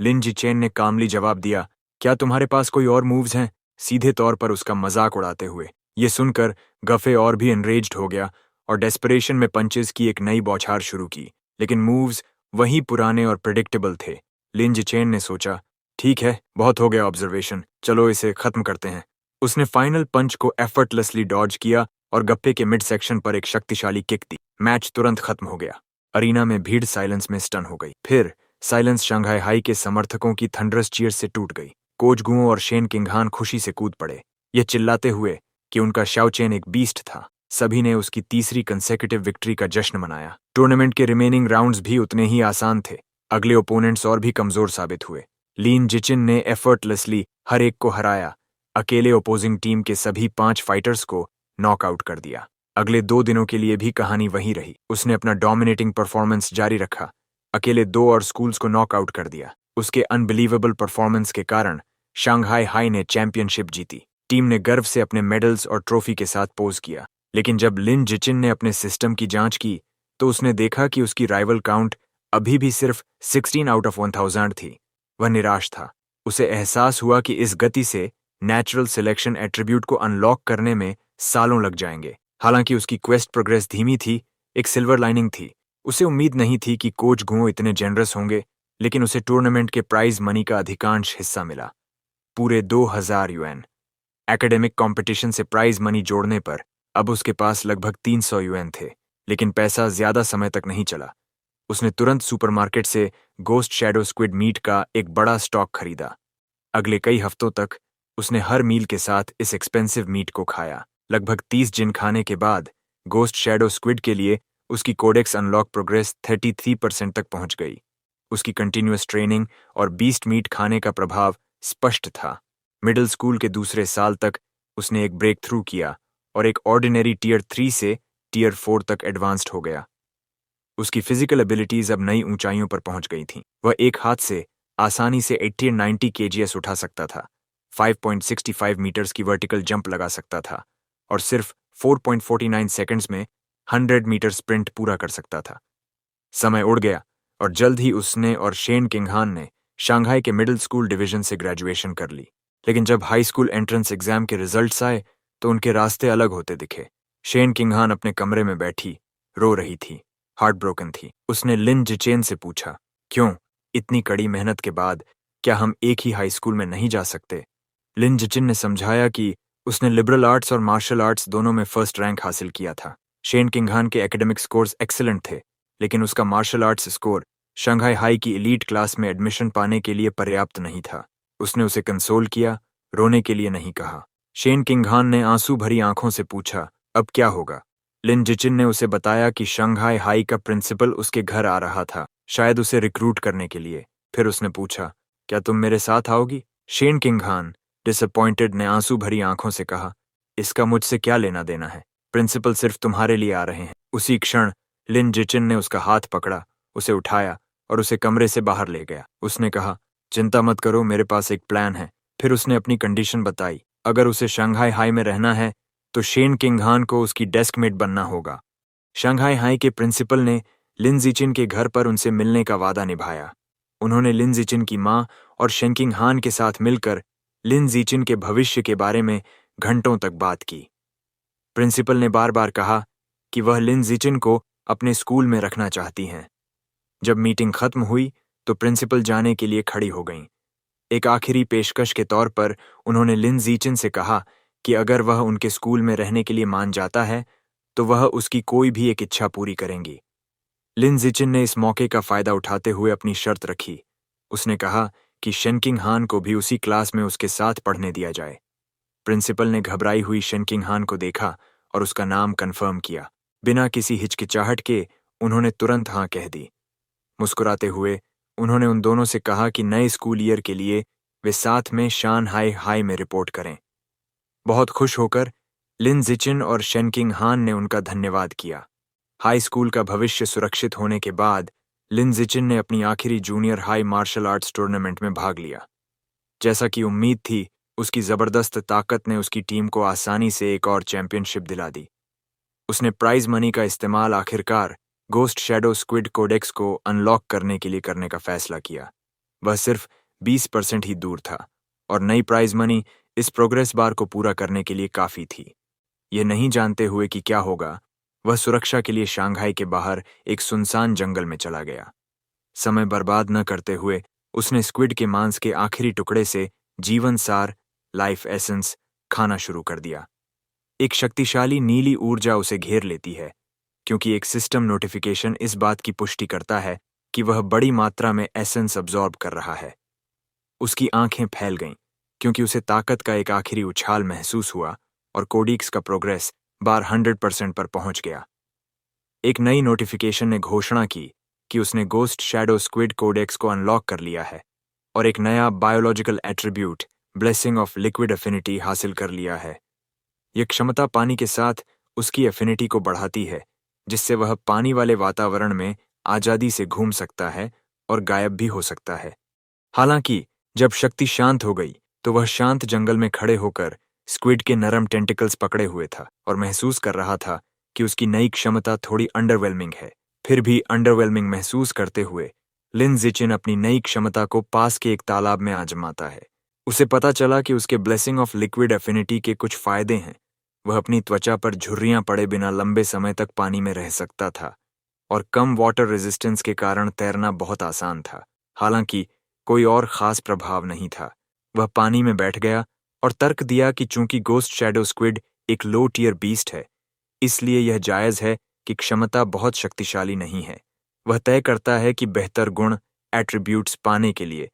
लिन जिचेन ने कामली जवाब दिया, क्या तुम्हारे पास कोई और मूव्स हैं? सीधे तौर पर उसका मजाक उड़ाते हुए। ये सुनकर गफे और भी एनरेज्ड हो गया और डेस्परेशन में पंचेस की एक नई बौछार शुरू की, लेकिन मूव्स वही पुराने और प्रेडिक्टेबल थे। लिन जिचेन ने सोचा, ठीक है, बहुत हो गया ऑब्जर्वेशन, चलो इसे खत्म करते हैं। उसने फाइनल पंच को एफर्टलेसली डॉज किया और गप्पे के मिड सेक्शन पर एक शक्तिशाली किक दी। मैच तुरंत खत्म हो गया। अरीना में भीड़ साइलेंस में स्टन हो गई। फिर साइलेंस शंघाई हाई के समर्थकों की थंडरस चीयर्स से टूट गई। कोच गुओ और शेन किंगहान खुशी से कूद पड़े, ये चिल्लाते हुए कि उनका शाओचेन एक बीस्ट था। सभी ने उसकी तीसरी कंसेक्यूटिव विक्ट्री का जश्न मनाया। टूर्नामेंट के रिमेनिंग राउंड्स भी उतने ही आसान थे। अगले ओपोनेंट्स और भी कमजोर साबित हुए। लीन जिचिन ने एफर्टलेसली हर एक को हराया। अकेले ओपोजिंग टीम के सभी 5 फाइटर्स को नॉकआउट कर दिया। अगले 2 दिनों के लिए भी कहानी वही रही। उसने अपना डोमिनेटिंग परफॉर्मेंस जारी रखा। अकेले 2 और स्कूल्स को नॉकआउट कर दिया। उसके अनबिलीवेबल परफॉर्मेंस के कारण शंघाई हाई ने चैंपियनशिप जीती। टीम ने गर्व से अपने मेडल्स और ट्रॉफी के साथ पोज किया। लेकिन जब लिन जिचिन ने अपने सिस्टम की जांच की तो उसने देखा कि उसकी राइवल काउंट अभी भी सिर्फ 16 आउट ऑफ 1000 थी। वह निराश था। उसे एहसास हुआ कि इस गति से नेचुरल सिलेक्शन एट्रीब्यूट को अनलॉक करने में सालों लग जाएंगे। हालांकि उसकी क्वेस्ट प्रोग्रेस धीमी थी, एक सिल्वर लाइनिंग थी। उसे उम्मीद नहीं थी कि कोच गुओ इतने जेनरस होंगे, लेकिन उसे टूर्नामेंट के प्राइज मनी का अधिकांश हिस्सा मिला, पूरे 2000 यूएन। एकेडमिक कंपटीशन से प्राइज मनी जोड़ने पर अब उसके पास लगभग 300 यूएन थे, लेकिन पैसा ज्यादा समय तक नहीं चला। उसने तुरंत सुपरमार्केट से गोस्ट शैडो स्क्विड मीट का एक बड़ा स्टॉक खरीदा। अगले कई हफ्तों तक उसने हर मील के साथ इस एक्सपेंसिव मीट को खाया। लगभग 30 जिन खाने के बाद गोस्ट शैडो स्क्विड के लिए उसकी कोडेक्स अनलॉक प्रोग्रेस 33% तक पहुंच गई। उसकी कंटिन्यूअस ट्रेनिंग और बीस्ट मीट खाने का प्रभाव स्पष्ट था। मिडिल स्कूल के दूसरे साल तक उसने एक ब्रेक थ्रू किया और एक ऑर्डिनरी टियर 3 से टियर 4 तक एडवांस्ड हो गया। उसकी फिजिकल एबिलिटीज अब नई ऊंचाइयों पर पहुंच गई थीं। वह एक हाथ से आसानी से 80-90 kgs उठा सकता था, 5.65 मीटर्स की वर्टिकल जंप लगा सकता था और सिर्फ 4.49 सेकंड्स में 100 मीटर स्प्रिंट पूरा कर सकता था। समय उड़ गया और जल्द ही उसने और शेन किंगहान ने शंघाई के मिडिल स्कूल डिवीजन से ग्रेजुएशन कर ली। लेकिन जब हाई स्कूल एंट्रेंस एग्जाम के रिजल्ट्स आए तो उनके रास्ते अलग होते दिखे। शेन किंगहान अपने कमरे में बैठी रो रही थी, हार्ट ब्रोकन थी। उसने लिन जिचेन से पूछा, क्यों इतनी कड़ी मेहनत के बाद क्या हम एक ही हाई स्कूल में नहीं जा सकते? लिन जिचिन ने समझाया कि उसने लिबरल आर्ट्स और मार्शल आर्ट्स दोनों में फर्स्ट रैंक हासिल किया था। शेन किंगहान के एकेडमिक स्कोर्स एक्सीलेंट थे, लेकिन उसका martial arts score Shanghai high की एलीट क्लास में एडमिशन पाने के लिए पर्याप्त नहीं था। उसने उसे कंसोल किया, रोने के लिए नहीं कहा। शेन किंगहान ने आंसू भरी आंखों से पूछा, अब क्या होगा? लिन जिचिन ने उसे बताया कि शंघाई हाई का प्रिंसिपल उसके घर आ रहा था, शायद उसे रिक्रूट करने के लिए। फिर उसने पूछा, क्या तुम मेरे साथ आओगी? शेन किंगहान डिसअपॉइंटेड ने आंसू भरी आंखों से कहा, इसका मुझसे क्या लेना देना है? प्रिंसिपल सिर्फ तुम्हारे लिए आ रहे हैं। उसी क्षण लिन जिचिन ने उसका हाथ पकड़ा, उसे उठाया और उसे कमरे से बाहर ले गया। उसने कहा, चिंता मत करो, मेरे पास एक प्लान है। फिर उसने अपनी कंडीशन बताई। अगर उसे शंघाई हाई में रहना है तो शेन किंगहान को उसकी डेस्कमेट बनना होगा। शंघाई हाई के प्रिंसिपल ने लिन जिचिन के घर पर उनसे मिलने का वादा निभाया। उन्होंने लिन जिचिन की मां और शेन किंगहान के साथ मिलकर लिन जिचिन के भविष्य के बारे में घंटों तक बात की। प्रिंसिपल ने बार बार कहा कि वह लिन जिचिन को अपने स्कूल में रखना चाहती हैं। जब मीटिंग खत्म हुई तो प्रिंसिपल जाने के लिए खड़ी हो गईं। एक आखिरी पेशकश के तौर पर उन्होंने लिन जिचिन से कहा कि अगर वह उनके स्कूल में रहने के लिए मान जाता है तो वह उसकी कोई भी एक इच्छा पूरी करेंगी। लिन जिचिन ने इस मौके का फायदा उठाते हुए अपनी शर्त रखी। उसने कहा कि शेन किंगहान को भी उसी क्लास में उसके साथ पढ़ने दिया जाए। प्रिंसिपल ने घबराई हुई शेन किंगहान को देखा और उसका नाम कंफर्म किया। बिना किसी हिचकिचाहट के उन्होंने तुरंत हाँ कह दी। मुस्कुराते हुए उन्होंने उन दोनों से कहा कि नए स्कूल ईयर के लिए वे साथ में शानहाई हाई में रिपोर्ट करें। बहुत खुश होकर लिन जिचिन और शेनकिंग हान ने उनका धन्यवाद किया। हाई स्कूल का भविष्य सुरक्षित होने के बाद लिन जिचिन ने अपनी आखिरी junior high martial arts tournament में भाग लिया। जैसा कि उम्मीद थी, उसकी जबरदस्त ताकत ने उसकी टीम को आसानी से एक और चैंपियनशिप दिला दी। उसने प्राइज मनी का इस्तेमाल आखिरकार गोस्ट शैडो स्क्विड कोडेक्स को अनलॉक करने के लिए करने का फैसला किया। वह सिर्फ 20% ही दूर था और नई प्राइज मनी इस प्रोग्रेस बार को पूरा करने के लिए काफी थी। यह नहीं जानते हुए कि क्या होगा, वह सुरक्षा के लिए शंघाई के बाहर एक सुनसान जंगल में चला गया। समय बर्बाद न करते हुए उसने स्क्विड के मांस के आखिरी टुकड़े से जीवन सार लाइफ एसेंस खाना शुरू कर दिया। एक शक्तिशाली नीली ऊर्जा उसे घेर लेती है, क्योंकि एक सिस्टम नोटिफिकेशन इस बात की पुष्टि करता है कि वह बड़ी मात्रा में एसेंस अब्जॉर्ब कर रहा है। उसकी आंखें फैल गईं, क्योंकि उसे ताकत का एक आखिरी उछाल महसूस हुआ और कोडिक्स का प्रोग्रेस बार 100% पर पहुंच गया। एक नई नोटिफिकेशन ने घोषणा की कि उसने गोस्ट शैडो स्क्विड कोडेक्स को अनलॉक कर लिया है और एक नया biological attribute blessing of liquid affinity हासिल कर लिया है। यह क्षमता पानी के साथ उसकी एफिनिटी को बढ़ाती है, जिससे वह पानी वाले वातावरण में आजादी से घूम सकता है और गायब भी हो सकता है। हालांकि जब शक्ति शांत हो गई तो वह शांत जंगल में खड़े होकर स्क्विड के नरम टेंटिकल्स पकड़े हुए था और महसूस कर रहा था कि उसकी नई क्षमता थोड़ी अंडरवेलमिंग है। फिर भी अंडरवेलमिंग महसूस करते हुए लिन जिचिन अपनी नई क्षमता को पास के एक तालाब में आजमाता है। उसे पता चला कि उसके ब्लेसिंग ऑफ लिक्विड एफिनिटी के कुछ फायदे हैं। वह अपनी त्वचा पर झुर्रियां पड़े बिना लंबे समय तक पानी में रह सकता था और कम वाटर रेजिस्टेंस के कारण तैरना बहुत आसान था। हालांकि कोई और खास प्रभाव नहीं था। वह पानी में बैठ गया और तर्क दिया कि चूंकि गोस्ट शैडो स्क्विड एक लो टियर बीस्ट है, इसलिए यह जायज है कि क्षमता बहुत शक्तिशाली नहीं है। वह तय करता है कि बेहतर गुण एट्रीब्यूट्स पाने के लिए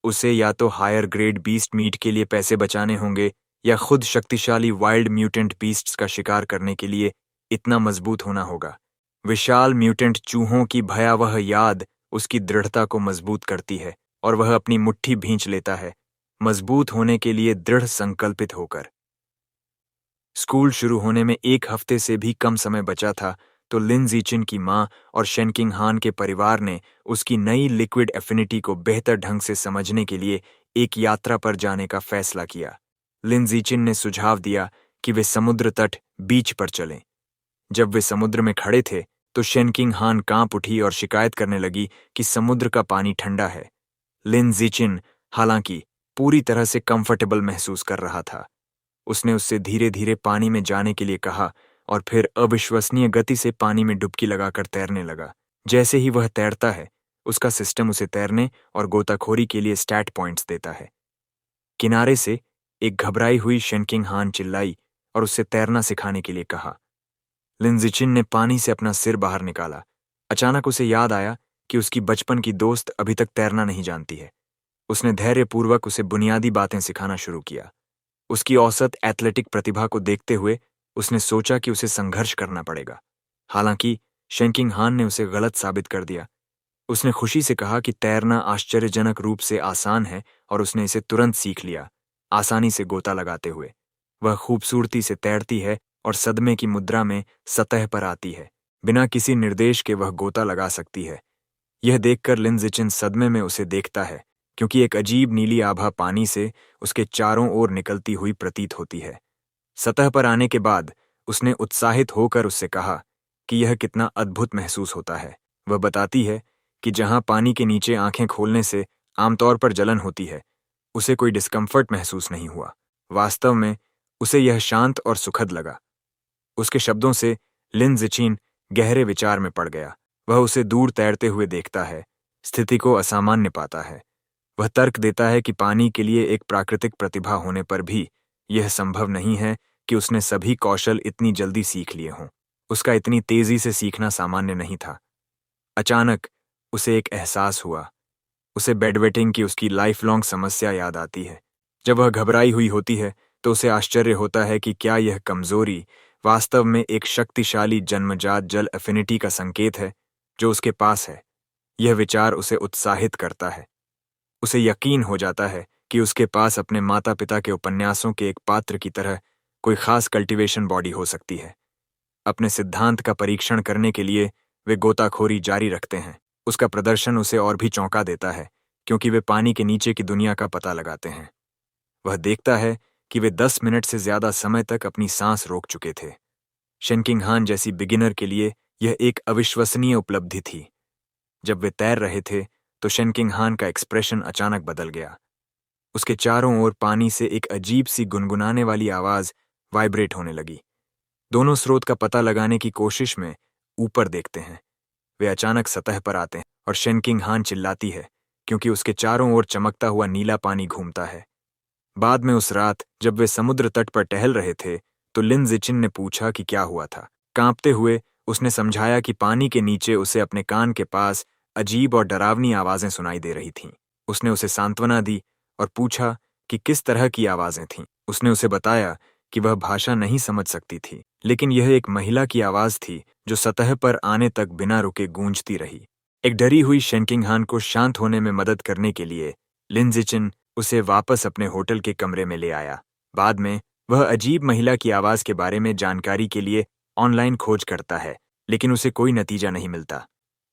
उसे या तो हायर ग्रेड बीस्ट मीट के लिए पैसे बचाने होंगे या खुद शक्तिशाली वाइल्ड म्यूटेंट बीस्ट्स का शिकार करने के लिए इतना मजबूत होना होगा। विशाल म्यूटेंट चूहों की भयावह याद उसकी दृढ़ता को मजबूत करती है और वह अपनी मुट्ठी भींच लेता है, मजबूत होने के लिए दृढ़ संकल्पित होकर। स्कूल शुरू होने में एक हफ्ते से भी कम समय बचा था तो लिन जिचिन की मां और शेनकिंग हान के परिवार ने उसकी नई लिक्विड एफिनिटी को बेहतर ढंग से समझने के लिए एक यात्रा पर जाने का फैसला किया। लिन जिचिन ने सुझाव दिया कि वे समुद्र तट बीच पर चलें। जब वे समुद्र में खड़े थे तो शेनकिंग हान कांप उठी और शिकायत करने लगी कि समुद्र का पानी ठंडा है। लिन जिचिन हालांकि पूरी तरह से कंफर्टेबल महसूस कर रहा था। उसने उससे धीरे धीरे पानी में जाने के लिए कहा और फिर अविश्वसनीय गति से पानी में डुबकी लगाकर तैरने लगा। जैसे ही वह तैरता है, उसका सिस्टम उसे तैरने और गोताखोरी के लिए स्टैट पॉइंट्स देता है। किनारे से एक घबराई हुई शेनकिंग हान चिल्लाई और उससे तैरना सिखाने के लिए कहा। लिन जिचिन ने पानी से अपना सिर बाहर निकाला। अचानक उसे याद आया कि उसकी बचपन की दोस्त अभी तक तैरना नहीं जानती है। उसने धैर्यपूर्वक उसे बुनियादी बातें सिखाना शुरू किया। उसकी औसत एथलेटिक प्रतिभा को देखते हुए उसने सोचा कि उसे संघर्ष करना पड़ेगा। हालांकि शेनकिंग हान ने उसे गलत साबित कर दिया। उसने खुशी से कहा कि तैरना आश्चर्यजनक रूप से आसान है और उसने इसे तुरंत सीख लिया, आसानी से गोता लगाते हुए। वह खूबसूरती से तैरती है और सदमे की मुद्रा में सतह पर आती है। बिना किसी निर्देश के वह गोता लगा सकती है। यह देखकर लिन जिचिन सदमे में उसे देखता है, क्योंकि एक अजीब नीली आभा पानी से उसके चारों ओर निकलती हुई प्रतीत होती है। सतह पर आने के बाद उसने उत्साहित होकर उससे कहा कि यह कितना अद्भुत महसूस होता है। वह बताती है कि जहां पानी के नीचे आंखें खोलने से आमतौर पर जलन होती है, उसे कोई डिस्कम्फर्ट महसूस नहीं हुआ। वास्तव में उसे यह शांत और सुखद लगा। उसके शब्दों से लिन जिचिन गहरे विचार में पड़ गया। वह उसे दूर तैरते हुए देखता है, स्थिति को असामान्य पाता है। वह तर्क देता है कि पानी के लिए एक प्राकृतिक प्रतिभा होने पर भी यह संभव नहीं है कि उसने सभी कौशल इतनी जल्दी सीख लिए हों। उसका इतनी तेजी से सीखना सामान्य नहीं था। अचानक उसे एक एहसास हुआ। उसे बेडवेटिंग की उसकी लाइफ लॉन्ग समस्या याद आती है। जब वह घबराई हुई होती है तो उसे आश्चर्य होता है कि क्या यह कमजोरी वास्तव में एक शक्तिशाली जन्मजात जल एफिनिटी का संकेत है जो उसके पास है। यह विचार उसे उत्साहित करता है। उसे यकीन हो जाता है कि उसके पास अपने माता पिता के उपन्यासों के एक पात्र की तरह कोई खास कल्टीवेशन बॉडी हो सकती है। अपने सिद्धांत का परीक्षण करने के लिए वे गोताखोरी जारी रखते हैं। उसका प्रदर्शन उसे और भी चौंका देता है, क्योंकि वे पानी के नीचे की दुनिया का पता लगाते हैं। वह देखता है कि वे 10 मिनट से ज्यादा समय तक अपनी सांस रोक चुके थे। शेनकिंग हान जैसी बिगिनर के लिए यह एक अविश्वसनीय उपलब्धि थी। जब वे तैर रहे थे तो शेनकिंग हान का एक्सप्रेशन अचानक बदल गया। उसके चारों ओर पानी से एक अजीब सी गुनगुनाने वाली आवाज वाइब्रेट होने लगी। दोनों स्रोत का पता लगाने की कोशिश में ऊपर देखते हैं। वे अचानक सतह पर आते हैं और शेनकिंग हान चिल्लाती है, क्योंकि उसके चारों ओर चमकता हुआ नीला पानी घूमता है। बाद में उस रात जब वे समुद्र तट पर टहल रहे थे तो लिन जिचिन ने पूछा कि क्या हुआ था। कांपते हुए उसने समझाया कि पानी के नीचे उसे अपने कान के पास अजीब और डरावनी आवाजें सुनाई दे रही थीं। उसने उसे सांत्वना दी और पूछा कि किस तरह की आवाजें थीं। उसने उसे बताया कि वह भाषा नहीं समझ सकती थी, लेकिन यह एक महिला की आवाज थी जो सतह पर आने तक बिना रुके गूंजती रही। एक डरी हुई शेनकिंग हान को शांत होने में मदद करने के लिए लिन जिचिन उसे वापस अपने होटल के कमरे में ले आया। बाद में वह अजीब महिला की आवाज के बारे में जानकारी के लिए ऑनलाइन खोज करता है, लेकिन उसे कोई नतीजा नहीं मिलता।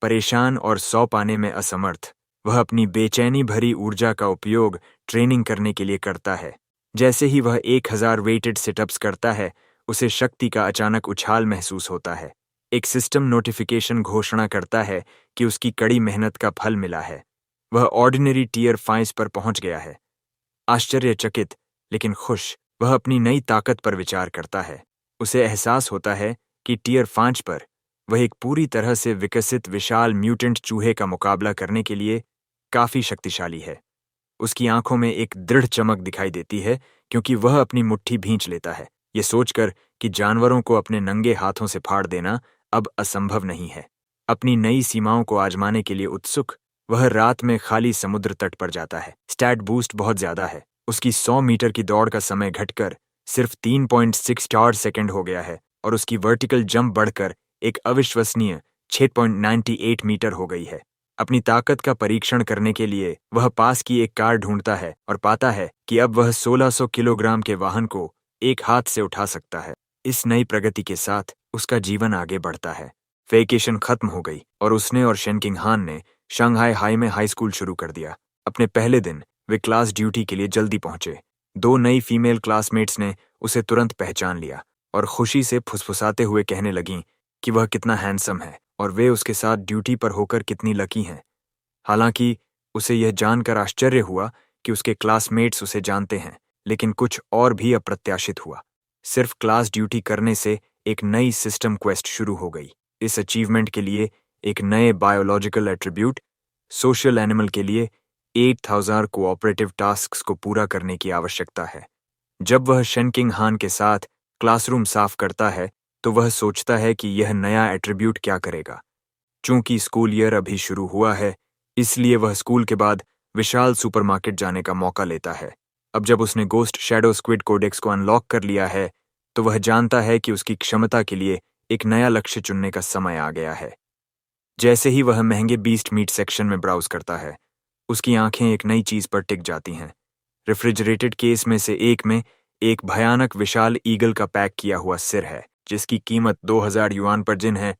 परेशान और सौ पाने में असमर्थ, वह अपनी बेचैनी भरी ऊर्जा का उपयोग ट्रेनिंग करने के लिए करता है। जैसे ही वह 1000 वेटेड सिटअप्स करता है, उसे शक्ति का अचानक उछाल महसूस होता है। एक सिस्टम नोटिफिकेशन घोषणा करता है कि उसकी कड़ी मेहनत का फल मिला है। वह ऑर्डिनरी टियर 5 पर पहुंच गया है। आश्चर्यचकित लेकिन खुश, वह अपनी नई ताकत पर विचार करता है। उसे एहसास होता है कि टियर 5 पर वह एक पूरी तरह से विकसित विशाल म्यूटेंट चूहे का मुकाबला करने के लिए काफी शक्तिशाली है। उसकी आंखों में एक दृढ़ चमक दिखाई देती है, क्योंकि वह अपनी मुट्ठी भींच लेता है, ये सोचकर कि जानवरों को अपने नंगे हाथों से फाड़ देना अब असंभव नहीं है। अपनी नई सीमाओं को आजमाने के लिए उत्सुक, वह रात में खाली समुद्र तट पर जाता है। स्टैट बूस्ट बहुत ज्यादा है। उसकी 100 मीटर की दौड़ का समय घटकर सिर्फ 3.64 सेकंड हो गया है और उसकी वर्टिकल जंप बढ़कर एक अविश्वसनीय 6.98 मीटर हो गई है। अपनी ताकत का परीक्षण करने के लिए वह पास की एक कार ढूंढता है और पाता है कि अब वह 1600 किलोग्राम के वाहन को एक हाथ से उठा सकता है। इस नई प्रगति के साथ उसका जीवन आगे बढ़ता है। वेकेशन खत्म हो गई और उसने और शेनकिंग हान ने शंघाई हाई में हाई स्कूल शुरू कर दिया। अपने पहले दिन वे क्लास ड्यूटी के लिए जल्दी पहुंचे। 2 नई फीमेल क्लासमेट्स ने उसे तुरंत पहचान लिया और खुशी से फुसफुसाते हुए कहने लगीं कि वह कितना हैंडसम है और वे उसके साथ ड्यूटी पर होकर कितनी लकी हैं। हालांकि उसे यह जानकर आश्चर्य हुआ कि उसके क्लासमेट्स उसे जानते हैं, लेकिन कुछ और भी अप्रत्याशित हुआ। सिर्फ क्लास ड्यूटी करने से एक नई सिस्टम क्वेस्ट शुरू हो गई। इस अचीवमेंट के लिए एक नए बायोलॉजिकल एट्रीब्यूट, सोशल एनिमल के लिए 8000 कोऑपरेटिव टास्क्स को पूरा करने की आवश्यकता है। जब वह शेनकिंग हान के साथ क्लासरूम साफ करता है तो वह सोचता है कि यह नया एट्रीब्यूट क्या करेगा। चूंकि स्कूल ईयर अभी शुरू हुआ है, इसलिए वह स्कूल के बाद विशाल सुपरमार्केट जाने का मौका लेता है। अब जब उसने गोस्ट शैडो स्क्विड कोडेक्स को अनलॉक कर लिया है तो वह जानता है कि उसकी क्षमता के लिए एक नया लक्ष्य चुनने का समय आ गया है। जैसे ही वह महंगे बीस्ट मीट सेक्शन में ब्राउज करता है, उसकी आंखें एक नई चीज पर टिक जाती हैं। रेफ्रिजरेटेड केस में से एक में एक भयानक विशाल ईगल का पैक किया हुआ सिर है, जिसकी कीमत 2000 युआन पर जिन है।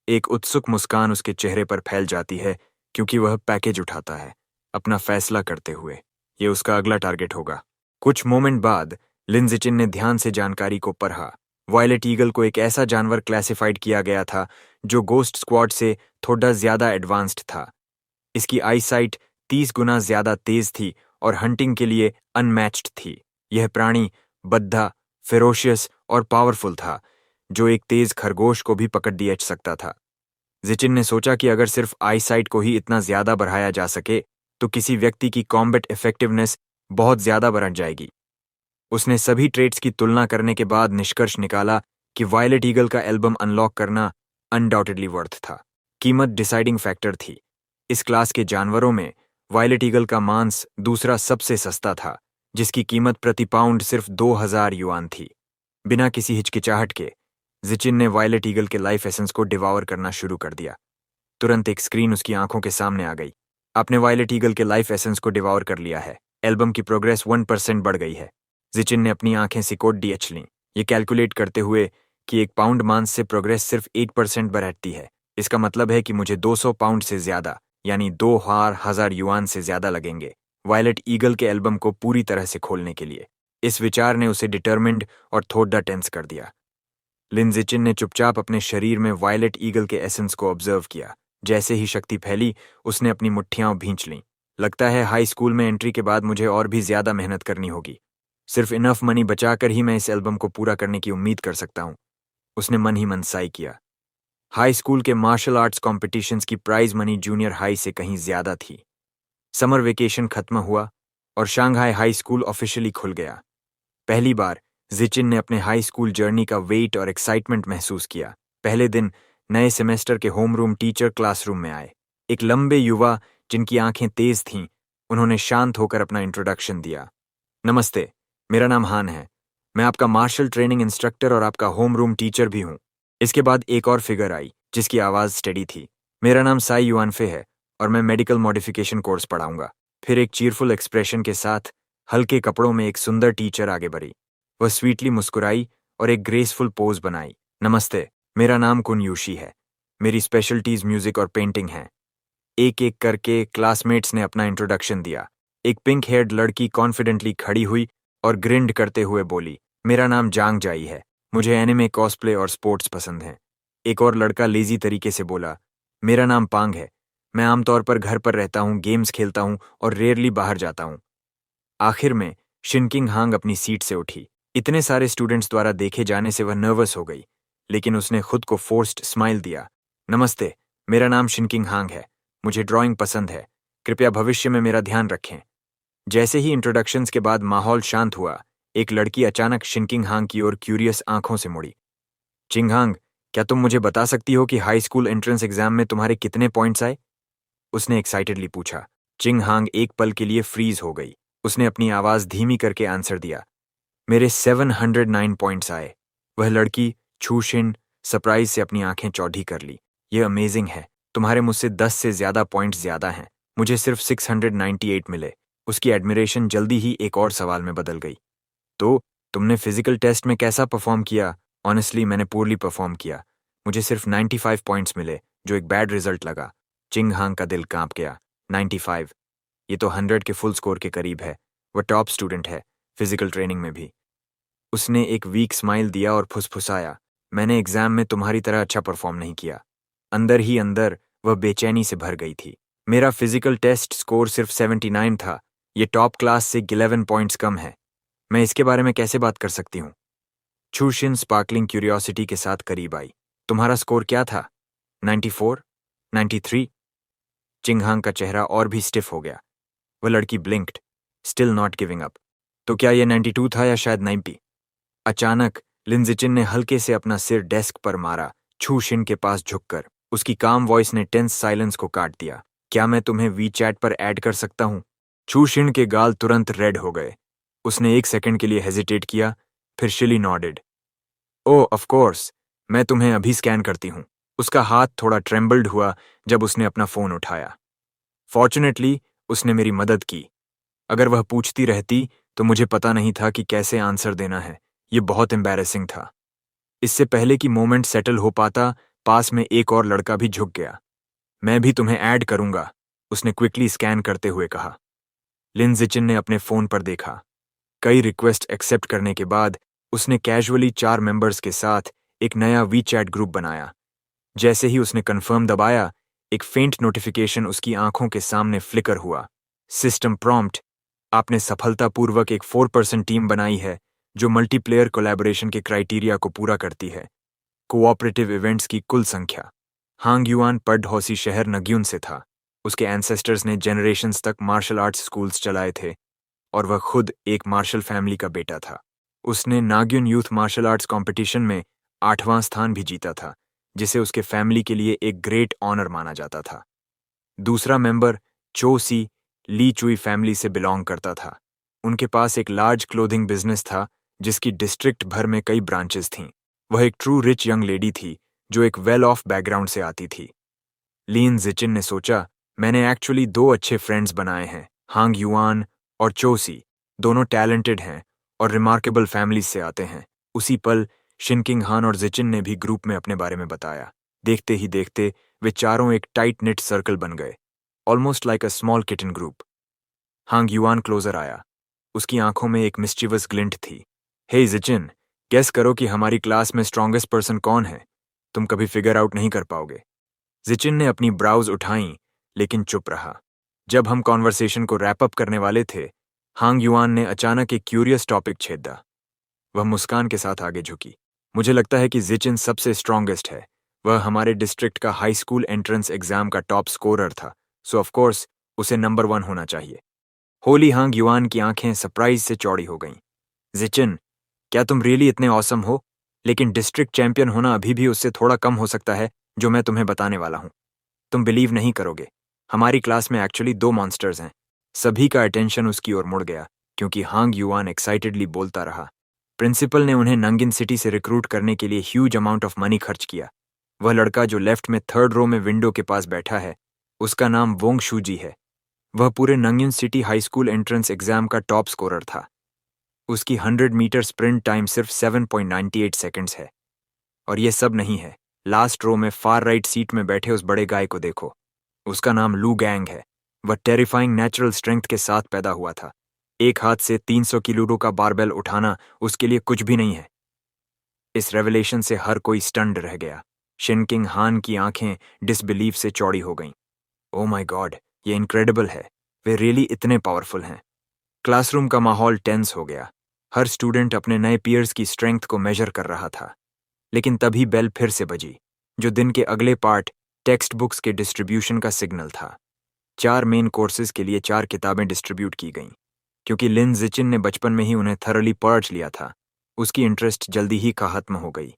एक उत्सुक मुस्कान उसके चेहरे पर फैल जाती है, क्योंकि वह पैकेज उठाता है, अपना फैसला करते हुए ये उसका अगला टारगेट होगा। कुछ मोमेंट बाद लिन जिचिन ने ध्यान से जानकारी को पढ़ा। वायलेट ईगल को एक ऐसा जानवर क्लासिफाइड किया गया था जो गोस्ट स्क्वाड से थोड़ा ज्यादा एडवांस्ड था। इसकी आईसाइट 30 गुना ज्यादा तेज थी और हंटिंग के लिए अनमैच्ड थी। यह प्राणी बद्धा, फेरोशियस और पावरफुल था, जो एक तेज खरगोश को भी पकड़ दिया सकता था। जिचिन ने सोचा कि अगर सिर्फ आईसाइट को ही इतना ज्यादा बढ़ाया जा सके तो किसी व्यक्ति की कॉम्बैट इफेक्टिवनेस बहुत ज्यादा बढ़ जाएगी। उसने सभी ट्रेट्स की तुलना करने के बाद निष्कर्ष निकाला कि वायलेट ईगल का एल्बम अनलॉक करना अनडाउटेडली वर्थ था। कीमत डिसाइडिंग फैक्टर थी। इस क्लास के जानवरों में वायलेट ईगल का मांस दूसरा सबसे सस्ता था, जिसकी कीमत प्रति पाउंड सिर्फ 2000 युआन थी। बिना किसी हिचकिचाहट के जिचिन ने वायलेट ईगल के लाइफ एसेंस को डिवावर करना शुरू कर दिया। तुरंत एक स्क्रीन उसकी आंखों के सामने आ गई। आपने वायलेट ईगल के लाइफ एसेंस को डिवावर कर लिया है। एल्बम की प्रोग्रेस 1% बढ़ गई है। जिचिन ने अपनी आंखें सिकोड़ डीएच लीं, ये कैलकुलेट करते हुए कि 1 पाउंड मांस से प्रोग्रेस सिर्फ 8% बढ़ती है। इसका मतलब है कि मुझे 200 पाउंड से ज्यादा, यानी 2,000 युआन से ज्यादा लगेंगे वायलेट ईगल के एल्बम को पूरी तरह से खोलने के लिए। इस विचार ने उसे डिटर्मिन्ड और थोड़ा टेंस कर दिया। लिन जिचिन ने चुपचाप अपने शरीर में वायलेट ईगल के एसेंस को ऑब्जर्व किया। जैसे ही शक्ति फैली, उसने अपनी मुट्ठियां भींच लीं। लगता है हाई स्कूल में एंट्री के बाद मुझे और भी ज्यादा मेहनत करनी होगी। सिर्फ इनफ मनी बचाकर ही मैं इस एल्बम को पूरा करने की उम्मीद कर सकता हूँ। उसने मन ही मन साई किया। हाई स्कूल के मार्शल आर्ट्स कॉम्पिटिशन्स की प्राइज मनी जूनियर हाई से कहीं ज्यादा थी। समर वेकेशन खत्म हुआ और शांघाई हाई स्कूल ऑफिशियली खुल गया। पहली बार जिचिन ने अपने हाई स्कूल जर्नी का वेट और एक्साइटमेंट महसूस किया। पहले दिन नए सेमेस्टर के होमरूम टीचर क्लासरूम में आए। एक लंबे युवा जिनकी आंखें तेज थीं, उन्होंने शांत होकर अपना इंट्रोडक्शन दिया। नमस्ते, मेरा नाम हान है। मैं आपका मार्शल ट्रेनिंग इंस्ट्रक्टर और आपका होमरूम टीचर भी हूँ। इसके बाद एक और फिगर आई जिसकी आवाज़ स्टेडी थी। मेरा नाम साई युआनफे है और मैं मेडिकल मॉडिफिकेशन कोर्स पढ़ाऊंगा। फिर एक चीयरफुल एक्सप्रेशन के साथ हल्के कपड़ों में एक सुंदर टीचर आगे बढ़ी। वह स्वीटली मुस्कुराई और एक ग्रेसफुल पोज बनाई। नमस्ते, मेरा नाम कुन यूशी है। मेरी स्पेशलिटीज म्यूजिक और पेंटिंग हैं। एक एक करके क्लासमेट्स ने अपना इंट्रोडक्शन दिया। एक पिंक हेयर्ड लड़की कॉन्फिडेंटली खड़ी हुई और ग्रिंड करते हुए बोली, मेरा नाम जांग जाई है। मुझे एनिमे, कॉस्प्ले और स्पोर्ट्स पसंद हैं। एक और लड़का लेजी तरीके से बोला, मेरा नाम पांग है। मैं आमतौर पर घर पर रहता हूँ, गेम्स खेलता हूँ और रेयरली बाहर जाता हूँ। आखिर में शिनकिंग हांग अपनी सीट से उठी। इतने सारे स्टूडेंट्स द्वारा देखे जाने से वह नर्वस हो गई, लेकिन उसने खुद को फोर्स्ड स्माइल दिया। नमस्ते, मेरा नाम शिनकिंग हांग है। मुझे ड्राइंग पसंद है। कृपया भविष्य में मेरा ध्यान रखें। जैसे ही इंट्रोडक्शंस के बाद माहौल शांत हुआ, एक लड़की अचानक शिनकिंग हांग की ओर क्यूरियस आंखों से मुड़ी। चिंगहांग, क्या तुम मुझे बता सकती हो कि हाई स्कूल एंट्रेंस एग्जाम में तुम्हारे कितने पॉइंट्स आए? उसने एक्साइटेडली पूछा। चिंगहांग एक पल के लिए फ्रीज हो गई। उसने अपनी आवाज धीमी करके आंसर दिया, मेरे 709 पॉइंट्स आए। वह लड़की छूशिन सरप्राइज से अपनी आंखें चौड़ी कर ली। यह अमेजिंग है। तुम्हारे मुझसे 10 से ज्यादा पॉइंट्स ज्यादा हैं। मुझे सिर्फ 698 मिले। उसकी एडमिरेशन जल्दी ही एक और सवाल में बदल गई। तो तुमने फिजिकल टेस्ट में कैसा परफॉर्म किया? ऑनेस्टली मैंने पूरली परफॉर्म किया। मुझे सिर्फ 95 पॉइंट्स मिले, जो एक बैड रिजल्ट लगा। चिंग हांग का दिल कांप गया। 95? ये तो 100 के फुल स्कोर के करीब है। वह टॉप स्टूडेंट है, फिजिकल ट्रेनिंग में भी। उसने एक वीक स्माइल दिया और फुसफुसाया, मैंने एग्जाम में तुम्हारी तरह अच्छा परफॉर्म नहीं किया। अंदर ही अंदर वह बेचैनी से भर गई थी। मेरा फिजिकल टेस्ट स्कोर सिर्फ 79 था। ये टॉप क्लास से 11 पॉइंट्स कम है। मैं इसके बारे में कैसे बात कर सकती हूँ? छूशिन स्पार्कलिंग क्यूरियोसिटी के साथ करीब आई। तुम्हारा स्कोर क्या था? 94? 93? चिंगहांग का चेहरा और भी स्टिफ हो गया। वह लड़की ब्लिंक्ड, स्टिल नॉट गिविंग अप। तो क्या यह 92 था या शायद 90? अचानक लिनजिचिन ने हल्के से अपना सिर डेस्क पर मारा, छूशिन के पास झुककर। उसकी काम वॉइस ने टेंस साइलेंस को काट दिया। क्या मैं तुम्हें वीचैट पर ऐड कर सकता हूँ? छूशिन के गाल तुरंत रेड हो गए। उसने एक सेकंड के लिए हेजिटेट किया, फिर शिली नॉडेड। ओह ऑफ कोर्स, मैं तुम्हें अभी स्कैन करती हूँ। उसका हाथ थोड़ा ट्रेम्बल्ड हुआ जब उसने अपना फोन उठाया। फॉर्चुनेटली उसने मेरी मदद की। अगर वह पूछती रहती तो मुझे पता नहीं था कि कैसे आंसर देना है। ये बहुत एम्बैरेसिंग था। इससे पहले कि मोमेंट सेटल हो पाता, पास में एक और लड़का भी झुक गया। मैं भी तुम्हें ऐड करूंगा, उसने क्विकली स्कैन करते हुए कहा। लिन जिचिन ने अपने फोन पर देखा। कई रिक्वेस्ट एक्सेप्ट करने के बाद उसने कैजुअली 4 मेंबर्स के साथ एक नया वीचैट ग्रुप बनाया। जैसे ही उसने कंफर्म दबाया, एक फेंट नोटिफिकेशन उसकी आंखों के सामने फ्लिकर हुआ। सिस्टम प्रॉम्प्ट, आपने सफलतापूर्वक एक 4% टीम बनाई है जो मल्टीप्लेयर कोलैबोरेशन के क्राइटेरिया को पूरा करती है। कोऑपरेटिव इवेंट्स की कुल संख्या। हांग युआन पढ़ौसी शहर नग्युन से था। उसके एंसेस्टर्स ने जनरेशंस तक मार्शल आर्ट्स स्कूल्स चलाए थे और वह खुद एक मार्शल फैमिली का बेटा था। उसने नाग्युन यूथ मार्शल आर्ट्स कंपटीशन में 8वां स्थान भी जीता था, जिसे उसके फैमिली के लिए एक ग्रेट ऑनर माना जाता था। दूसरा मेंबर चो सी ली चुई फैमिली से बिलोंग करता था। उनके पास एक लार्ज क्लोथिंग बिजनेस था जिसकी डिस्ट्रिक्ट भर में कई ब्रांचेस थीं। वह एक ट्रू रिच यंग लेडी थी जो एक वेल ऑफ बैकग्राउंड से आती थी। लीन जिचिन ने सोचा, मैंने एक्चुअली 2 अच्छे फ्रेंड्स बनाए हैं, हांग युआन और चोसी दोनों टैलेंटेड हैं और रिमार्केबल फैमिलीज से आते हैं। उसी पल शिनकिंग हान और जिचिन ने भी ग्रुप में अपने बारे में बताया। देखते ही देखते वे चारों एक टाइट निट सर्कल बन गए, almost like a small kitten group. हांग युआन क्लोजर आया। उसकी आंखों में एक मिस्चीवस ग्लिंट थी। हे जिचिन, गेस करो कि हमारी क्लास में स्ट्रॉन्गेस्ट पर्सन कौन है। तुम कभी फिगर आउट नहीं कर पाओगे। जिचिन ने अपनी ब्राउज उठाई लेकिन चुप रहा। जब हम कॉन्वर्सेशन को रैप अप करने वाले थे, हांग युआन ने अचानक एक क्यूरियस टॉपिक छेदा। वह मुस्कान के साथ आगे झुकी। मुझे लगता है कि जिचिन सबसे स्ट्रॉन्गेस्ट है। वह हमारे डिस्ट्रिक्ट का हाई स्कूल एंट्रेंस एग्जाम का टॉप स्कोरर था, सो ऑफ कोर्स उसे नंबर 1 होना चाहिए। होली हांग युआन की आंखें सरप्राइज से चौड़ी हो गईं। जिचिन, क्या तुम रियली इतने ऑसम हो? लेकिन डिस्ट्रिक्ट चैंपियन होना अभी भी उससे थोड़ा कम हो सकता है, जो मैं तुम्हें बताने वाला हूं। तुम बिलीव नहीं करोगे, हमारी क्लास में एक्चुअली 2 मॉन्स्टर्स हैं। सभी का अटेंशन उसकी ओर मुड़ गया क्योंकि हांग युआन एक्साइटेडली बोलता रहा। प्रिंसिपल ने उन्हें नंगिन सिटी से रिक्रूट करने के लिए ह्यूज अमाउंट ऑफ मनी खर्च किया। वह लड़का जो लेफ्ट में 3rd रो में विंडो के पास बैठा है, उसका नाम वोंग शूजी है। वह पूरे नंगिन city high school entrance exam का टॉप स्कोरर था। उसकी 100 मीटर स्प्रिंट टाइम सिर्फ 7.98 सेकंड्स है। और यह सब नहीं है, लास्ट रो में फार राइट सीट में बैठे उस बड़े गाय को देखो। उसका नाम लू गैंग है। वह टेरिफाइंग नेचुरल स्ट्रेंथ के साथ पैदा हुआ था। एक हाथ से 300 किलो का बारबेल उठाना उसके लिए कुछ भी नहीं है। इस रेवलेशन से हर कोई स्टन्ड रह गया। शिनकिंग हान की आंखें डिसबिलीव से चौड़ी हो गईं। ओ माय गॉड, ये इनक्रेडिबल है। वे रियली इतने पावरफुल हैं। क्लासरूम का माहौल टेंस हो गया। हर स्टूडेंट अपने नए पीयर्स की स्ट्रेंथ को मेजर कर रहा था। लेकिन तभी बेल फिर से बजी, जो दिन के अगले पार्ट टेक्स्ट बुक्स के डिस्ट्रीब्यूशन का सिग्नल था। 4 मेन कोर्सेज के लिए 4 किताबें डिस्ट्रीब्यूट की गईं। क्योंकि लिन जिचिन ने बचपन में ही उन्हें थरली पढ़ लिया था, उसकी इंटरेस्ट जल्दी ही खत्म हो गई।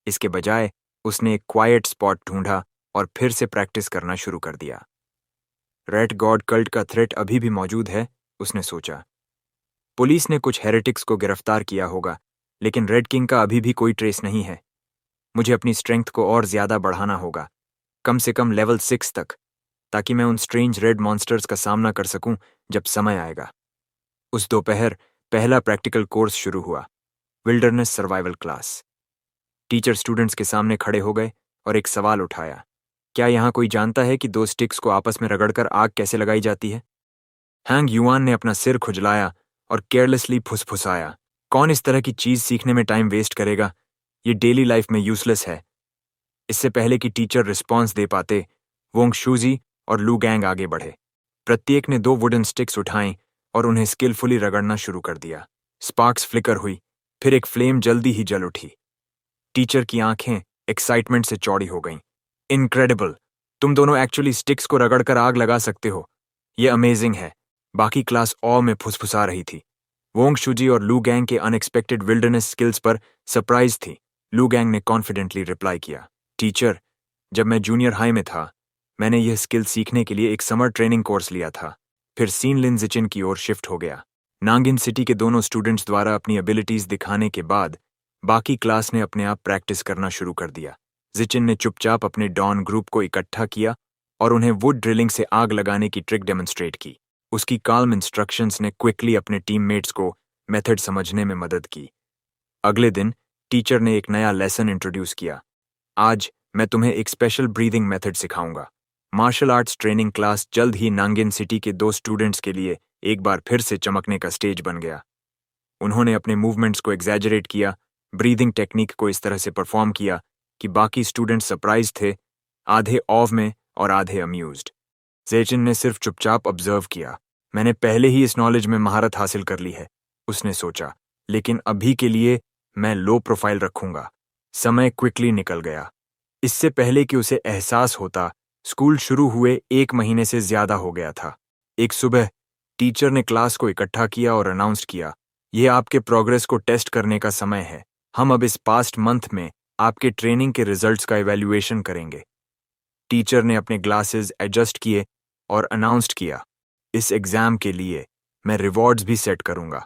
इसके बजाय उसने एक क्वाइट स्पॉट ढूंढा और फिर से प्रैक्टिस करना शुरू कर दिया। रेड गॉड कल्ट का थ्रेट अभी भी मौजूद है, उसने सोचा। पुलिस ने कुछ हेरेटिक्स को गिरफ्तार किया होगा, लेकिन रेड किंग का अभी भी कोई ट्रेस नहीं है। मुझे अपनी स्ट्रेंथ को और ज्यादा बढ़ाना होगा, कम से कम लेवल 6 तक, ताकि मैं उन स्ट्रेंज रेड मॉन्स्टर्स का सामना कर सकूं जब समय आएगा। उस दोपहर पहला प्रैक्टिकल कोर्स शुरू हुआ, wilderness survival class. Teacher students के सामने खड़े हो गए और एक सवाल उठाया। क्या यहाँ कोई जानता है कि 2 स्टिक्स को आपस में रगड़कर आग कैसे लगाई जाती है? हैंग युआन ने अपना सिर खुजलाया और केयरलेसली फुसफुसाया। कौन इस तरह की चीज सीखने में टाइम वेस्ट करेगा? ये डेली लाइफ में यूजलेस है। इससे पहले कि टीचर रिस्पॉन्स दे पाते, वोंग शूजी और लू गैंग आगे बढ़े। प्रत्येक ने 2 वुडन स्टिक्स उठाई और उन्हें स्किलफुली रगड़ना शुरू कर दिया। स्पार्क्स फ्लिकर हुई, फिर एक फ्लेम जल्दी ही जल उठी। टीचर की आंखें एक्साइटमेंट से चौड़ी हो गईं। इनक्रेडिबल, तुम दोनों एक्चुअली स्टिक्स को रगड़कर आग लगा सकते हो। ये अमेजिंग है। बाकी क्लास ऑ में फुसफुसा रही थी। वोंग शूजी और लू गैंग के अनएक्सपेक्टेड विल्डरनेस स्किल्स पर सरप्राइज थी। लू गैंग ने कॉन्फिडेंटली रिप्लाई किया, टीचर, जब मैं जूनियर हाई में था, मैंने यह स्किल सीखने के लिए एक समर ट्रेनिंग कोर्स लिया था। फिर सीन लिन जिचिन की ओर शिफ्ट हो गया। नांगिन सिटी के दोनों स्टूडेंट्स द्वारा अपनी एबिलिटीज दिखाने के बाद बाकी क्लास ने अपने आप प्रैक्टिस करना शुरू कर दिया। जिचिन ने चुपचाप अपने डॉन ग्रुप को इकट्ठा किया और उन्हें वुड ड्रिलिंग से आग लगाने की ट्रिक डेमोन्स्ट्रेट की। उसकी काल्म इंस्ट्रक्शंस ने क्विकली अपने टीममेट्स को मेथड समझने में मदद की। अगले दिन टीचर ने एक नया लेसन इंट्रोड्यूस किया। आज मैं तुम्हें एक स्पेशल ब्रीदिंग मेथड सिखाऊंगा। मार्शल आर्ट्स ट्रेनिंग क्लास जल्द ही नांगिन सिटी के 2 स्टूडेंट्स के लिए एक बार फिर से चमकने का स्टेज बन गया। उन्होंने अपने मूवमेंट्स को एग्जैजरेट किया, ब्रीदिंग टेक्निक को इस तरह से परफॉर्म किया कि बाकी स्टूडेंट्स सरप्राइज थे, आधे ऑव में और आधे अम्यूज्ड। जेचिन ने सिर्फ चुपचाप ऑब्जर्व किया। मैंने पहले ही इस नॉलेज में महारत हासिल कर ली है, उसने सोचा, लेकिन अभी के लिए मैं लो प्रोफाइल रखूंगा। समय क्विकली निकल गया। इससे पहले कि उसे एहसास होता, स्कूल शुरू हुए 1 महीने से ज्यादा हो गया था। एक सुबह टीचर ने क्लास को इकट्ठा किया और अनाउंस किया, यह आपके प्रोग्रेस को टेस्ट करने का समय है। हम अब इस पास्ट मंथ में आपके ट्रेनिंग के रिजल्ट्स का इवैल्यूएशन करेंगे। टीचर ने अपने ग्लासेस एडजस्ट किए और अनाउंस्ड किया, इस एग्जाम के लिए मैं रिवॉर्ड्स भी सेट करूंगा।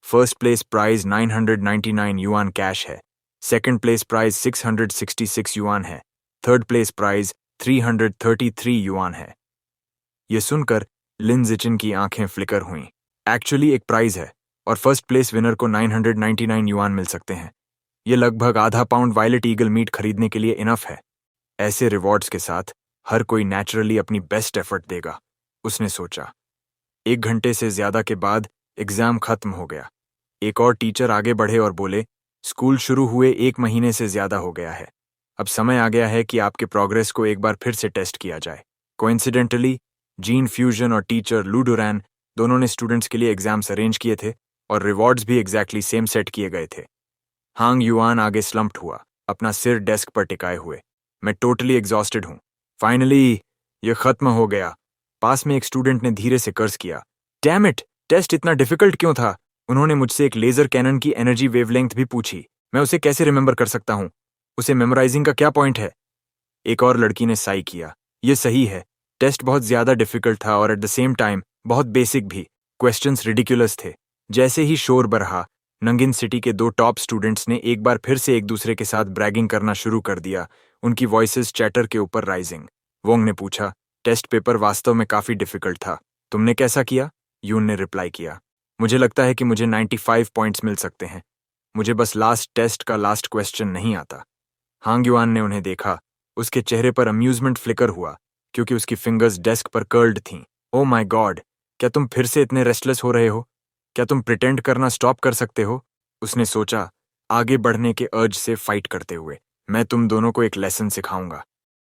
First place prize 999 yuan cash है, सेकंड प्लेस प्राइज 666 युआन है, थर्ड प्लेस प्राइज 333 युआन है। यह सुनकर लिन जिचिन की आंखें फ्लिकर हुईं। एक्चुअली एक प्राइज है और फर्स्ट प्लेस विनर को 999 युआन मिल सकते हैं। ये लगभग आधा पाउंड वायलेट ईगल मीट खरीदने के लिए इनफ है। ऐसे रिवॉर्ड्स के साथ हर कोई नेचुरली अपनी बेस्ट एफर्ट देगा, उसने सोचा। 1 घंटे से ज्यादा के बाद एग्जाम खत्म हो गया। एक और टीचर आगे बढ़े और बोले, स्कूल शुरू हुए 1 महीने से ज्यादा हो गया है। अब समय आ गया है कि आपके प्रोग्रेस को एक बार फिर से टेस्ट किया जाए। कोइंसिडेंटली जीन फ्यूजन और टीचर लू डुरैन दोनों ने स्टूडेंट्स के लिए एग्जाम्स अरेंज किए थे और रिवॉर्ड्स भी एग्जैक्टली सेम सेट किए गए थे। हांग युआन आगे स्लम्प्ड हुआ, अपना सिर डेस्क पर टिकाए हुए। मैं टोटली एग्जॉस्टेड हूं। फाइनली ये खत्म हो गया। पास में एक स्टूडेंट ने धीरे से कर्ज किया। डैम इट, टेस्ट इतना डिफिकल्ट क्यों था? उन्होंने मुझसे एक लेजर कैनन की एनर्जी वेवलेंथ भी पूछी। मैं उसे कैसे रिमेंबर कर सकता हूं? उसे मेमोराइजिंग का क्या पॉइंट है? एक और लड़की ने साई किया। ये सही है, टेस्ट बहुत ज्यादा डिफिकल्ट था और एट द सेम टाइम बहुत बेसिक भी। क्वेश्चंस रिडिकुलस थे। जैसे ही शोर बढ़ा, नंगिन सिटी के 2 टॉप स्टूडेंट्स ने एक बार फिर से एक दूसरे के साथ ब्रैगिंग करना शुरू कर दिया, उनकी वॉइसेस चैटर के ऊपर राइजिंग। वोंग ने पूछा, टेस्ट पेपर वास्तव में काफी डिफिकल्ट था, तुमने कैसा किया? यून ने रिप्लाई किया, मुझे लगता है कि मुझे 95 पॉइंट्स मिल सकते हैं। मुझे बस लास्ट टेस्ट का लास्ट क्वेश्चन नहीं आता। हांग युआन ने उन्हें देखा। उसके चेहरे पर अम्यूजमेंट फ्लिकर हुआ क्योंकि उसकी फिंगर्स डेस्क पर कर्ल्ड थीं। ओ माय गॉड, क्या तुम फिर से इतने रेस्टलेस हो रहे हो? क्या तुम प्रिटेंड करना स्टॉप कर सकते हो? उसने सोचा, आगे बढ़ने के अर्ज से फाइट करते हुए। मैं तुम दोनों को एक लेसन सिखाऊंगा।